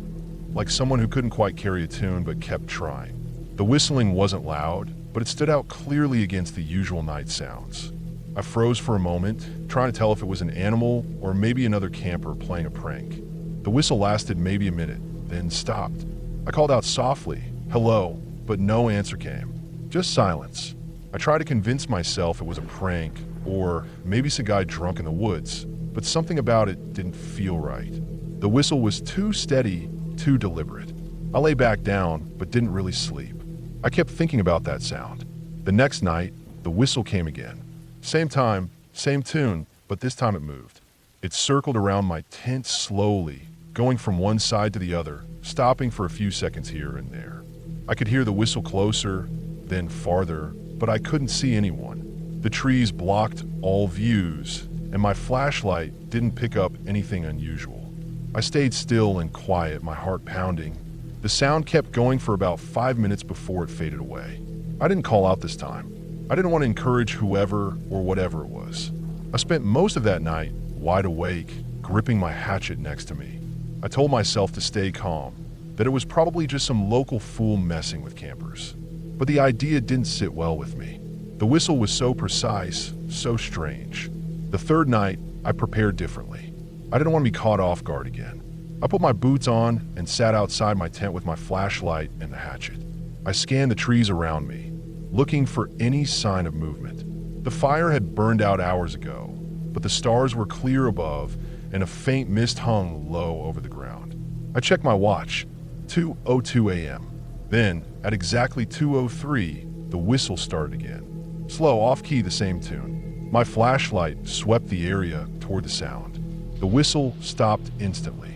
like someone who couldn't quite carry a tune but kept trying. The whistling wasn't loud, but it stood out clearly against the usual night sounds. I froze for a moment, trying to tell if it was an animal or maybe another camper playing a prank. The whistle lasted maybe a minute, then stopped. I called out softly, "Hello," but no answer came. Just silence. I tried to convince myself it was a prank, or maybe some guy drunk in the woods, but something about it didn't feel right. The whistle was too steady, too deliberate. I lay back down, but didn't really sleep. I kept thinking about that sound. The next night, the whistle came again. Same time, same tune, but this time it moved. It circled around my tent slowly, going from one side to the other, stopping for a few seconds here and there. I could hear the whistle closer, then farther, but I couldn't see anyone. The trees blocked all views, and my flashlight didn't pick up anything unusual. I stayed still and quiet, my heart pounding, The sound kept going for about 5 minutes before it faded away. I didn't call out this time. I didn't want to encourage whoever or whatever it was. I spent most of that night wide awake, gripping my hatchet next to me. I told myself to stay calm, that it was probably just some local fool messing with campers. But the idea didn't sit well with me. The whistle was so precise, so strange. The third night, I prepared differently. I didn't want to be caught off guard again. I put my boots on and sat outside my tent with my flashlight and the hatchet. I scanned the trees around me, looking for any sign of movement. The fire had burned out hours ago, but the stars were clear above and a faint mist hung low over the ground. I checked my watch, 2:02 a.m. Then, at exactly 2:03, the whistle started again. Slow, off-key, the same tune. My flashlight swept the area toward the sound. The whistle stopped instantly.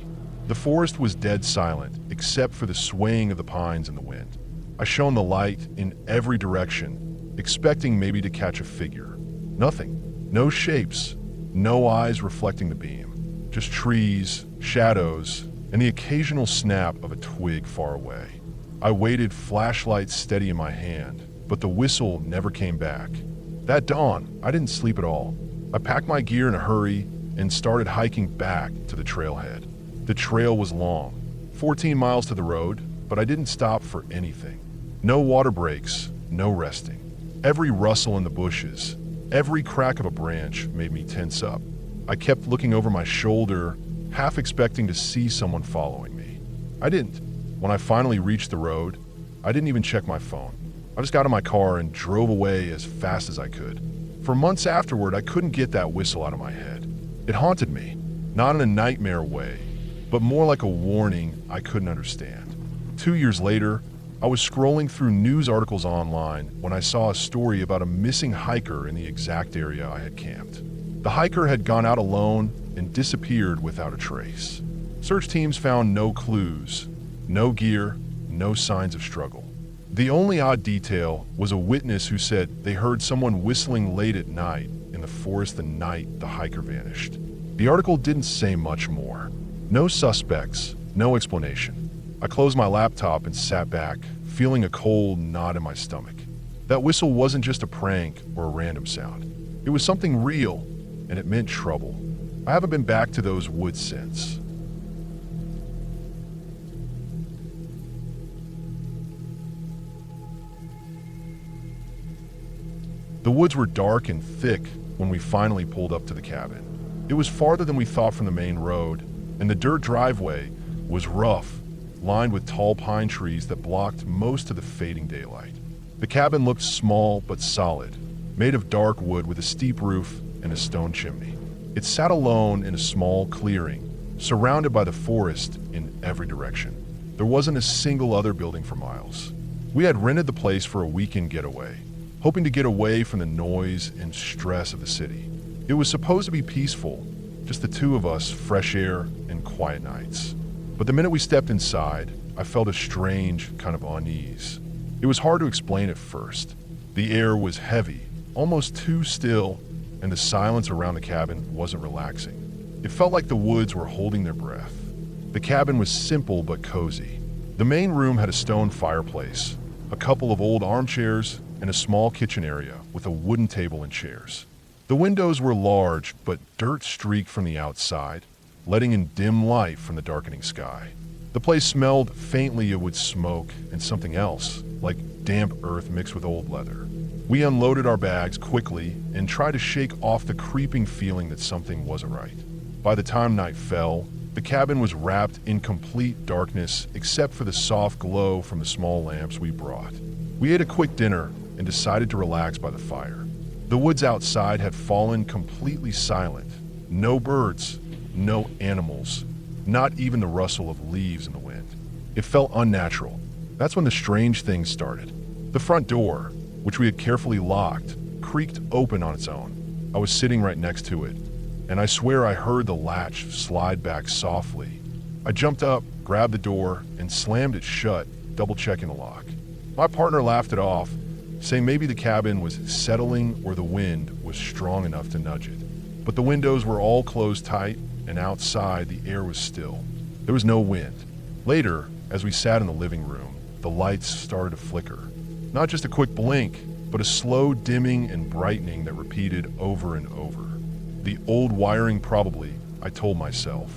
The forest was dead silent, except for the swaying of the pines in the wind. I shone the light in every direction, expecting maybe to catch a figure. Nothing. No shapes. No eyes reflecting the beam. Just trees, shadows, and the occasional snap of a twig far away. I waited, flashlight steady in my hand, but the whistle never came back. That dawn, I didn't sleep at all. I packed my gear in a hurry and started hiking back to the trailhead. The trail was long, 14 miles to the road, but I didn't stop for anything. No water breaks, no resting. Every rustle in the bushes, every crack of a branch made me tense up. I kept looking over my shoulder, half expecting to see someone following me. I didn't. When I finally reached the road, I didn't even check my phone. I just got in my car and drove away as fast as I could. For months afterward, I couldn't get that whistle out of my head. It haunted me, not in a nightmare way, but more like a warning I couldn't understand. 2 years later, I was scrolling through news articles online when I saw a story about a missing hiker in the exact area I had camped. The hiker had gone out alone and disappeared without a trace. Search teams found no clues, no gear, no signs of struggle. The only odd detail was a witness who said they heard someone whistling late at night in the forest the night the hiker vanished. The article didn't say much more. No suspects, no explanation. I closed my laptop and sat back, feeling a cold knot in my stomach. That whistle wasn't just a prank or a random sound. It was something real, and it meant trouble. I haven't been back to those woods since. The woods were dark and thick when we finally pulled up to the cabin. It was farther than we thought from the main road, and the dirt driveway was rough, lined with tall pine trees that blocked most of the fading daylight. The cabin looked small but solid, made of dark wood with a steep roof and a stone chimney. It sat alone in a small clearing, surrounded by the forest in every direction. There wasn't a single other building for miles. We had rented the place for a weekend getaway, hoping to get away from the noise and stress of the city. It was supposed to be peaceful, just the two of us, fresh air and quiet nights. But the minute we stepped inside, I felt a strange kind of unease. It was hard to explain at first. The air was heavy, almost too still, and the silence around the cabin wasn't relaxing. It felt like the woods were holding their breath. The cabin was simple but cozy. The main room had a stone fireplace, a couple of old armchairs, and a small kitchen area with a wooden table and chairs. The windows were large but dirt-streaked from the outside, letting in dim light from the darkening sky. The place smelled faintly of wood smoke and something else, like damp earth mixed with old leather. We unloaded our bags quickly and tried to shake off the creeping feeling that something wasn't right. By the time night fell, the cabin was wrapped in complete darkness except for the soft glow from the small lamps we brought. We ate a quick dinner and decided to relax by the fire. The woods outside had fallen completely silent. No birds, no animals, not even the rustle of leaves in the wind. It felt unnatural. That's when the strange things started. The front door, which we had carefully locked, creaked open on its own. I was sitting right next to it, and I swear I heard the latch slide back softly. I jumped up, grabbed the door, and slammed it shut, double-checking the lock. My partner laughed it off, saying maybe the cabin was settling or the wind was strong enough to nudge it. But the windows were all closed tight, and outside the air was still. There was no wind, Later, as we sat in the living room, the lights started to flicker. Not just a quick blink, but a slow dimming and brightening that repeated over and over. The old wiring probably, I told myself.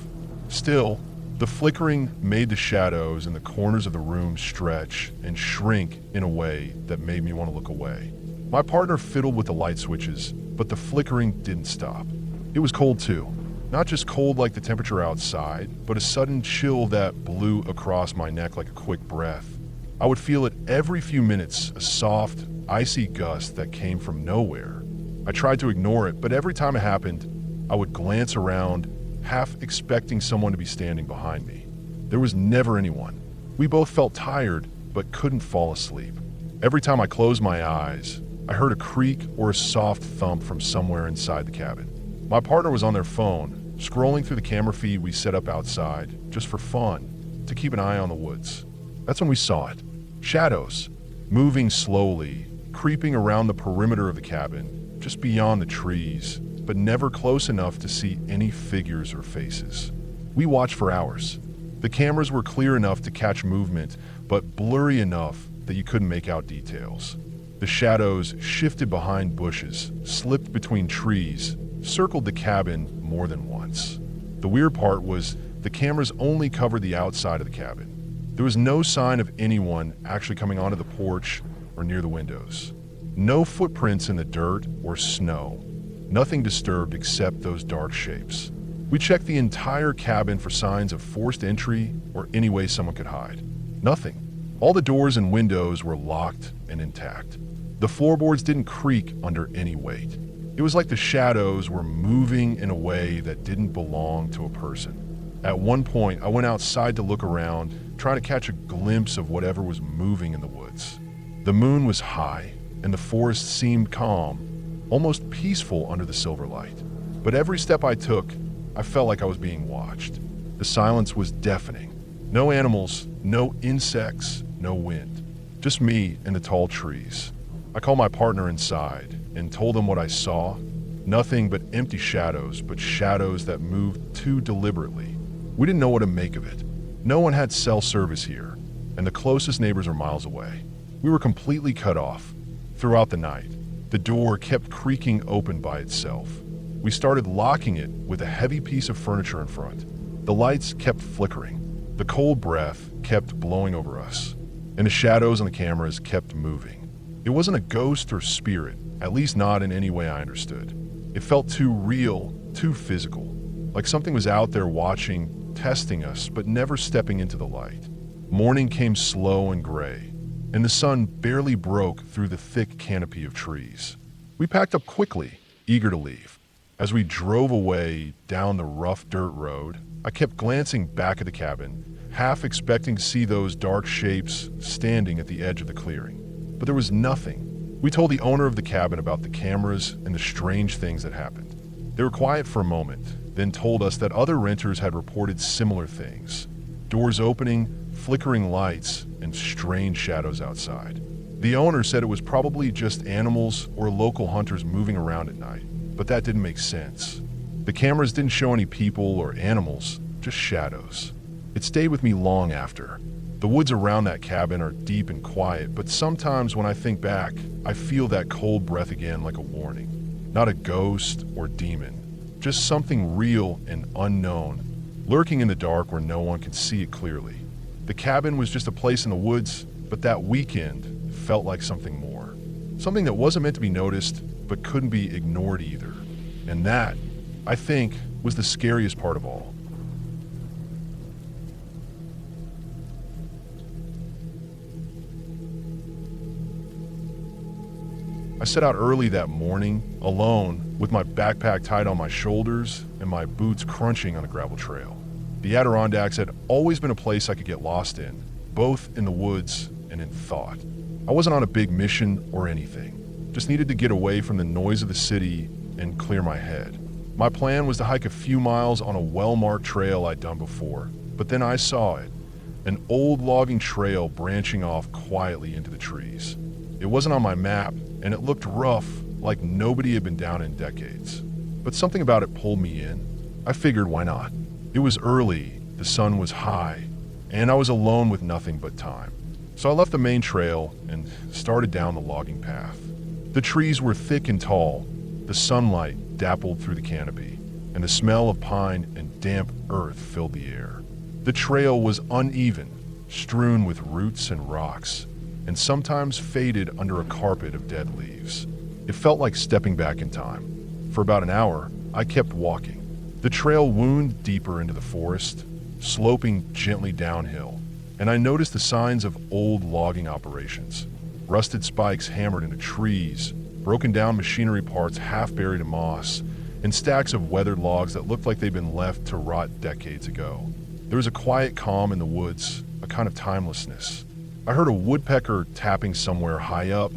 Still, the flickering made the shadows in the corners of the room stretch and shrink in a way that made me want to look away. My partner fiddled with the light switches, but the flickering didn't stop. It was cold too. Not just cold like the temperature outside, but a sudden chill that blew across my neck like a quick breath. I would feel it every few minutes, a soft, icy gust that came from nowhere. I tried to ignore it, but every time it happened, I would glance around, half expecting someone to be standing behind me. There was never anyone. We both felt tired, but couldn't fall asleep. Every time I closed my eyes, I heard a creak or a soft thump from somewhere inside the cabin. My partner was on their phone, scrolling through the camera feed we set up outside, just for fun, to keep an eye on the woods. That's when we saw it. Shadows, moving slowly, creeping around the perimeter of the cabin, just beyond the trees, but never close enough to see any figures or faces. We watched for hours. The cameras were clear enough to catch movement, but blurry enough that you couldn't make out details. The shadows shifted behind bushes, slipped between trees, circled the cabin more than once. The weird part was the cameras only covered the outside of the cabin. There was no sign of anyone actually coming onto the porch or near the windows. No footprints in the dirt or snow. Nothing disturbed except those dark shapes. We checked the entire cabin for signs of forced entry or any way someone could hide. Nothing. All the doors and windows were locked and intact. The floorboards didn't creak under any weight. It was like the shadows were moving in a way that didn't belong to a person. At one point, I went outside to look around, trying to catch a glimpse of whatever was moving in the woods. The moon was high, and the forest seemed calm, almost peaceful under the silver light. But every step I took, I felt like I was being watched. The silence was deafening. No animals, no insects, no wind. Just me and the tall trees. I called my partner inside and told him what I saw. Nothing but empty shadows, but shadows that moved too deliberately. We didn't know what to make of it. No one had cell service here, and the closest neighbors are miles away. We were completely cut off. Throughout the night, the door kept creaking open by itself. We started locking it with a heavy piece of furniture in front. The lights kept flickering. The cold breath kept blowing over us, and the shadows on the cameras kept moving. It wasn't a ghost or spirit, at least not in any way I understood. It felt too real, too physical, like something was out there watching, testing us, but never stepping into the light. Morning came slow and gray, and the sun barely broke through the thick canopy of trees. We packed up quickly, eager to leave. As we drove away down the rough dirt road, I kept glancing back at the cabin, half expecting to see those dark shapes standing at the edge of the clearing. But there was nothing. We told the owner of the cabin about the cameras and the strange things that happened. They were quiet for a moment, then told us that other renters had reported similar things. Doors opening, flickering lights, and strange shadows outside. The owner said it was probably just animals or local hunters moving around at night, but that didn't make sense. The cameras didn't show any people or animals, just shadows. It stayed with me long after. The woods around that cabin are deep and quiet, but sometimes when I think back, I feel that cold breath again like a warning. Not a ghost or demon, just something real and unknown, lurking in the dark where no one can see it clearly. The cabin was just a place in the woods, but that weekend felt like something more. Something that wasn't meant to be noticed, but couldn't be ignored either. And that, I think, was the scariest part of all. I set out early that morning, alone, with my backpack tied on my shoulders and my boots crunching on a gravel trail. The Adirondacks had always been a place I could get lost in, both in the woods and in thought. I wasn't on a big mission or anything, just needed to get away from the noise of the city and clear my head. My plan was to hike a few miles on a well-marked trail I'd done before, but then I saw it, an old logging trail branching off quietly into the trees. It wasn't on my map, and it looked rough, like nobody had been down in decades. But something about it pulled me in. I figured, why not? It was early, the sun was high, and I was alone with nothing but time. So I left the main trail and started down the logging path. The trees were thick and tall, the sunlight dappled through the canopy, and the smell of pine and damp earth filled the air. The trail was uneven, strewn with roots and rocks, and sometimes faded under a carpet of dead leaves. It felt like stepping back in time. For about an hour, I kept walking. The trail wound deeper into the forest, sloping gently downhill, and I noticed the signs of old logging operations. Rusted spikes hammered into trees, broken down machinery parts half buried in moss, and stacks of weathered logs that looked like they'd been left to rot decades ago. There was a quiet calm in the woods, a kind of timelessness. I heard a woodpecker tapping somewhere high up,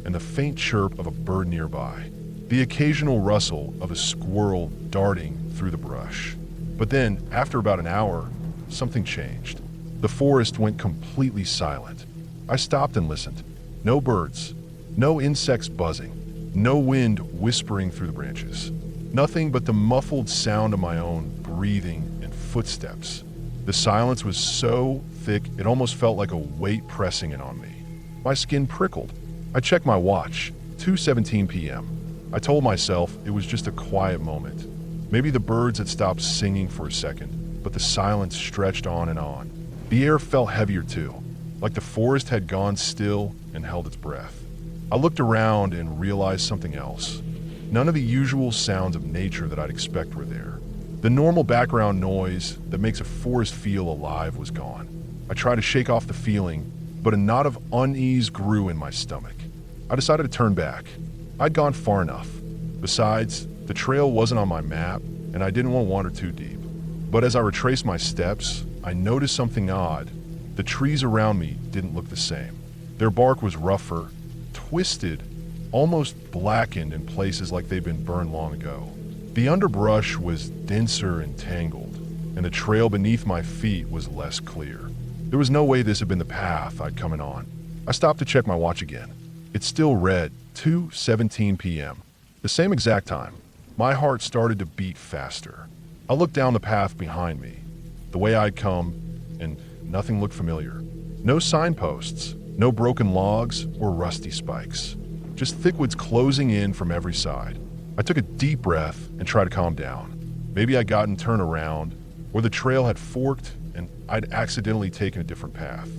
and the faint chirp of a bird nearby, the occasional rustle of a squirrel darting through the brush. But then, after about an hour, something changed. The forest went completely silent. I stopped and listened. No birds, no insects buzzing, no wind whispering through the branches. Nothing but the muffled sound of my own breathing and footsteps. The silence was so thick it almost felt like a weight pressing in on me. My skin prickled. I checked my watch, 2:17 p.m. I told myself it was just a quiet moment. Maybe the birds had stopped singing for a second, but the silence stretched on and on. The air felt heavier too, like the forest had gone still and held its breath. I looked around and realized something else. None of the usual sounds of nature that I'd expect were there. The normal background noise that makes a forest feel alive was gone. I tried to shake off the feeling, but a knot of unease grew in my stomach. I decided to turn back. I'd gone far enough. Besides, the trail wasn't on my map, and I didn't want to wander too deep. But as I retraced my steps, I noticed something odd. The trees around me didn't look the same. Their bark was rougher, twisted, almost blackened in places like they'd been burned long ago. The underbrush was denser and tangled, and the trail beneath my feet was less clear. There was no way this had been the path I'd come in on. I stopped to check my watch again. It still read 2:17 p.m., the same exact time. My heart started to beat faster. I looked down the path behind me, the way I'd come, and nothing looked familiar. No signposts, no broken logs or rusty spikes. Just thick woods closing in from every side. I took a deep breath and tried to calm down. Maybe I'd gotten turned around, or the trail had forked and I'd accidentally taken a different path.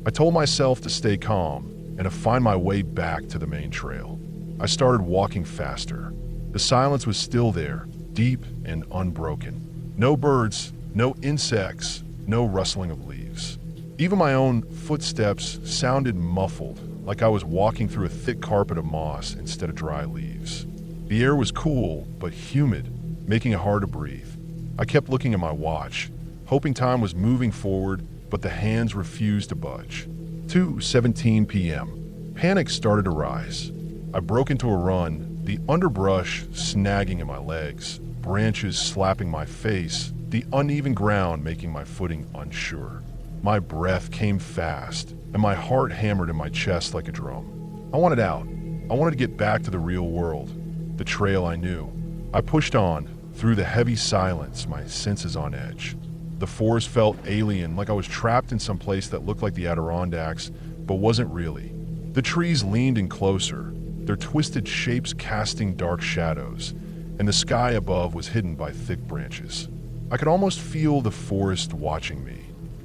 I told myself to stay calm and to find my way back to the main trail. I started walking faster. The silence was still there, deep and unbroken. No birds, no insects, no rustling of leaves. Even my own footsteps sounded muffled, like I was walking through a thick carpet of moss instead of dry leaves. The air was cool, but humid, making it hard to breathe. I kept looking at my watch, hoping time was moving forward, but the hands refused to budge. 2:17 p.m. Panic started to rise. I broke into a run, the underbrush snagging in my legs, branches slapping my face, the uneven ground making my footing unsure. My breath came fast, and my heart hammered in my chest like a drum. I wanted out. I wanted to get back to the real world, the trail I knew. I pushed on, through the heavy silence, my senses on edge. The forest felt alien, like I was trapped in some place that looked like the Adirondacks, but wasn't really. The trees leaned in closer, their twisted shapes casting dark shadows, and the sky above was hidden by thick branches. I could almost feel the forest watching me,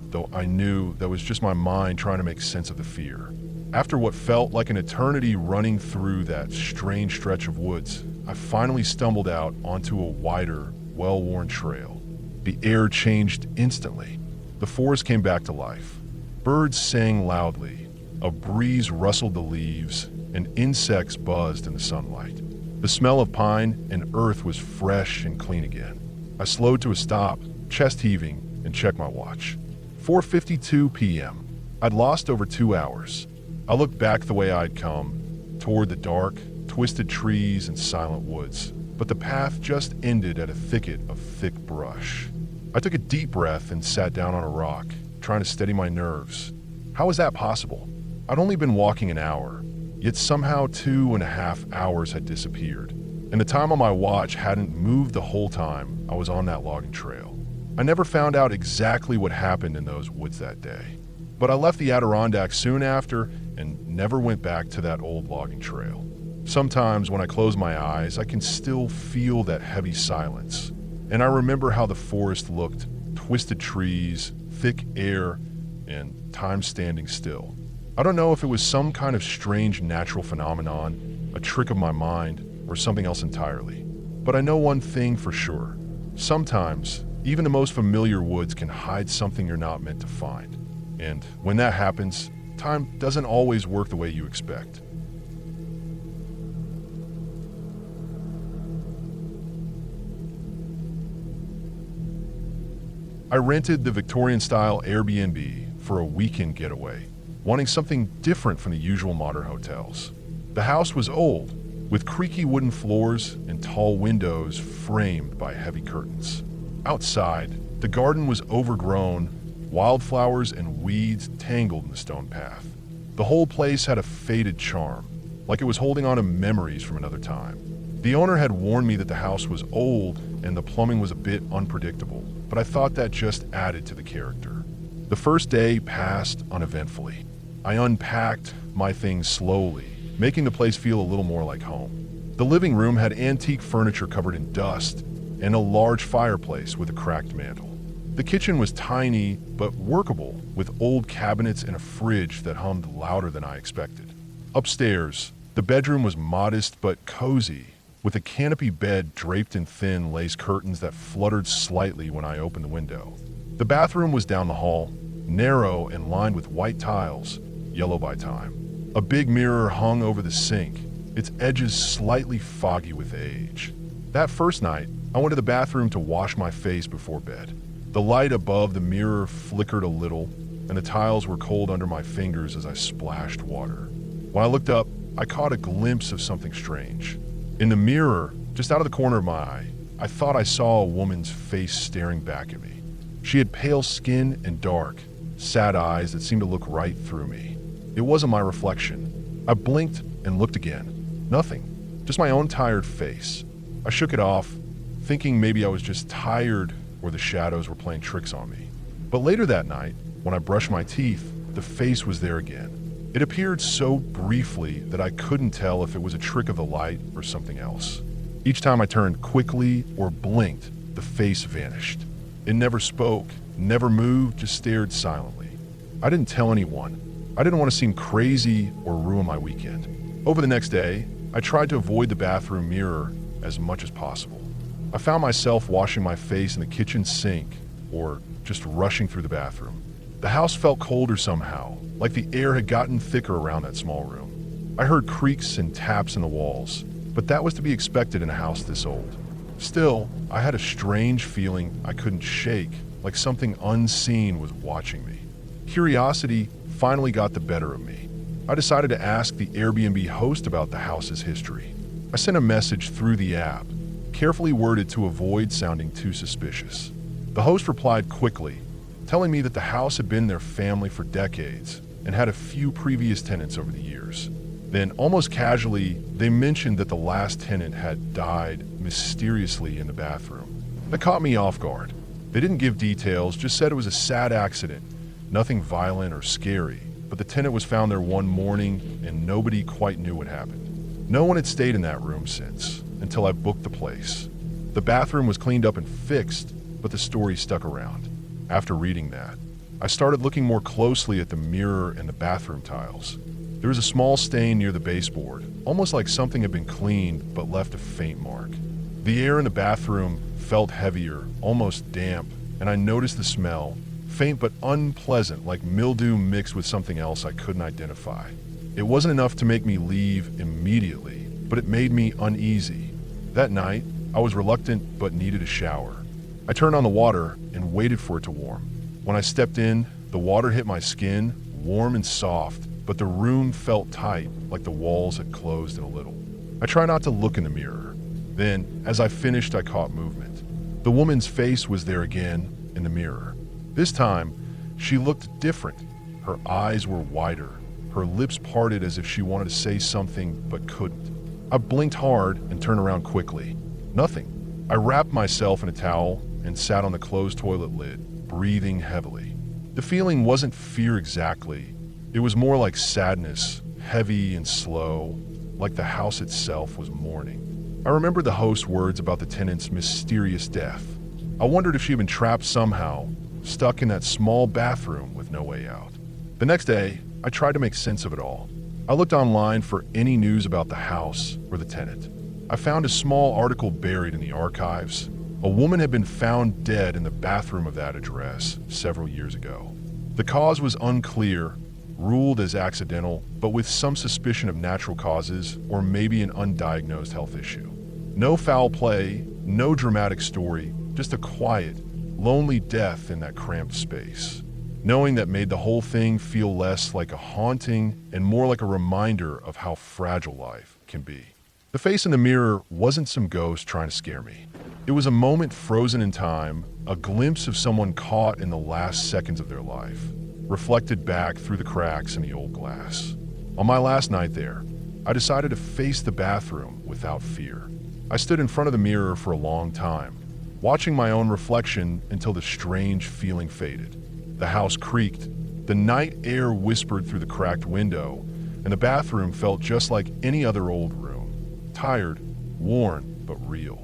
though I knew that was just my mind trying to make sense of the fear. After what felt like an eternity running through that strange stretch of woods, I finally stumbled out onto a wider, well-worn trail. The air changed instantly. The forest came back to life. Birds sang loudly, a breeze rustled the leaves, and insects buzzed in the sunlight. The smell of pine and earth was fresh and clean again. I slowed to a stop, chest heaving, and checked my watch. 4:52 p.m. I'd lost over 2 hours. I looked back the way I'd come, toward the dark, twisted trees and silent woods, but the path just ended at a thicket of thick brush. I took a deep breath and sat down on a rock, trying to steady my nerves. How was that possible? I'd only been walking an hour, yet somehow 2.5 hours had disappeared, and the time on my watch hadn't moved the whole time I was on that logging trail. I never found out exactly what happened in those woods that day, but I left the Adirondacks soon after and never went back to that old logging trail. Sometimes when I close my eyes, I can still feel that heavy silence, and I remember how the forest looked: twisted trees, thick air, and time standing still. I don't know if it was some kind of strange natural phenomenon, a trick of my mind, or something else entirely. But I know one thing for sure. Sometimes, even the most familiar woods can hide something you're not meant to find. And when that happens, time doesn't always work the way you expect. I rented the Victorian-style Airbnb for a weekend getaway, wanting something different from the usual modern hotels. The house was old, with creaky wooden floors and tall windows framed by heavy curtains. Outside, the garden was overgrown, wildflowers and weeds tangled in the stone path. The whole place had a faded charm, like it was holding on to memories from another time. The owner had warned me that the house was old and the plumbing was a bit unpredictable, but I thought that just added to the character. The first day passed uneventfully. I unpacked my things slowly, making the place feel a little more like home. The living room had antique furniture covered in dust and a large fireplace with a cracked mantel. The kitchen was tiny but workable, with old cabinets and a fridge that hummed louder than I expected. Upstairs, the bedroom was modest but cozy, with a canopy bed draped in thin lace curtains that fluttered slightly when I opened the window. The bathroom was down the hall, narrow and lined with white tiles, yellow by time. A big mirror hung over the sink, its edges slightly foggy with age. That first night, I went to the bathroom to wash my face before bed. The light above the mirror flickered a little, and the tiles were cold under my fingers as I splashed water. When I looked up, I caught a glimpse of something strange. In the mirror, just out of the corner of my eye, I thought I saw a woman's face staring back at me. She had pale skin and dark, sad eyes that seemed to look right through me. It wasn't my reflection. I blinked and looked again. Nothing. Just my own tired face. I shook it off, thinking maybe I was just tired or the shadows were playing tricks on me. But later that night, when I brushed my teeth, the face was there again. It appeared so briefly that I couldn't tell if it was a trick of the light or something else. Each time I turned quickly or blinked, the face vanished. It never spoke, never moved, just stared silently. I didn't tell anyone. I didn't want to seem crazy or ruin my weekend. Over the next day, I tried to avoid the bathroom mirror as much as possible. I found myself washing my face in the kitchen sink or just rushing through the bathroom. The house felt colder somehow, like the air had gotten thicker around that small room. I heard creaks and taps in the walls, but that was to be expected in a house this old. Still, I had a strange feeling I couldn't shake, like something unseen was watching me. Curiosity finally got the better of me. I decided to ask the Airbnb host about the house's history. I sent a message through the app, carefully worded to avoid sounding too suspicious. The host replied quickly, telling me that the house had been their family for decades and had a few previous tenants over the years. Then, almost casually, they mentioned that the last tenant had died mysteriously in the bathroom. That caught me off guard. They didn't give details, just said it was a sad accident, nothing violent or scary, but the tenant was found there one morning and nobody quite knew what happened. No one had stayed in that room since, until I booked the place. The bathroom was cleaned up and fixed, but the story stuck around. After reading that, I started looking more closely at the mirror and the bathroom tiles. There was a small stain near the baseboard, almost like something had been cleaned but left a faint mark. The air in the bathroom felt heavier, almost damp, and I noticed the smell, faint but unpleasant, like mildew mixed with something else I couldn't identify. It wasn't enough to make me leave immediately, but it made me uneasy. That night, I was reluctant but needed a shower. I turned on the water and waited for it to warm. When I stepped in, the water hit my skin, warm and soft, but the room felt tight, like the walls had closed in a little. I tried not to look in the mirror. Then, as I finished, I caught movement. The woman's face was there again in the mirror. This time, she looked different. Her eyes were wider, her lips parted as if she wanted to say something but couldn't. I blinked hard and turned around quickly. Nothing. I wrapped myself in a towel, and sat on the closed toilet lid, breathing heavily. The feeling wasn't fear exactly. It was more like sadness, heavy and slow, like the house itself was mourning. I remembered the host's words about the tenant's mysterious death. I wondered if she'd been trapped somehow, stuck in that small bathroom with no way out. The next day, I tried to make sense of it all. I looked online for any news about the house or the tenant. I found a small article buried in the archives. A woman had been found dead in the bathroom of that address several years ago. The cause was unclear, ruled as accidental, but with some suspicion of natural causes or maybe an undiagnosed health issue. No foul play, no dramatic story, just a quiet, lonely death in that cramped space. Knowing that made the whole thing feel less like a haunting and more like a reminder of how fragile life can be. The face in the mirror wasn't some ghost trying to scare me. It was a moment frozen in time, a glimpse of someone caught in the last seconds of their life, reflected back through the cracks in the old glass. On my last night there, I decided to face the bathroom without fear. I stood in front of the mirror for a long time, watching my own reflection until the strange feeling faded. The house creaked, the night air whispered through the cracked window, and the bathroom felt just like any other old room. Tired, worn, but real.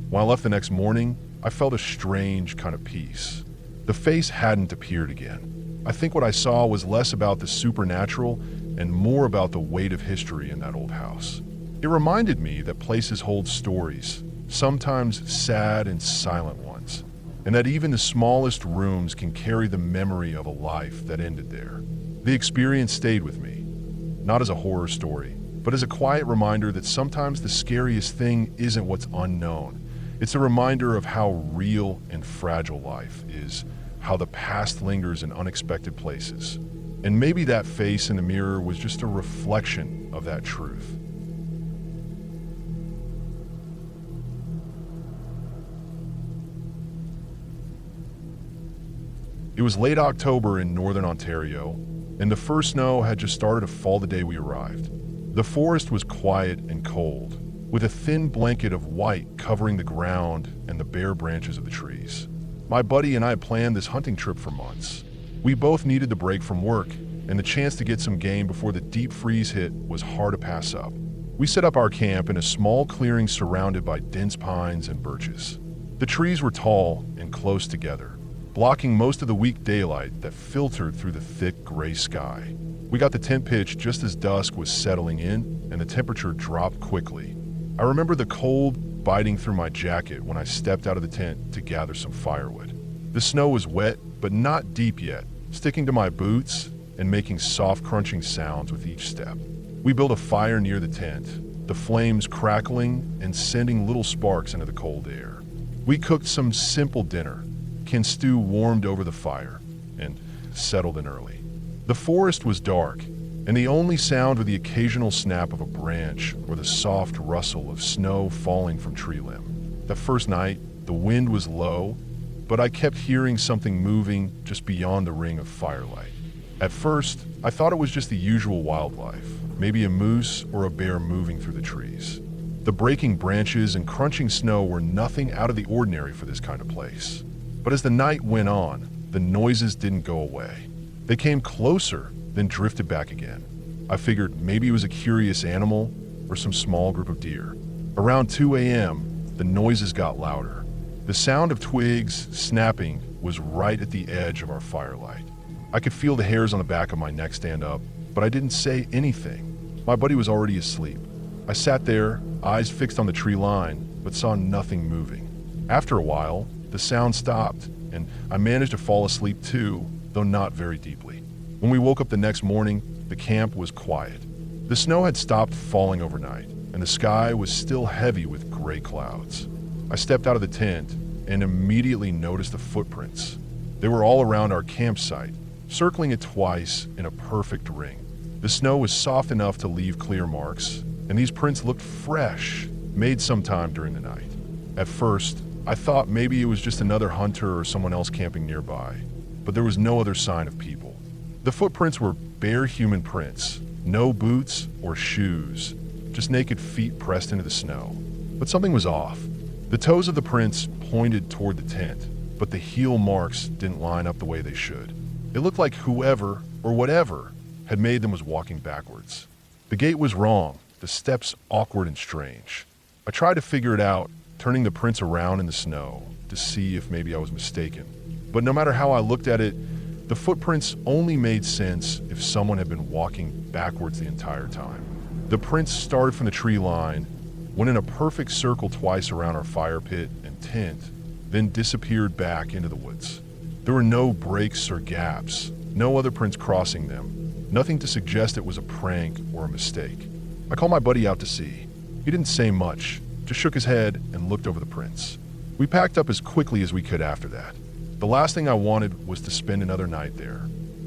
When I left the next morning, I felt a strange kind of peace. The face hadn't appeared again. I think what I saw was less about the supernatural and more about the weight of history in that old house. It reminded me that places hold stories, sometimes sad and silent ones, and that even the smallest rooms can carry the memory of a life that ended there. The experience stayed with me, not as a horror story, but as a quiet reminder that sometimes the scariest thing isn't what's unknown. It's a reminder of how real and fragile life is, how the past lingers in unexpected places. And maybe that face in the mirror was just a reflection of that truth. It was late October in northern Ontario, and the first snow had just started to fall the day we arrived. The forest was quiet and cold, with a thin blanket of white covering the ground and the bare branches of the trees. My buddy and I had planned this hunting trip for months. We both needed the break from work, and the chance to get some game before the deep freeze hit was hard to pass up. We set up our camp in a small clearing surrounded by dense pines and birches. The trees were tall and close together, blocking most of the weak daylight that filtered through the thick gray sky. We got the tent pitched just as dusk was settling in and the temperature dropped quickly. I remember the cold biting through my jacket when I stepped out of the tent to gather some firewood. The snow was wet, but not deep yet, sticking to my boots and making soft crunching sounds with each step. We built a fire near the tent, the flames crackling and sending little sparks into the cold air. We cooked some simple dinner, canned stew warmed over the fire, and settled in early. The forest was dark, and the only sound was the occasional snap of a branch or the soft rustle of snow falling from tree limb. That first night, the wind was low, but I kept hearing something moving just beyond the ring of firelight. At first, I thought it was just the usual wildlife, maybe a moose or a bear moving through the trees. The breaking branches and crunching snow were nothing out of the ordinary for this kind of place. But as the night went on, the noises didn't go away. They came closer, then drifted back again. I figured maybe it was a curious animal or some small group of deer. Around 2 a.m., the noises got louder. The sound of twigs snapping was right at the edge of our firelight. I could feel the hairs on the back of my neck stand up, but I didn't say anything. My buddy was already asleep. I sat there, eyes fixed on the tree line, but saw nothing moving. After a while, the sound stopped, and I managed to fall asleep too, though not very deeply. When we woke up the next morning, the camp was quiet. The snow had stopped falling overnight, and the sky was still heavy with gray clouds. I stepped out of the tent and immediately noticed the footprints. They were all around our campsite, circling it twice in a perfect ring. The snow was soft enough to leave clear marks, and these prints looked fresh, made sometime during the night. At first, I thought maybe it was just another hunter or someone else camping nearby, but there was no other sign of people. The footprints were bare human prints, no boots or shoes, just naked feet pressed into the snow. But something was off. The toes of the prints pointed toward the tent, but the heel marks didn't line up the way they should. It looked like whoever or whatever had made them was walking backwards. The gait was wrong, the steps awkward and strange. I tried to figure it out, turning the prints around in the snow to see if maybe I was mistaken. But no matter how I looked at it, the footprints only made sense if someone had been walking backwards the entire time. The prints started from the tree line, went in a perfect circle twice around our fire pit and tent, then disappeared back into the woods. There were no breaks or gaps, no other prints crossing them, nothing to suggest it was a prank or a mistake. I called my buddy out to see. He didn't say much, just shook his head and looked over the prints. We packed up as quickly as we could after that. The last thing I wanted was to spend another night there.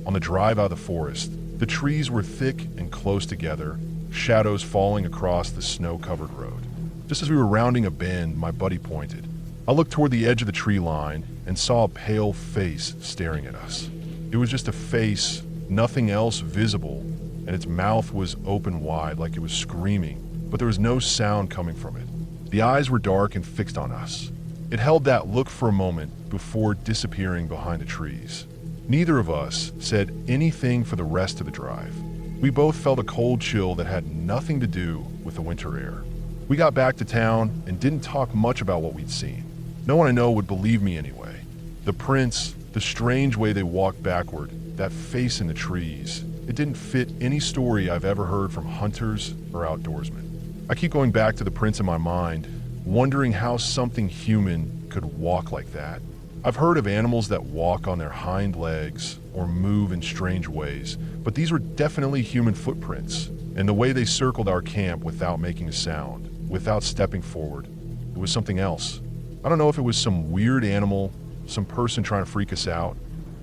On the drive out of the forest, the trees were thick and close together, shadows falling across the snow-covered road. Just as we were rounding a bend, my buddy pointed. I looked toward the edge of the tree line and saw a pale face staring at us. It was just a face, nothing else visible, and its mouth was open wide like it was screaming, but there was no sound coming from it. The eyes were dark and fixed on us. It held that look for a moment before disappearing behind the trees. Neither of us said anything for the rest of the drive. We both felt a cold chill that had nothing to do with the winter air. We got back to town and didn't talk much about what we'd seen. No one I know would believe me anyway. The prints, the strange way they walked backward, that face in the trees, it didn't fit any story I've ever heard from hunters or outdoorsmen. I keep going back to the prints in my mind, wondering how something human could walk like that. I've heard of animals that walk on their hind legs or move in strange ways, but these were definitely human footprints, and the way they circled our camp without making a sound, without stepping forward, it was something else. I don't know if it was some weird animal, some person trying to freak us out,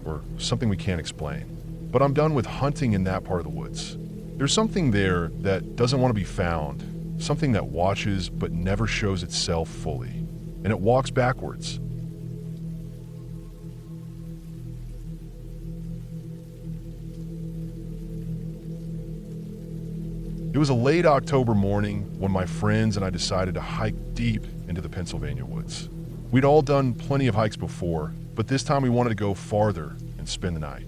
or something we can't explain. But I'm done with hunting in that part of the woods. There's something there that doesn't want to be found, something that watches but never shows itself fully, and it walks backwards. It was a late October morning when my friends and I decided to hike deep into the Pennsylvania woods. We'd all done plenty of hikes before, but this time we wanted to go farther and spend the night.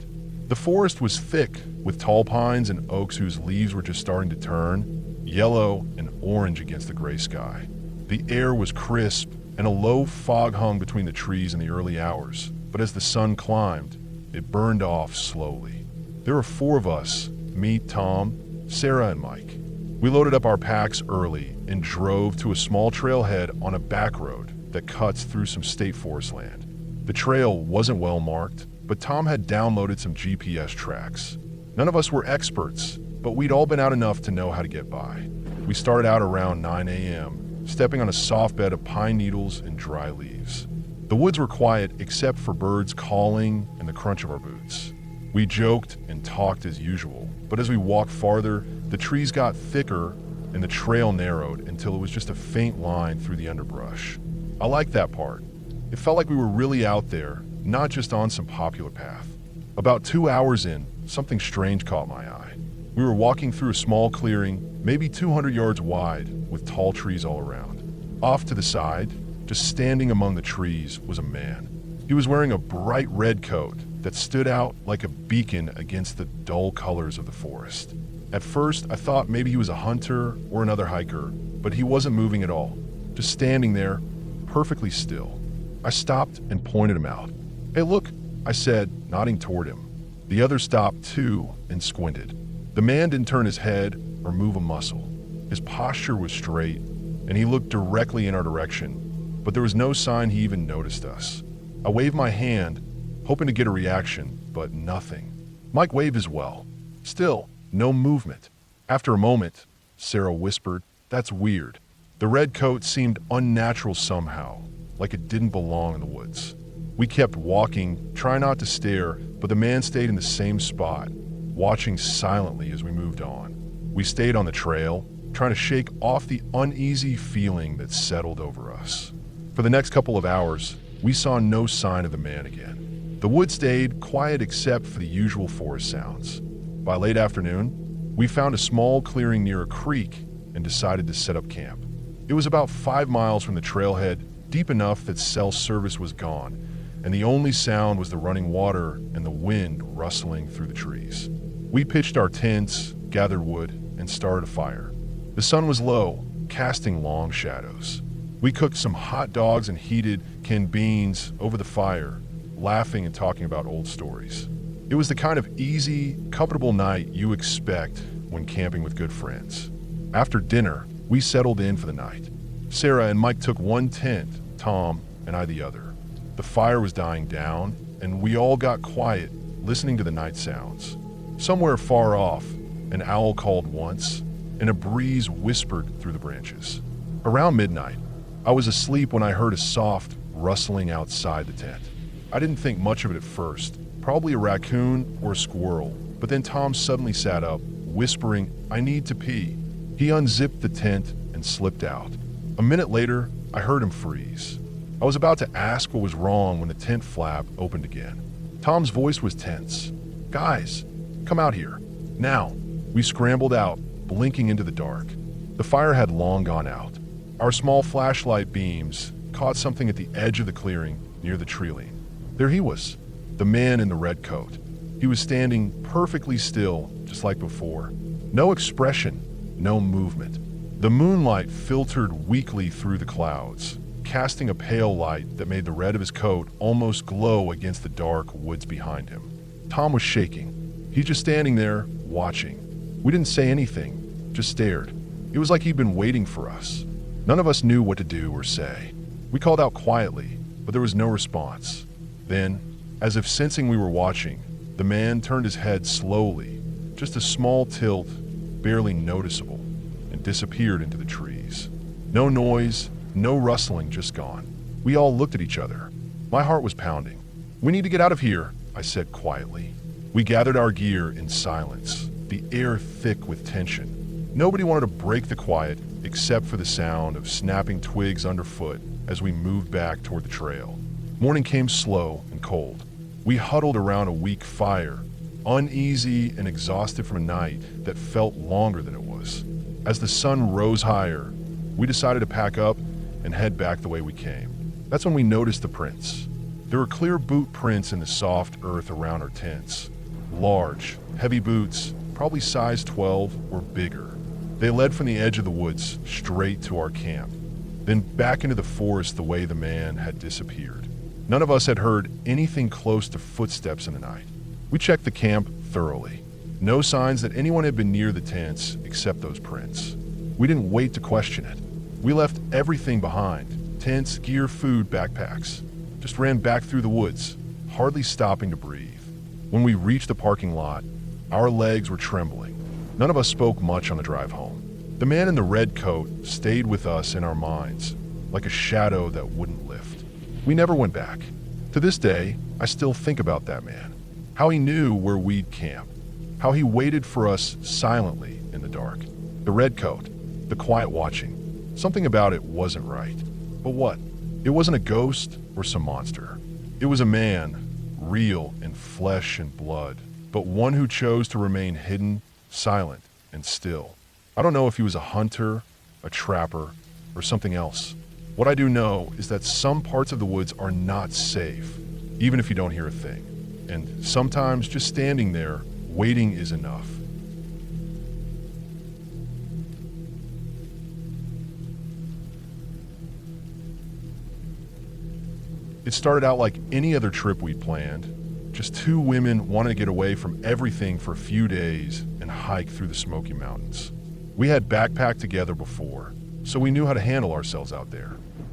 The forest was thick with tall pines and oaks whose leaves were just starting to turn, yellow and orange against the gray sky. The air was crisp and a low fog hung between the trees in the early hours, but as the sun climbed, it burned off slowly. There were 4 of us, me, Tom, Sarah, and Mike. We loaded up our packs early and drove to a small trailhead on a back road that cuts through some state forest land. The trail wasn't well marked, but Tom had downloaded some GPS tracks. None of us were experts, but we'd all been out enough to know how to get by. We started out around 9 a.m., stepping on a soft bed of pine needles and dry leaves. The woods were quiet except for birds calling and the crunch of our boots. We joked and talked as usual, but as we walked farther, the trees got thicker and the trail narrowed until it was just a faint line through the underbrush. I liked that part. It felt like we were really out there, not just on some popular path. About 2 hours in, something strange caught my eye. We were walking through a small clearing, maybe 200 yards wide, with tall trees all around. Off to the side, just standing among the trees, was a man. He was wearing a bright red coat that stood out like a beacon against the dull colors of the forest. At first, I thought maybe he was a hunter or another hiker, but he wasn't moving at all, just standing there, perfectly still. I stopped and pointed him out. "Hey, look," I said, nodding toward him. The other stopped too and squinted. The man didn't turn his head or move a muscle. His posture was straight, and he looked directly in our direction, but there was no sign he even noticed us. I waved my hand, hoping to get a reaction, but nothing. Mike waved as well. Still, no movement. After a moment, Sarah whispered, "That's weird." The red coat seemed unnatural somehow, like it didn't belong in the woods. We kept walking, trying not to stare, but the man stayed in the same spot, watching silently as we moved on. We stayed on the trail, trying to shake off the uneasy feeling that settled over us. For the next couple of hours, we saw no sign of the man again. The woods stayed quiet except for the usual forest sounds. By late afternoon, we found a small clearing near a creek and decided to set up camp. It was about 5 miles from the trailhead deep enough that cell service was gone, and the only sound was the running water and the wind rustling through the trees. We pitched our tents, gathered wood, and started a fire. The sun was low, casting long shadows. We cooked some hot dogs and heated canned beans over the fire, laughing and talking about old stories. It was the kind of easy, comfortable night you expect when camping with good friends. After dinner, we settled in for the night. Sarah and Mike took one tent, Tom and I the other. The fire was dying down, and we all got quiet, listening to the night sounds. Somewhere far off, an owl called once, and a breeze whispered through the branches. Around midnight, I was asleep when I heard a soft rustling outside the tent. I didn't think much of it at first, probably a raccoon or a squirrel, but then Tom suddenly sat up, whispering, "I need to pee." He unzipped the tent and slipped out. A minute later, I heard him freeze. I was about to ask what was wrong when the tent flap opened again. Tom's voice was tense. "Guys, come out here. Now." We scrambled out, blinking into the dark. The fire had long gone out. Our small flashlight beams caught something at the edge of the clearing near the tree line. There he was, the man in the red coat. He was standing perfectly still, just like before. No expression, no movement. The moonlight filtered weakly through the clouds, casting a pale light that made the red of his coat almost glow against the dark woods behind him. Tom was shaking. He's just standing there, watching. We didn't say anything, just stared. It was like he'd been waiting for us. None of us knew what to do or say. We called out quietly, but there was no response. Then, as if sensing we were watching, the man turned his head slowly, just a small tilt, barely noticeable, and disappeared into the trees. No noise, no rustling, just gone. We all looked at each other. My heart was pounding. "We need to get out of here," I said quietly. We gathered our gear in silence, the air thick with tension. Nobody wanted to break the quiet except for the sound of snapping twigs underfoot as we moved back toward the trail. Morning came slow and cold. We huddled around a weak fire, uneasy and exhausted from a night that felt longer than it was. As the sun rose higher, we decided to pack up and head back the way we came. That's when we noticed the prints. There were clear boot prints in the soft earth around our tents. Large, heavy boots, probably size 12 or bigger. They led from the edge of the woods straight to our camp, then back into the forest the way the man had disappeared. None of us had heard anything close to footsteps in the night. We checked the camp thoroughly. No signs that anyone had been near the tents except those prints. We didn't wait to question it. We left everything behind: tents, gear, food, backpacks. Just ran back through the woods, hardly stopping to breathe. When we reached the parking lot, our legs were trembling. None of us spoke much on the drive home. The man in the red coat stayed with us in our minds, like a shadow that wouldn't lift. We never went back. To this day, I still think about that man. How he knew where we'd camp. How he waited for us silently in the dark. The red coat, the quiet watching. Something about it wasn't right. But what? It wasn't a ghost or some monster. It was a man, real in flesh and blood, but one who chose to remain hidden, silent, and still. I don't know if he was a hunter, a trapper, or something else. What I do know is that some parts of the woods are not safe, even if you don't hear a thing. And sometimes just standing there, waiting is enough. It started out like any other trip we'd planned. Just two women wanting to get away from everything for a few days and hike through the Smoky Mountains. We had backpacked together before, so we knew how to handle ourselves out there.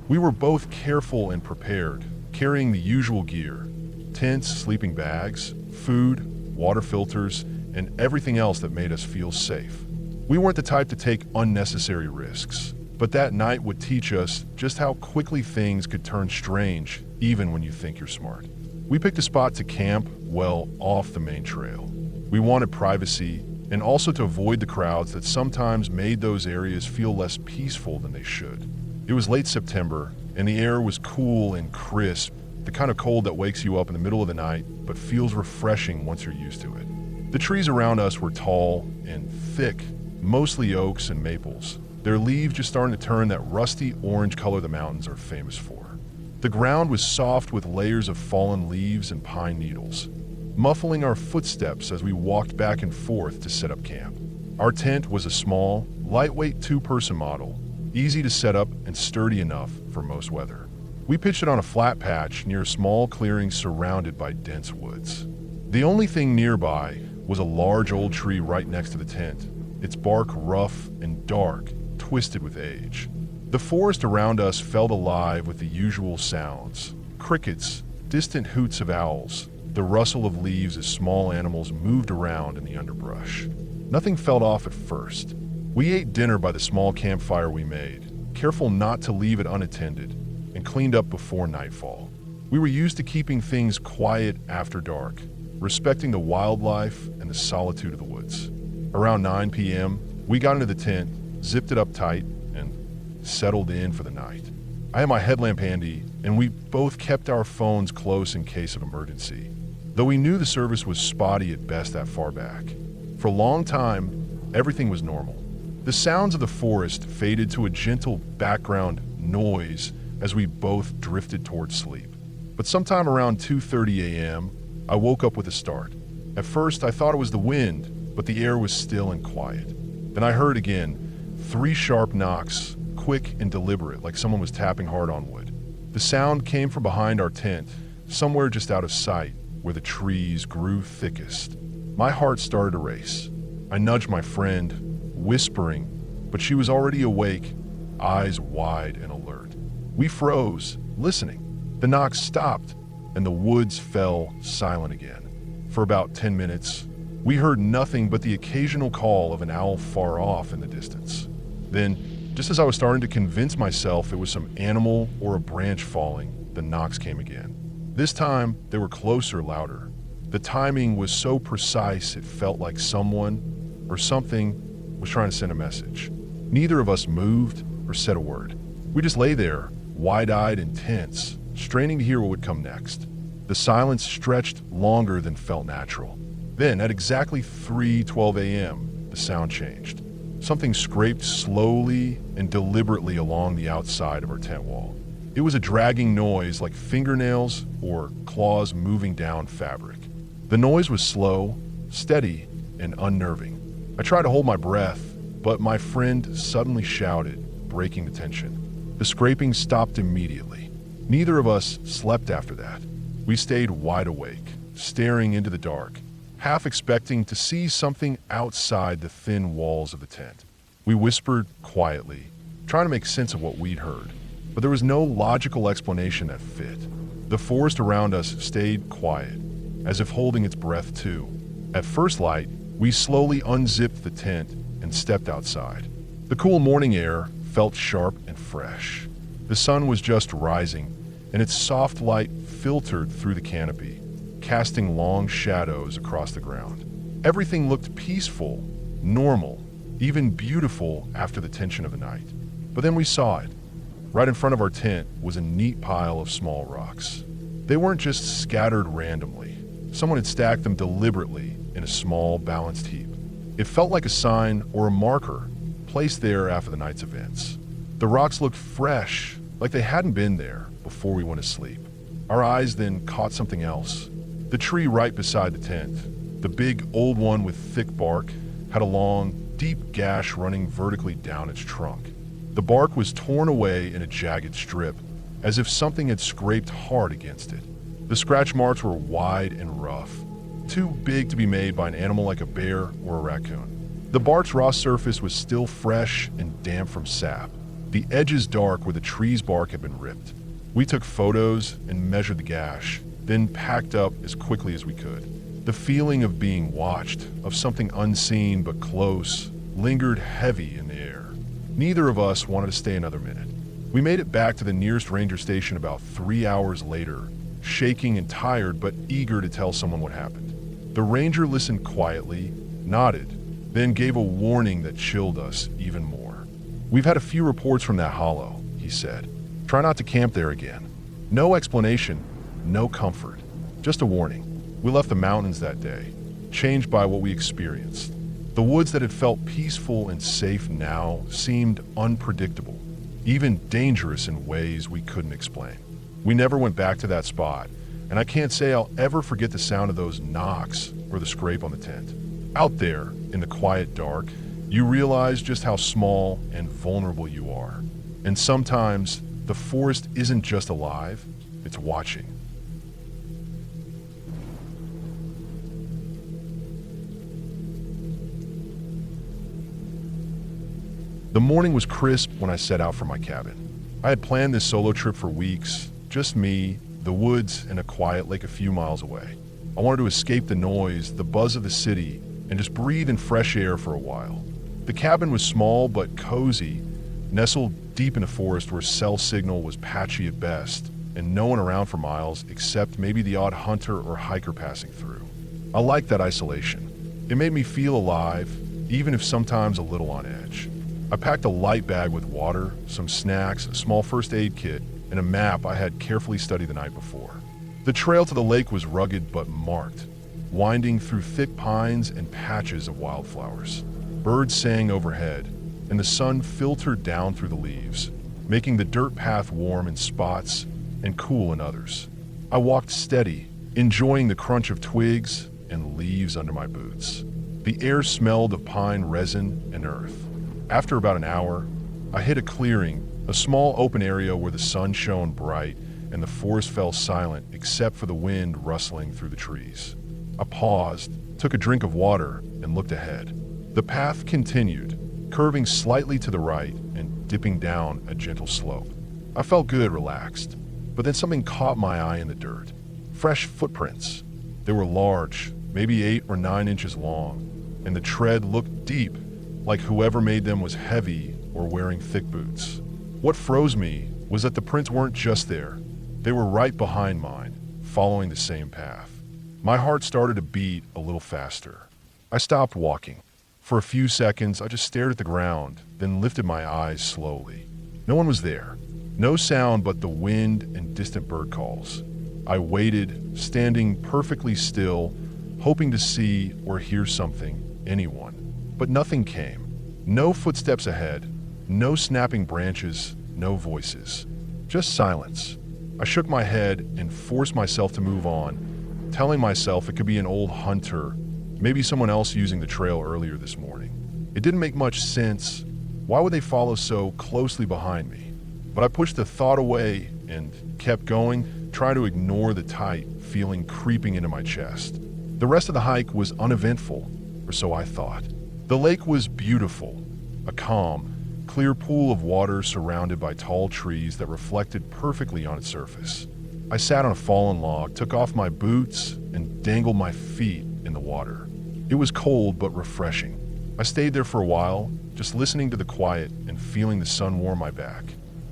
We were both careful and prepared, carrying the usual gear: tents, sleeping bags, food, water filters, and everything else that made us feel safe. We weren't the type to take unnecessary risks, but that night would teach us just how quickly things could turn strange even when you think you're smart. We picked a spot to camp well off the main trail. We wanted privacy and also to avoid the crowds that sometimes made those areas feel less peaceful than they should. It was late September and the air was cool and crisp, the kind of cold that wakes you up in the middle of the night but feels refreshing once you're used to it. The trees around us were tall and thick, mostly oaks and maples, their leaves just starting to turn that rusty orange color the mountains are famous for. The ground was soft with layers of fallen leaves and pine needles, muffling our footsteps as we walked back and forth to set up camp. Our tent was a small, lightweight two-person model, easy to set up and sturdy enough for most weather. We pitched it on a flat patch near a small clearing surrounded by dense woods. The only thing nearby was a large old tree right next to the tent, its bark rough and dark, twisted with age. The forest around us felt alive with the usual sounds: crickets, distant hoots of owls, the rustle of leaves as small animals moved around in the underbrush. Nothing felt off at first. We ate dinner by the small campfire we made, careful not to leave it unattended, and cleaned up before nightfall. We were used to keeping things quiet after dark, respecting the wildlife and the solitude of the woods. Around 9 p.m., we got into the tent, zipped it up tight, and settled in for the night. I had my headlamp handy, and we both kept our phones close in case of emergency, though we knew the service was spotty at best that far back. For a long time, everything was normal. The sounds of the forest faded to a gentle background noise as we both drifted towards sleep. But sometime around 2:30 a.m., I woke up with a start. At first, I thought it was the wind, but the air was still and quiet. Then I heard again 3 sharp knocks, quick and deliberate, like someone was tapping hard on wood. The sound came from behind our tent, somewhere just out of sight, where the trees grew thickest. My heart started to race. I nudged my friend, whispering, but she was already awake, eyes wide and alert. We froze, listening. The knocks stopped, and the woods fell silent again. For about 10 minutes, we heard nothing but the occasional call of an owl far off in the distance. Then, just as I was starting to convince myself it was some animal or a branch falling, the knocks came again. This time, they were closer, louder. The timing was so precise it felt like someone or something was trying to send a message. Neither of us moved or said a word. We just lay there, wide-eyed and tense, straining to hear what would come next. The silence stretched longer than felt natural. Then, at exactly 3:12 a.m., the sound changed. Something scraped slowly and deliberately along the outside of our tent wall. It was a dragging noise like fingernails or claws moving down fabric. The noise was slow, steady, and unnerving. I tried to hold my breath, but my friend suddenly shouted, breaking the tension. The scraping stopped immediately. Neither of us slept after that. We stayed wide awake, staring into the dark, half expecting to see something outside the thin walls of the tent. We whispered quietly, trying to make sense of what we'd heard, but there was no logical explanation that fit. The forest around us stayed quiet, as if holding its breath too. At first light, we slowly unzipped the tent and stepped outside. The cool morning air felt sharp and fresh. The sun was just rising, and its soft light filtered through the canopy, casting long shadows across the ground. Everything looked peaceful, normal, even beautiful after the tension of the night. But then we saw it. Right in front of our tent was a neat pile of small rocks. They weren't just scattered randomly. Someone had stacked them deliberately in a small, balanced heap. It felt like a sign or a marker placed there after the night's events. The rocks looked fresh, like they hadn't been there before we went to sleep. Our eyes then caught something else. The tree right beside the tent, the big old one with thick bark, had a long, deep gash running vertically down its trunk. The bark was torn away in a jagged strip, as if something had scraped hard against it. The scratch marks were wide and rough, too big to be made by an animal like a bear or a raccoon. The bark's raw surface was still fresh and damp from sap, the edges dark where the tree's bark had been ripped. We took photos and measured the gash, then packed up as quickly as we could. The feeling of being watched, of something unseen but close, lingered heavy in the air. Neither of us wanted to stay another minute. We made it back to the nearest ranger station about 3 hours later, shaking and tired but eager to tell someone what happened. The ranger listened quietly, nodded, then gave a warning that chilled us even more. "We've had a few reports from that hollow," he said. "Try not to camp there again. No explanation, no comfort, just a warning. We left the mountains that day, changed by what we experienced. The woods that had felt peaceful and safe now seemed unpredictable, even dangerous in ways we couldn't explain." We never went back to that spot, and I can't say I'll ever forget the sound of those knocks or the scrape on the tent. Out there, in the quiet dark, you realize just how small and vulnerable you are. And sometimes, the forest isn't just alive, it's watching. The morning was crisp when I set out for my cabin. I had planned this solo trip for weeks, just me, the woods, and a quiet lake a few miles away. I wanted to escape the noise, the buzz of the city, and just breathe in fresh air for a while. The cabin was small but cozy, nestled deep in a forest where cell signal was patchy at best, and no one around for miles except maybe the odd hunter or hiker passing through. I liked that isolation. It made me feel alive, even if sometimes a little on edge. I packed a light bag with water, some snacks, a small first aid kit, and a map I had carefully studied the night before. The trail to the lake was rugged but marked, winding through thick pines and patches of wildflowers. Birds sang overhead, and the sun filtered down through the leaves, making the dirt path warm in spots and cool in others. I walked steady, enjoying the crunch of twigs and leaves under my boots. The air smelled of pine resin and earth. After about an hour, I hit a clearing, a small open area where the sun shone bright and the forest fell silent except for the wind rustling through the trees. I paused, took a drink of water, and looked ahead. The path continued, curving slightly to the right and dipping down a gentle slope. I felt good, relaxed, but then something caught my eye in the dirt. Fresh footprints. They were large, maybe 8 or 9 inches long, and the tread looked deep, like whoever made them was heavy or wearing thick boots. What froze me was that the prints weren't just there. They were right behind mine, following the same path. My heart started to beat a little faster. I stopped walking. For a few seconds, I just stared at the ground, then lifted my eyes slowly. No one was there. No sound but the wind and distant bird calls. I waited, standing perfectly still, hoping to see or hear something, anyone. But nothing came. No footsteps ahead, no snapping branches, no voices. Just silence. I shook my head and forced myself to move on, telling myself it could be an old hunter, maybe someone else using the trail earlier this morning. It didn't make much sense. Why would they follow so closely behind me? But I pushed the thought away and kept going, trying to ignore the tight feeling creeping into my chest. The rest of the hike was uneventful, or so I thought. The lake was beautiful, a calm, clear pool of water surrounded by tall trees that reflected perfectly on its surface. I sat on a fallen log, took off my boots, and dangled my feet in the water. It was cold but refreshing. I stayed there for a while, just listening to the quiet and feeling the sun warm my back.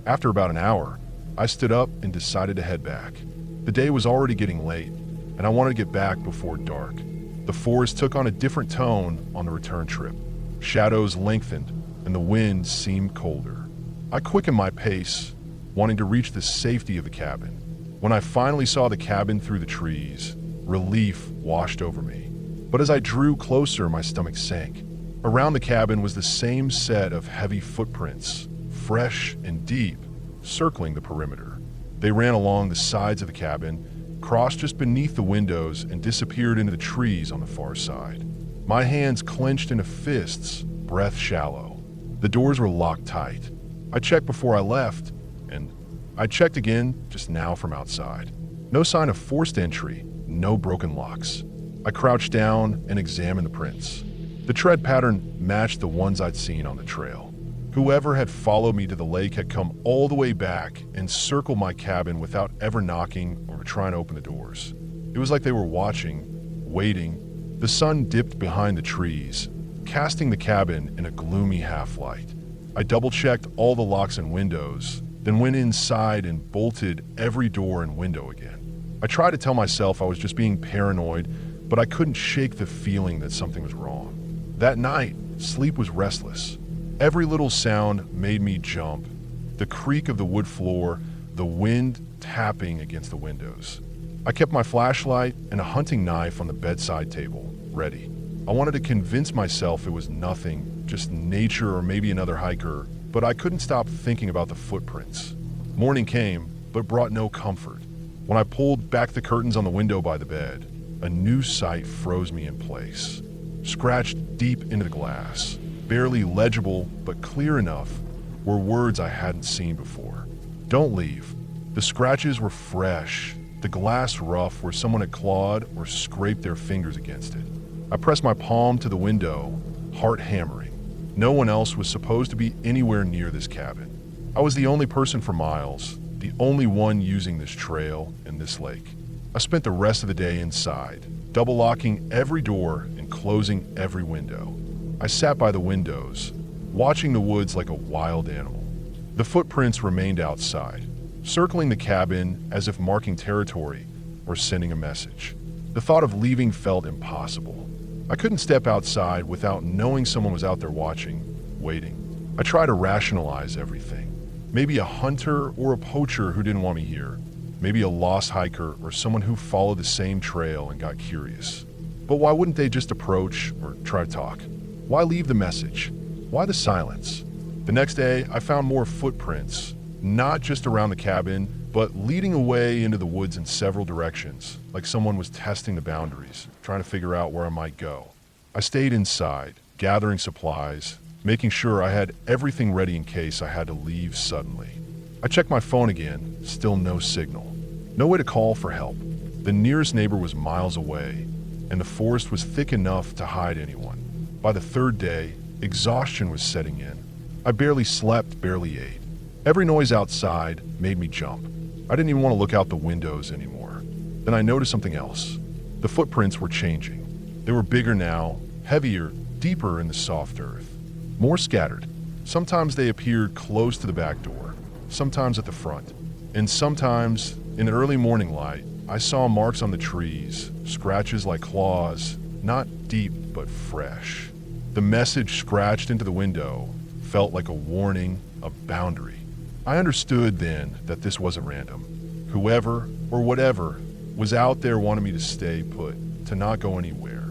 After about an hour, I stood up and decided to head back. The day was already getting late, and I wanted to get back before dark. The forest took on a different tone on the return trip. Shadows lengthened, and the wind seemed colder. I quickened my pace, wanting to reach the safety of the cabin. When I finally saw the cabin through the trees, relief washed over me. But as I drew closer, my stomach sank. Around the cabin was the same set of heavy footprints, fresh and deep, circling the perimeter. They ran along the sides of the cabin, crossed just beneath the windows, and disappeared into the trees on the far side. My hands clenched into fists, breath shallow. The doors were locked tight. I checked before I left, and I checked again just now from outside. No sign of forced entry, no broken locks. I crouched down and examined the prints. The tread pattern matched the ones I'd seen on the trail. Whoever had followed me to the lake had come all the way back and circled my cabin without ever knocking or trying to open the doors. It was like they were watching, waiting. The sun dipped behind the trees, casting the cabin in a gloomy half-light. I double-checked all the locks and windows, then went inside and bolted every door and window again. I tried to tell myself I was just being paranoid, but I couldn't shake the feeling that something was wrong. That night, sleep was restless. Every little sound made me jump. The creak of the wood floor, the wind tapping against the windows. I kept my flashlight and a hunting knife on the bedside table, ready. I wanted to convince myself it was nothing, just nature or maybe another hiker, but I couldn't stop thinking about the footprints. Morning came, but brought no comfort. When I pulled back the curtains on the window by the bed, a new sight froze me in place. Scratched deep into the glass, barely legible but clear enough, were words I hadn't seen before. "Don't leave." The scratches were fresh, the glass rough where someone had clawed or scraped their fingers against it. I pressed my palm to the window, heart hammering. No one else was supposed to be anywhere near this cabin. I was the only person for miles, the only one using this trail and this lake. I spent the rest of the day inside, double locking every door and closing every window. I sat by the windows, watching the woods like a wild animal. The footprints remained outside, circling the cabin as if marking territory or sending a message. The thought of leaving felt impossible. I couldn't step outside without knowing someone was out there watching, waiting. I tried to rationalize everything. Maybe a hunter or a poacher who didn't want me here. Maybe a lost hiker or someone who followed the same trail and got curious. But why wouldn't they just approach or try to talk? Why leave the message? Why the silence? The next day, I found more footprints, not just around the cabin, but leading away into the woods in several directions, like someone was testing the boundaries, trying to figure out where I might go. I stayed inside, gathering supplies, making sure I had everything ready in case I had to leave suddenly. I checked my phone again, still no signal. No way to call for help. The nearest neighbor was miles away, and the forest was thick enough to hide anyone. By the third day, exhaustion was setting in. I barely slept, barely ate. Every noise outside made me jump. I didn't even want to look out the windows anymore. Then I noticed something else. The footprints were changing. They were bigger now, heavier, deeper in the soft earth. More scattered. Sometimes they appeared close to the back door, sometimes at the front. And sometimes, in the early morning light, I saw marks on the trees, scratches like claws, not deep but fresh. The message scratched into the window felt like a warning, a boundary. I understood then that this wasn't random. Whoever or whatever was out there wanted me to stay put, to not go anywhere.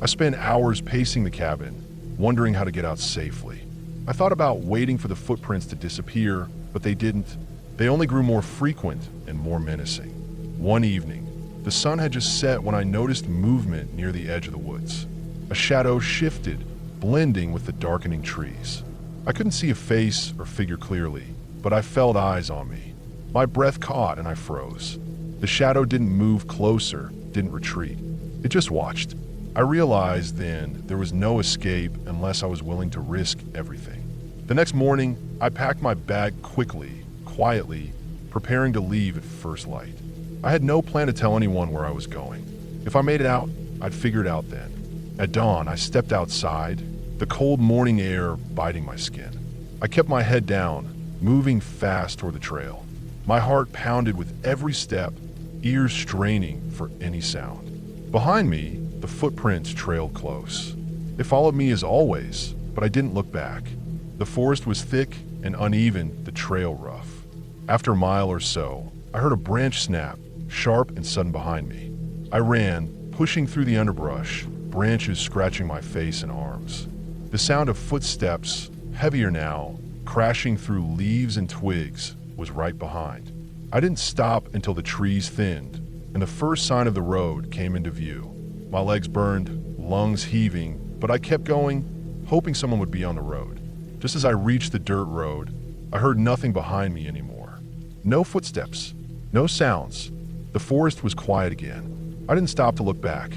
I spent hours pacing the cabin, wondering how to get out safely. I thought about waiting for the footprints to disappear, but they didn't. They only grew more frequent and more menacing. One evening, the sun had just set when I noticed movement near the edge of the woods. A shadow shifted, blending with the darkening trees. I couldn't see a face or figure clearly, but I felt eyes on me. My breath caught and I froze. The shadow didn't move closer, didn't retreat. It just watched. I realized then there was no escape unless I was willing to risk everything. The next morning, I packed my bag quickly, quietly, preparing to leave at first light. I had no plan to tell anyone where I was going. If I made it out, I'd figure it out then. At dawn, I stepped outside, the cold morning air biting my skin. I kept my head down, moving fast toward the trail. My heart pounded with every step, ears straining for any sound. Behind me, the footprints trailed close. They followed me as always, but I didn't look back. The forest was thick and uneven, the trail rough. After a mile or so, I heard a branch snap, sharp and sudden behind me. I ran, pushing through the underbrush, branches scratching my face and arms. The sound of footsteps, heavier now, crashing through leaves and twigs, was right behind. I didn't stop until the trees thinned, and the first sign of the road came into view. My legs burned, lungs heaving, but I kept going, hoping someone would be on the road. Just as I reached the dirt road, I heard nothing behind me anymore. No footsteps, no sounds. The forest was quiet again. I didn't stop to look back.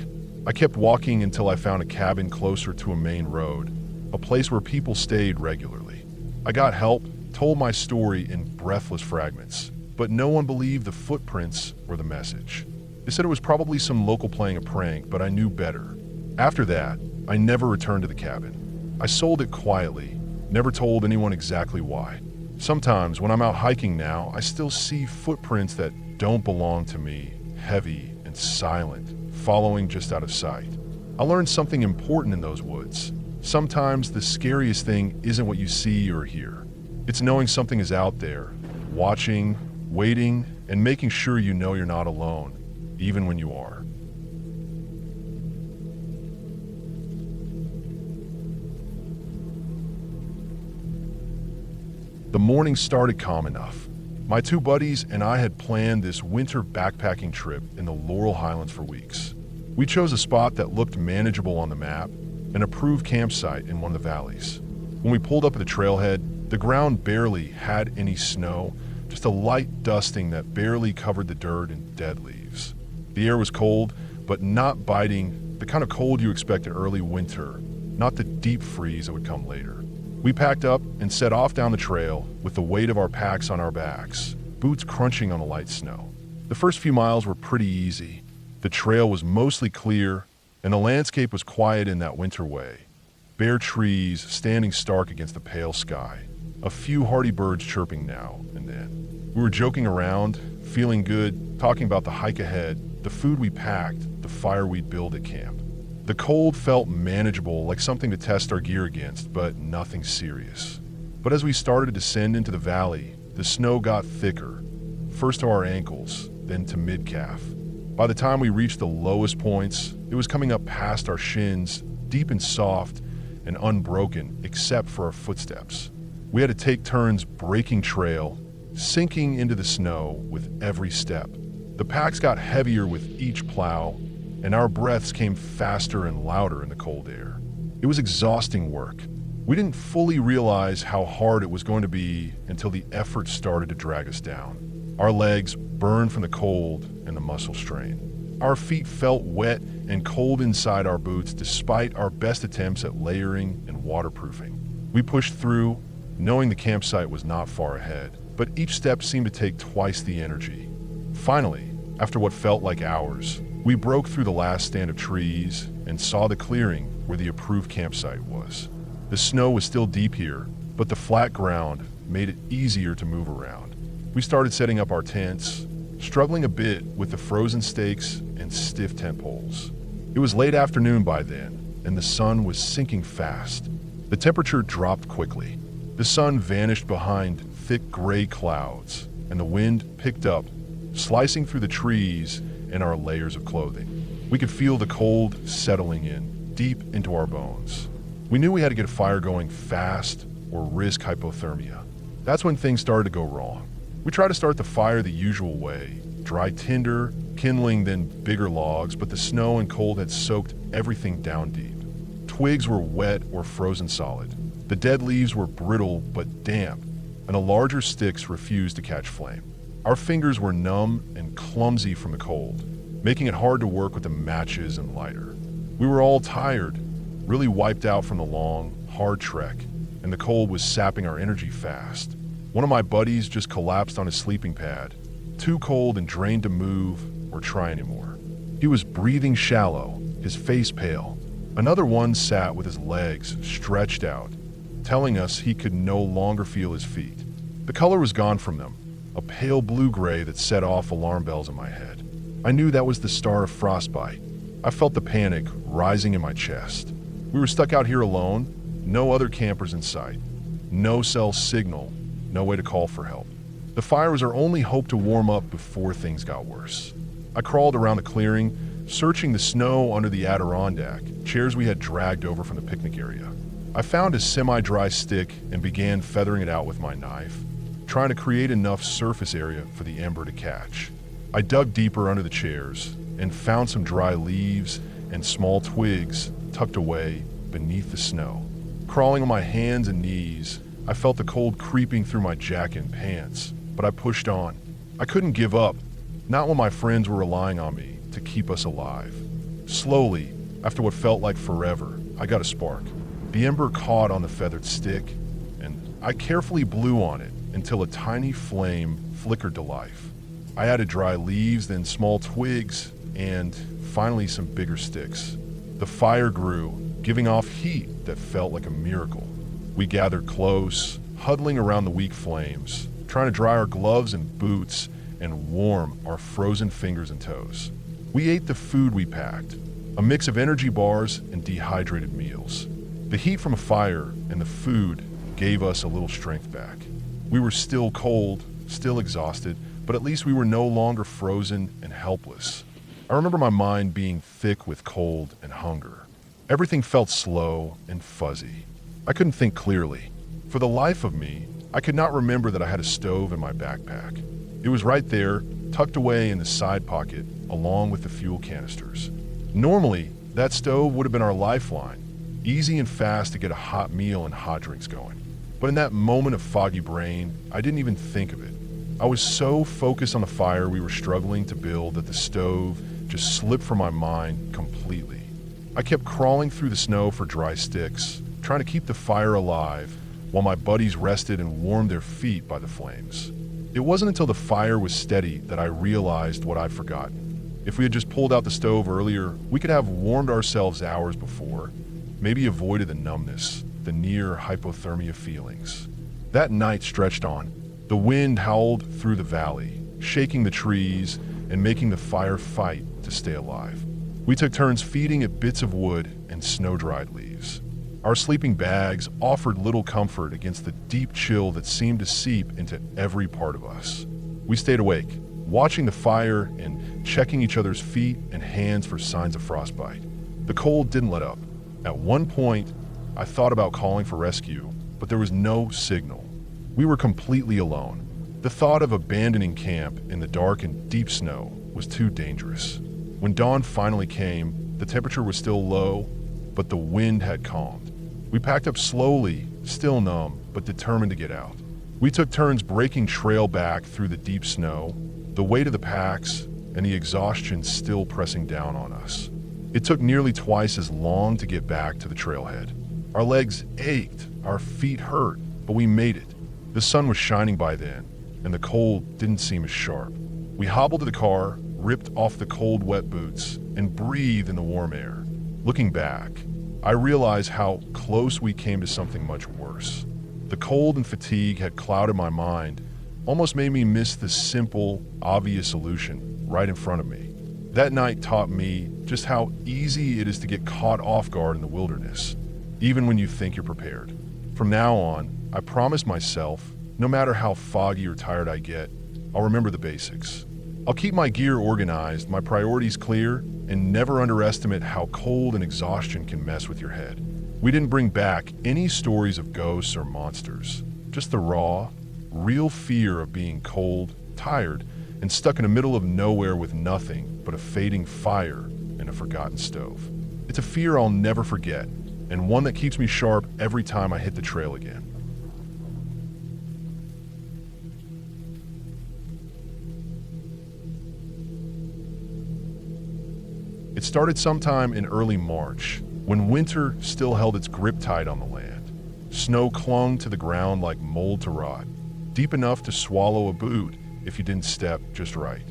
I kept walking until I found a cabin closer to a main road, a place where people stayed regularly. I got help, told my story in breathless fragments, but no one believed the footprints or the message. They said it was probably some local playing a prank, but I knew better. After that, I never returned to the cabin. I sold it quietly, never told anyone exactly why. Sometimes when I'm out hiking now, I still see footprints that don't belong to me, heavy and silent, following just out of sight. I learned something important in those woods. Sometimes the scariest thing isn't what you see or hear. It's knowing something is out there, watching, waiting, and making sure you know you're not alone, even when you are. The morning started calm enough. My two buddies and I had planned this winter backpacking trip in the Laurel Highlands for weeks. We chose a spot that looked manageable on the map, an approved campsite in one of the valleys. When we pulled up at the trailhead, the ground barely had any snow, just a light dusting that barely covered the dirt and dead leaves. The air was cold, but not biting, the kind of cold you expect in early winter, not the deep freeze that would come later. We packed up and set off down the trail with the weight of our packs on our backs, boots crunching on the light snow. The first few miles were pretty easy. The trail was mostly clear, and the landscape was quiet in that winter way. Bare trees standing stark against the pale sky, a few hardy birds chirping now and then. We were joking around, feeling good, talking about the hike ahead, the food we packed, the fire we'd build at camp. The cold felt manageable, like something to test our gear against, but nothing serious. But as we started to descend into the valley, the snow got thicker, first to our ankles, then to mid-calf. By the time we reached the lowest points, it was coming up past our shins, deep and soft and unbroken except for our footsteps. We had to take turns breaking trail, sinking into the snow with every step. The packs got heavier with each plow, and our breaths came faster and louder in the cold air. It was exhausting work. We didn't fully realize how hard it was going to be until the effort started to drag us down. Our legs burned from the cold and the muscle strain. Our feet felt wet and cold inside our boots despite our best attempts at layering and waterproofing. We pushed through, knowing the campsite was not far ahead, but each step seemed to take twice the energy. Finally, after what felt like hours, we broke through the last stand of trees and saw the clearing where the approved campsite was. The snow was still deep here, but the flat ground made it easier to move around. We started setting up our tents, struggling a bit with the frozen stakes and stiff tent poles. It was late afternoon by then, and the sun was sinking fast. The temperature dropped quickly. The sun vanished behind thick gray clouds, and the wind picked up, slicing through the trees and our layers of clothing. We could feel the cold settling in, deep into our bones. We knew we had to get a fire going fast or risk hypothermia. That's when things started to go wrong. We tried to start the fire the usual way, dry tinder, kindling, then bigger logs, but the snow and cold had soaked everything down deep. Twigs were wet or frozen solid. The dead leaves were brittle but damp, and the larger sticks refused to catch flame. Our fingers were numb and clumsy from the cold, making it hard to work with the matches and lighter. We were all tired, really wiped out from the long, hard trek, and the cold was sapping our energy fast. One of my buddies just collapsed on his sleeping pad, too cold and drained to move or try anymore. He was breathing shallow, his face pale. Another one sat with his legs stretched out, telling us he could no longer feel his feet. The color was gone from them, a pale blue-gray that set off alarm bells in my head. I knew that was the start of frostbite. I felt the panic rising in my chest. We were stuck out here alone, no other campers in sight, no cell signal, no way to call for help. The fire was our only hope to warm up before things got worse. I crawled around the clearing, searching the snow under the Adirondack, chairs we had dragged over from the picnic area. I found a semi-dry stick and began feathering it out with my knife, trying to create enough surface area for the ember to catch. I dug deeper under the chairs and found some dry leaves and small twigs tucked away beneath the snow. Crawling on my hands and knees, I felt the cold creeping through my jacket and pants, but I pushed on. I couldn't give up, not when my friends were relying on me to keep us alive. Slowly, after what felt like forever, I got a spark. The ember caught on the feathered stick, and I carefully blew on it until a tiny flame flickered to life. I added dry leaves, then small twigs, and finally some bigger sticks. The fire grew, giving off heat that felt like a miracle. We gathered close, huddling around the weak flames, trying to dry our gloves and boots and warm our frozen fingers and toes. We ate the food we packed, a mix of energy bars and dehydrated meals. The heat from a fire and the food gave us a little strength back. We were still cold, still exhausted, but at least we were no longer frozen and helpless. I remember my mind being thick with cold and hunger. Everything felt slow and fuzzy. I couldn't think clearly. For the life of me, I could not remember that I had a stove in my backpack. It was right there, tucked away in the side pocket, along with the fuel canisters. Normally, that stove would have been our lifeline, easy and fast to get a hot meal and hot drinks going. But in that moment of foggy brain, I didn't even think of it. I was so focused on the fire we were struggling to build that the stove just slipped from my mind completely. I kept crawling through the snow for dry sticks, trying to keep the fire alive, while my buddies rested and warmed their feet by the flames. It wasn't until the fire was steady that I realized what I'd forgotten. If we had just pulled out the stove earlier, we could have warmed ourselves hours before, maybe avoided the numbness, the near hypothermia feelings. That night stretched on. The wind howled through the valley, shaking the trees and making the fire fight to stay alive. We took turns feeding it bits of wood and snow-dried leaves. Our sleeping bags offered little comfort against the deep chill that seemed to seep into every part of us. We stayed awake, watching the fire and checking each other's feet and hands for signs of frostbite. The cold didn't let up. At one point, I thought about calling for rescue, but there was no signal. We were completely alone. The thought of abandoning camp in the dark and deep snow was too dangerous. When dawn finally came, the temperature was still low, but the wind had calmed. We packed up slowly, still numb, but determined to get out. We took turns breaking trail back through the deep snow, the weight of the packs, and the exhaustion still pressing down on us. It took nearly twice as long to get back to the trailhead. Our legs ached, our feet hurt, but we made it. The sun was shining by then, and the cold didn't seem as sharp. We hobbled to the car, ripped off the cold, wet boots, and breathed in the warm air. Looking back, I realized how close we came to something much worse. The cold and fatigue had clouded my mind, almost made me miss the simple, obvious solution right in front of me. That night taught me just how easy it is to get caught off guard in the wilderness, even when you think you're prepared. From now on, I promise myself, no matter how foggy or tired I get, I'll remember the basics. I'll keep my gear organized, my priorities clear, and never underestimate how cold and exhaustion can mess with your head. We didn't bring back any stories of ghosts or monsters, just the raw, real fear of being cold, tired, and stuck in the middle of nowhere with nothing but a fading fire and a forgotten stove. It's a fear I'll never forget, and one that keeps me sharp every time I hit the trail again. It started sometime in early March, when winter still held its grip tight on the land. Snow clung to the ground like mold to rot, deep enough to swallow a boot if you didn't step just right.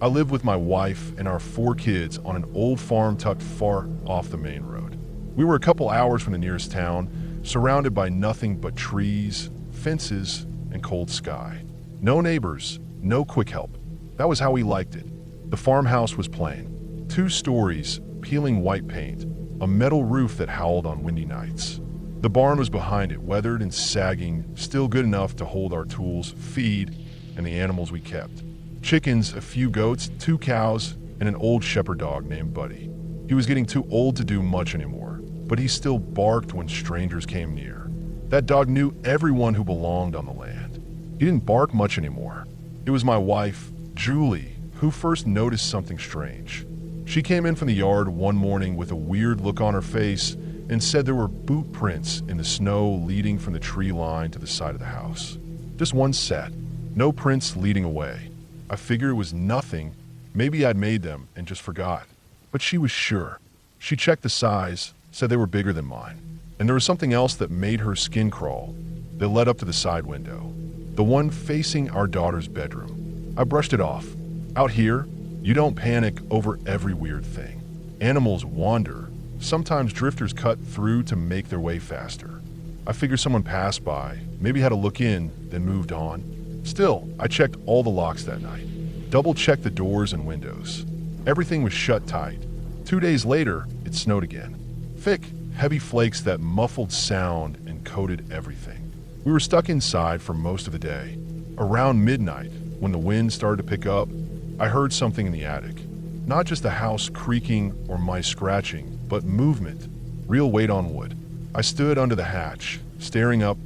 I lived with my wife and our 4 kids on an old farm tucked far off the main road. We were a couple hours from the nearest town, surrounded by nothing but trees, fences, and cold sky. No neighbors, no quick help. That was how we liked it. The farmhouse was plain. 2 stories, peeling white paint, a metal roof that howled on windy nights. The barn was behind it, weathered and sagging, still good enough to hold our tools, feed, and the animals we kept. Chickens, a few goats, 2 cows, and an old shepherd dog named Buddy. He was getting too old to do much anymore, but he still barked when strangers came near. That dog knew everyone who belonged on the land. He didn't bark much anymore. It was my wife, Julie, who first noticed something strange. She came in from the yard one morning with a weird look on her face and said there were boot prints in the snow leading from the tree line to the side of the house. Just one set, no prints leading away. I figured it was nothing, maybe I'd made them and just forgot. But she was sure. She checked the size, said they were bigger than mine. And there was something else that made her skin crawl. They led up to the side window, the one facing our daughter's bedroom. I brushed it off. Out here, you don't panic over every weird thing. Animals wander. Sometimes drifters cut through to make their way faster. I figured someone passed by, maybe had a look in, then moved on. Still, I checked all the locks that night. Double-checked the doors and windows. Everything was shut tight. 2 days later, it snowed again. Thick, heavy flakes that muffled sound and coated everything. We were stuck inside for most of the day. Around midnight, when the wind started to pick up, I heard something in the attic. Not just the house creaking or mice scratching, but movement, real weight on wood. I stood under the hatch, staring up,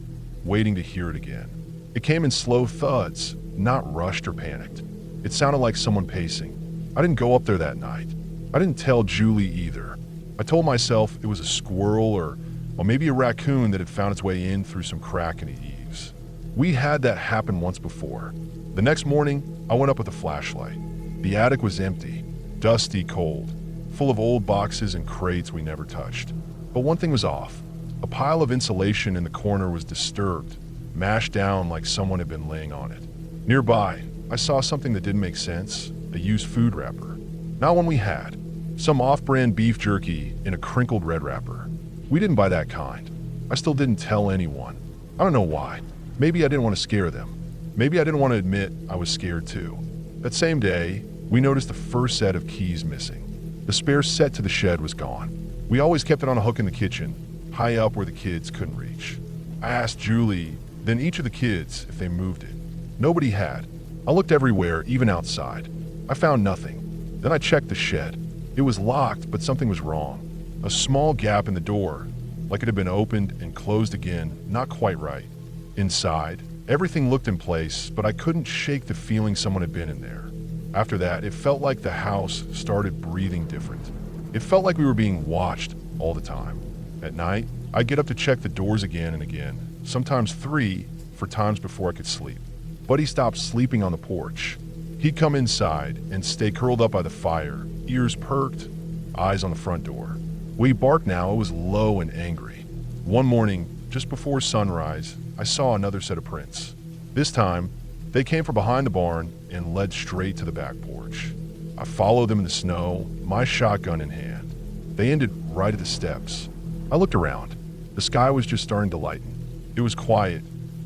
waiting to hear it again. It came in slow thuds, not rushed or panicked. It sounded like someone pacing. I didn't go up there that night. I didn't tell Julie either. I told myself it was a squirrel or maybe a raccoon that had found its way in through some crack in the eaves. We had that happen once before. The next morning, I went up with a flashlight. The attic was empty, dusty, cold, full of old boxes and crates we never touched. But one thing was off. A pile of insulation in the corner was disturbed, mashed down like someone had been laying on it. Nearby, I saw something that didn't make sense, a used food wrapper. Not one we had. Some off-brand beef jerky in a crinkled red wrapper. We didn't buy that kind. I still didn't tell anyone. I don't know why. Maybe I didn't want to scare them. Maybe I didn't want to admit I was scared too. That same day, we noticed the first set of keys missing. The spare set to the shed was gone. We always kept it on a hook in the kitchen, high up where the kids couldn't reach. I asked Julie, then each of the kids, if they moved it. Nobody had. I looked everywhere, even outside. I found nothing. Then I checked the shed. It was locked, but something was wrong. A small gap in the door, like it had been opened and closed again, not quite right. Inside, everything looked in place, but I couldn't shake the feeling someone had been in there. After that, it felt like the house started breathing different. It felt like we were being watched all the time. At night, I'd get up to check the doors again and again, sometimes 3 for times before I could sleep. Buddy stopped sleeping on the porch. He'd come inside and stay curled up by the fire, ears perked, eyes on the front door. We barked now, it was low and angry. One morning, just before sunrise, I saw another set of prints. This time, they came from behind the barn and led straight to the back porch. I followed them in the snow, my shotgun in hand. They ended right at the steps. I looked around. The sky was just starting to lighten. It was quiet,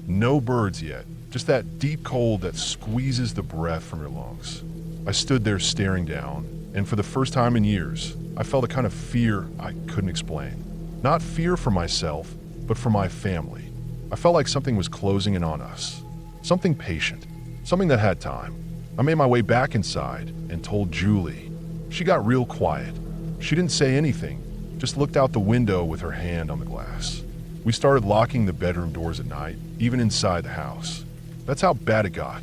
no birds yet, just that deep cold that squeezes the breath from your lungs. I stood there staring down, and for the first time in years, I felt a kind of fear I couldn't explain. Not fear for myself, but for my family. I felt like something was closing in on us. Something patient, something that had time. I made my way back inside and told Julie. She got real quiet. She didn't say anything, just looked out the window with her hand on the glass. We started locking the bedroom doors at night, even inside the house. That's how bad it got.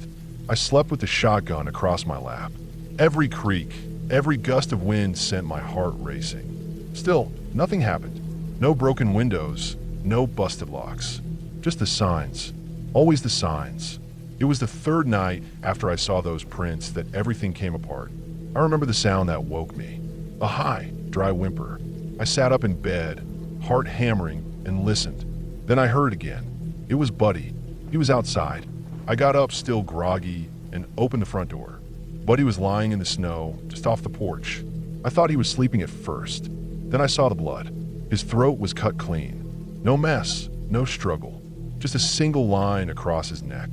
I slept with the shotgun across my lap. Every creak, every gust of wind sent my heart racing. Still, nothing happened. No broken windows, no busted locks. Just the signs. Always the signs. It was the third night after I saw those prints that everything came apart. I remember the sound that woke me. A high, dry whimper. I sat up in bed, heart hammering, and listened. Then I heard again. It was Buddy. He was outside. I got up still groggy and opened the front door. Buddy was lying in the snow, just off the porch. I thought he was sleeping at first. Then I saw the blood. His throat was cut clean. No mess, no struggle. Just a single line across his neck.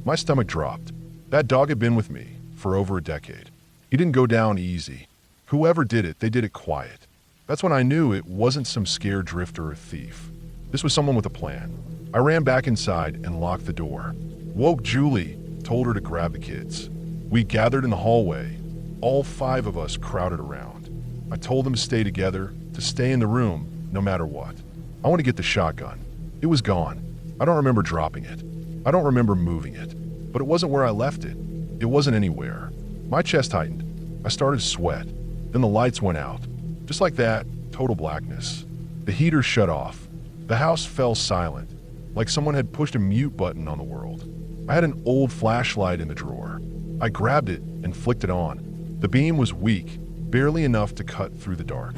My stomach dropped. That dog had been with me for over a decade. He didn't go down easy. Whoever did it, they did it quiet. That's when I knew it wasn't some scared drifter or thief. This was someone with a plan. I ran back inside and locked the door. Woke Julie, told her to grab the kids. We gathered in the hallway. All 5 of us crowded around. I told them to stay together, to stay in the room, no matter what. I want to get the shotgun. It was gone. I don't remember dropping it. I don't remember moving it. But it wasn't where I left it. It wasn't anywhere. My chest tightened. I started to sweat. Then the lights went out. Just like that, total blackness. The heater shut off. The house fell silent, like someone had pushed a mute button on the world. I had an old flashlight in the drawer. I grabbed it and flicked it on. The beam was weak, barely enough to cut through the dark.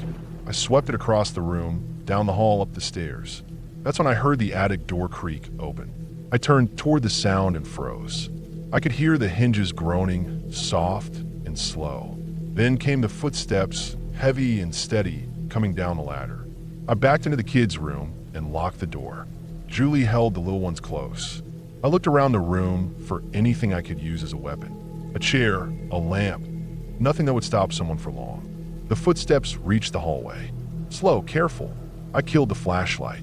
I swept it across the room, down the hall, up the stairs. That's when I heard the attic door creak open. I turned toward the sound and froze. I could hear the hinges groaning, soft and slow. Then came the footsteps, heavy and steady, coming down the ladder. I backed into the kids' room and locked the door. Julie held the little ones close. I looked around the room for anything I could use as a weapon. A chair, a lamp, nothing that would stop someone for long. The footsteps reached the hallway. Slow, careful. I killed the flashlight.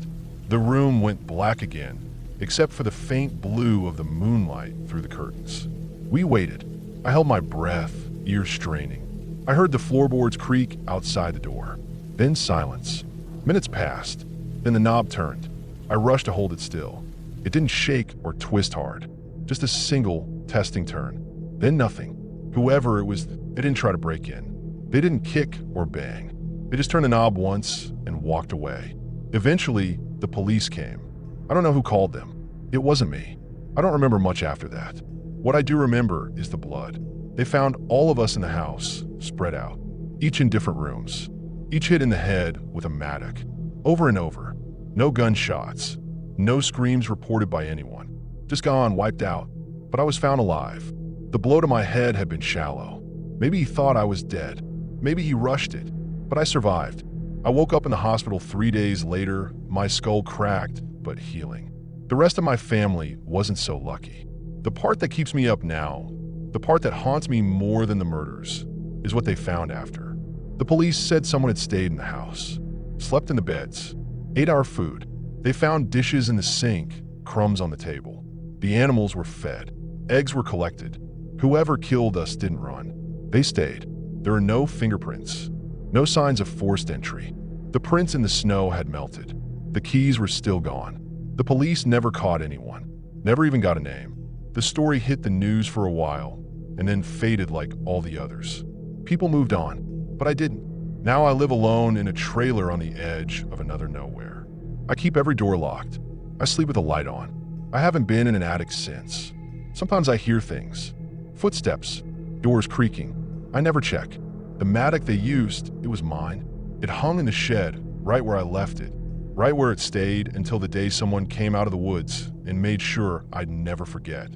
The room went black again, except for the faint blue of the moonlight through the curtains. We waited. I held my breath, ears straining. I heard the floorboards creak outside the door. Then silence. Minutes passed. Then the knob turned. I rushed to hold it still. It didn't shake or twist hard. Just a single testing turn. Then nothing. Whoever it was, they didn't try to break in. They didn't kick or bang. They just turned the knob once and walked away. Eventually, the police came. I don't know who called them. It wasn't me. I don't remember much after that. What I do remember is the blood. They found all of us in the house, spread out, each in different rooms, each hit in the head with a mattock, over and over. No gunshots, no screams reported by anyone. Just gone, wiped out. But I was found alive. The blow to my head had been shallow. Maybe he thought I was dead. Maybe he rushed it. But I survived. I woke up in the hospital 3 days later, my skull cracked, but healing. The rest of my family wasn't so lucky. The part that keeps me up now, the part that haunts me more than the murders, is what they found after. The police said someone had stayed in the house, slept in the beds, ate our food. They found dishes in the sink, crumbs on the table. The animals were fed. Eggs were collected. Whoever killed us didn't run. They stayed. There are no fingerprints, no signs of forced entry. The prints in the snow had melted. The keys were still gone. The police never caught anyone, never even got a name. The story hit the news for a while and then faded like all the others. People moved on, but I didn't. Now I live alone in a trailer on the edge of another nowhere. I keep every door locked. I sleep with a light on. I haven't been in an attic since. Sometimes I hear things. Footsteps, doors creaking. I never check. The mattock they used, it was mine. It hung in the shed, right where I left it, right where it stayed until the day someone came out of the woods and made sure I'd never forget.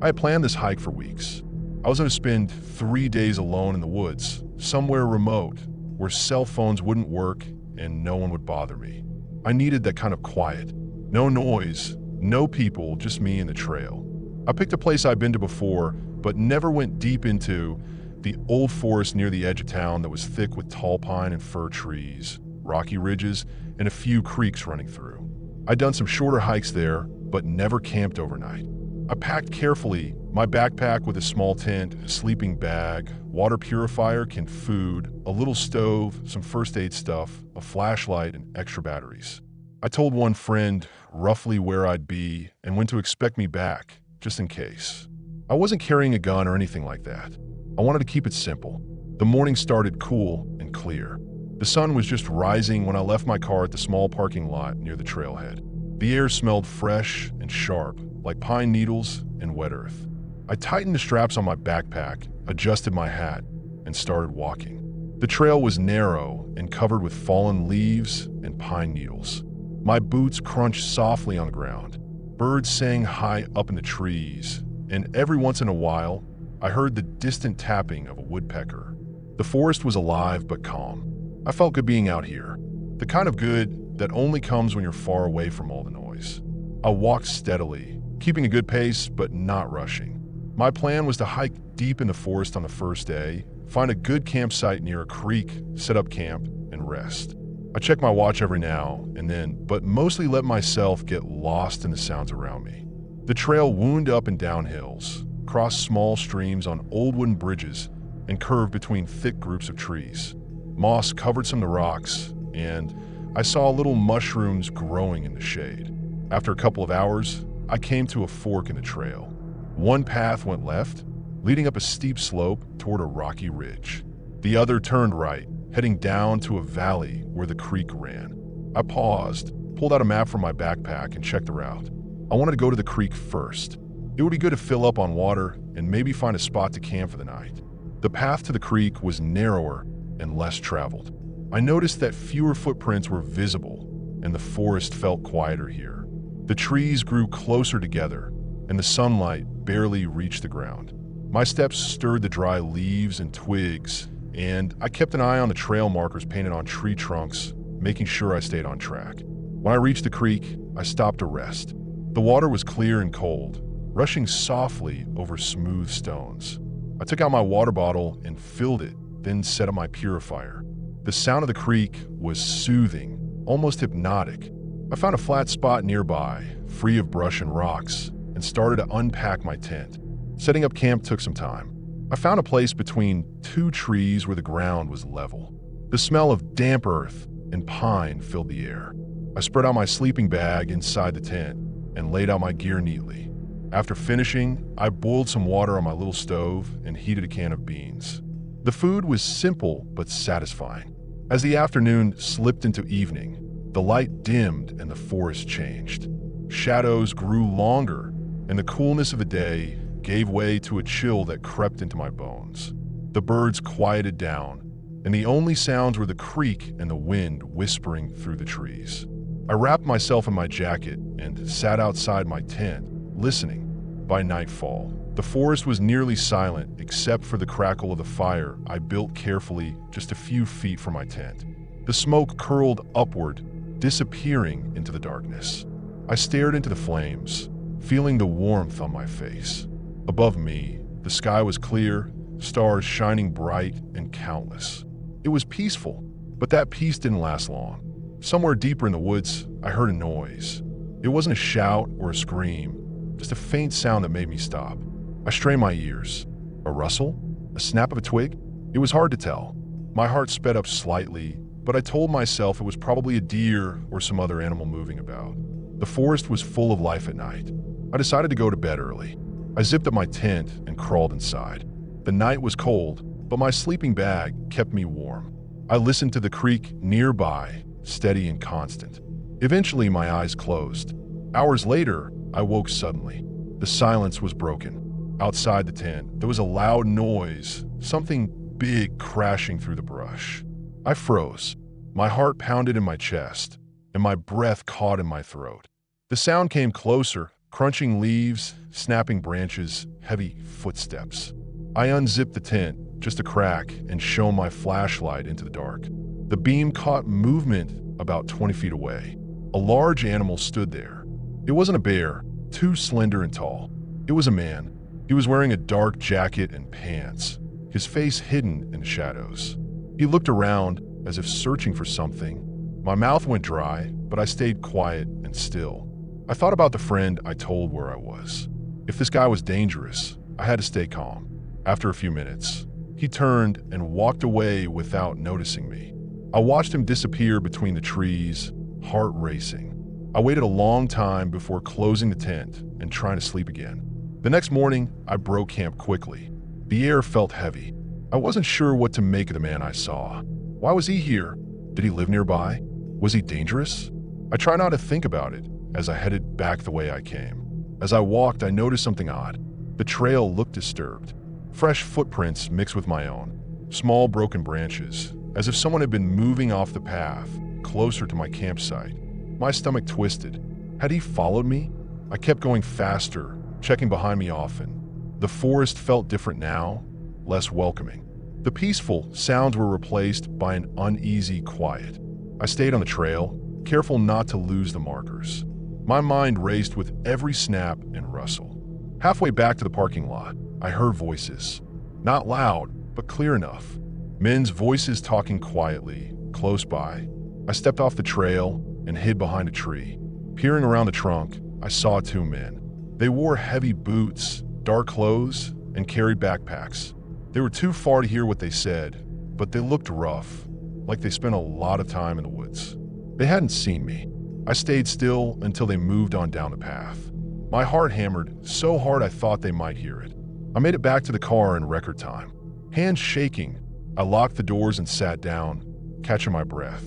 I had planned this hike for weeks. I was going to spend 3 days alone in the woods, somewhere remote, where cell phones wouldn't work and no one would bother me. I needed that kind of quiet. No noise, no people, just me and the trail. I picked a place I'd been to before, but never went deep into the old forest near the edge of town that was thick with tall pine and fir trees, rocky ridges, and a few creeks running through. I'd done some shorter hikes there, but never camped overnight. I packed carefully, my backpack with a small tent, a sleeping bag, water purifier, canned food, a little stove, some first aid stuff, a flashlight, and extra batteries. I told one friend roughly where I'd be and when to expect me back, just in case. I wasn't carrying a gun or anything like that. I wanted to keep it simple. The morning started cool and clear. The sun was just rising when I left my car at the small parking lot near the trailhead. The air smelled fresh and sharp, like pine needles and wet earth. I tightened the straps on my backpack, adjusted my hat, and started walking. The trail was narrow and covered with fallen leaves and pine needles. My boots crunched softly on the ground. Birds sang high up in the trees, and every once in a while, I heard the distant tapping of a woodpecker. The forest was alive but calm. I felt good being out here, the kind of good that only comes when you're far away from all the noise. I walked steadily, keeping a good pace but not rushing. My plan was to hike deep in the forest on the first day, find a good campsite near a creek, set up camp, and rest. I check my watch every now and then, but mostly let myself get lost in the sounds around me. The trail wound up and down hills, crossed small streams on old wooden bridges, and curved between thick groups of trees. Moss covered some of the rocks, and I saw little mushrooms growing in the shade. After a couple of hours, I came to a fork in the trail. One path went left, leading up a steep slope toward a rocky ridge. The other turned right, heading down to a valley where the creek ran. I paused, pulled out a map from my backpack, and checked the route. I wanted to go to the creek first. It would be good to fill up on water and maybe find a spot to camp for the night. The path to the creek was narrower and less traveled. I noticed that fewer footprints were visible, and the forest felt quieter here. The trees grew closer together, and the sunlight barely reached the ground. My steps stirred the dry leaves and twigs, and I kept an eye on the trail markers painted on tree trunks, making sure I stayed on track. When I reached the creek, I stopped to rest. The water was clear and cold, rushing softly over smooth stones. I took out my water bottle and filled it, then set up my purifier. The sound of the creek was soothing, almost hypnotic. I found a flat spot nearby, free of brush and rocks, and started to unpack my tent. Setting up camp took some time. I found a place between two trees where the ground was level. The smell of damp earth and pine filled the air. I spread out my sleeping bag inside the tent and laid out my gear neatly. After finishing, I boiled some water on my little stove and heated a can of beans. The food was simple but satisfying. As the afternoon slipped into evening, the light dimmed and the forest changed. Shadows grew longer, and the coolness of the day gave way to a chill that crept into my bones. The birds quieted down, and the only sounds were the creak and the wind whispering through the trees. I wrapped myself in my jacket and sat outside my tent, listening. By nightfall, the forest was nearly silent except for the crackle of the fire I built carefully just a few feet from my tent. The smoke curled upward, disappearing into the darkness. I stared into the flames, feeling the warmth on my face. Above me, the sky was clear, stars shining bright and countless. It was peaceful, but that peace didn't last long. Somewhere deeper in the woods, I heard a noise. It wasn't a shout or a scream, just a faint sound that made me stop. I strained my ears. A rustle? A snap of a twig? It was hard to tell. My heart sped up slightly, but I told myself it was probably a deer or some other animal moving about. The forest was full of life at night. I decided to go to bed early. I zipped up my tent and crawled inside. The night was cold, but my sleeping bag kept me warm. I listened to the creek nearby, steady and constant. Eventually, my eyes closed. Hours later, I woke suddenly. The silence was broken. Outside the tent, there was a loud noise, something big crashing through the brush. I froze. My heart pounded in my chest, and my breath caught in my throat. The sound came closer, crunching leaves, snapping branches, heavy footsteps. I unzipped the tent, just a crack, and shone my flashlight into the dark. The beam caught movement about 20 feet away. A large animal stood there. It wasn't a bear, too slender and tall. It was a man. He was wearing a dark jacket and pants, his face hidden in the shadows. He looked around as if searching for something. My mouth went dry, but I stayed quiet and still. I thought about the friend I told where I was. If this guy was dangerous, I had to stay calm. After a few minutes, he turned and walked away without noticing me. I watched him disappear between the trees, heart racing. I waited a long time before closing the tent and trying to sleep again. The next morning, I broke camp quickly. The air felt heavy. I wasn't sure what to make of the man I saw. Why was he here? Did he live nearby? Was he dangerous? I tried not to think about it as I headed back the way I came. As I walked, I noticed something odd. The trail looked disturbed. Fresh footprints mixed with my own. Small broken branches, as if someone had been moving off the path, closer to my campsite. My stomach twisted. Had he followed me? I kept going faster, checking behind me often. The forest felt different now, less welcoming. The peaceful sounds were replaced by an uneasy quiet. I stayed on the trail, careful not to lose the markers. My mind raced with every snap and rustle. Halfway back to the parking lot, I heard voices. Not loud, but clear enough. Men's voices talking quietly, close by. I stepped off the trail and hid behind a tree. Peering around the trunk, I saw two men. They wore heavy boots, dark clothes, and carried backpacks. They were too far to hear what they said, but they looked rough, like they spent a lot of time in the woods. They hadn't seen me. I stayed still until they moved on down the path. My heart hammered so hard I thought they might hear it. I made it back to the car in record time. Hands shaking, I locked the doors and sat down, catching my breath.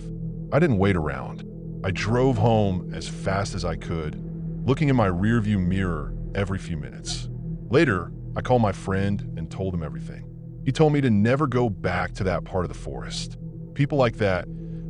I didn't wait around. I drove home as fast as I could, looking in my rearview mirror every few minutes. Later, I called my friend and told him everything. He told me to never go back to that part of the forest. People like that,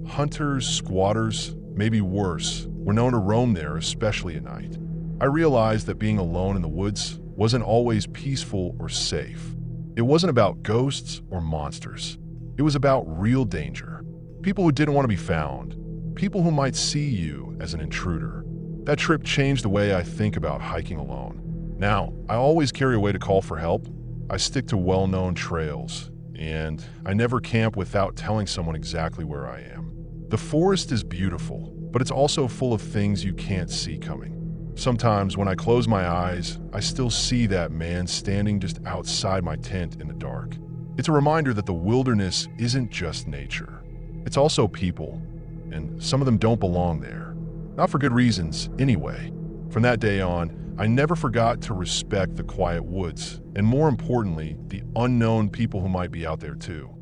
hunters, squatters, maybe worse, were known to roam there, especially at night. I realized that being alone in the woods wasn't always peaceful or safe. It wasn't about ghosts or monsters. It was about real danger. People who didn't want to be found. People who might see you as an intruder. That trip changed the way I think about hiking alone. Now, I always carry a way to call for help. I stick to well-known trails, and I never camp without telling someone exactly where I am. The forest is beautiful, but it's also full of things you can't see coming. Sometimes when I close my eyes, I still see that man standing just outside my tent in the dark. It's a reminder that the wilderness isn't just nature. It's also people, and some of them don't belong there. Not for good reasons, anyway. From that day on, I never forgot to respect the quiet woods, and more importantly, the unknown people who might be out there too.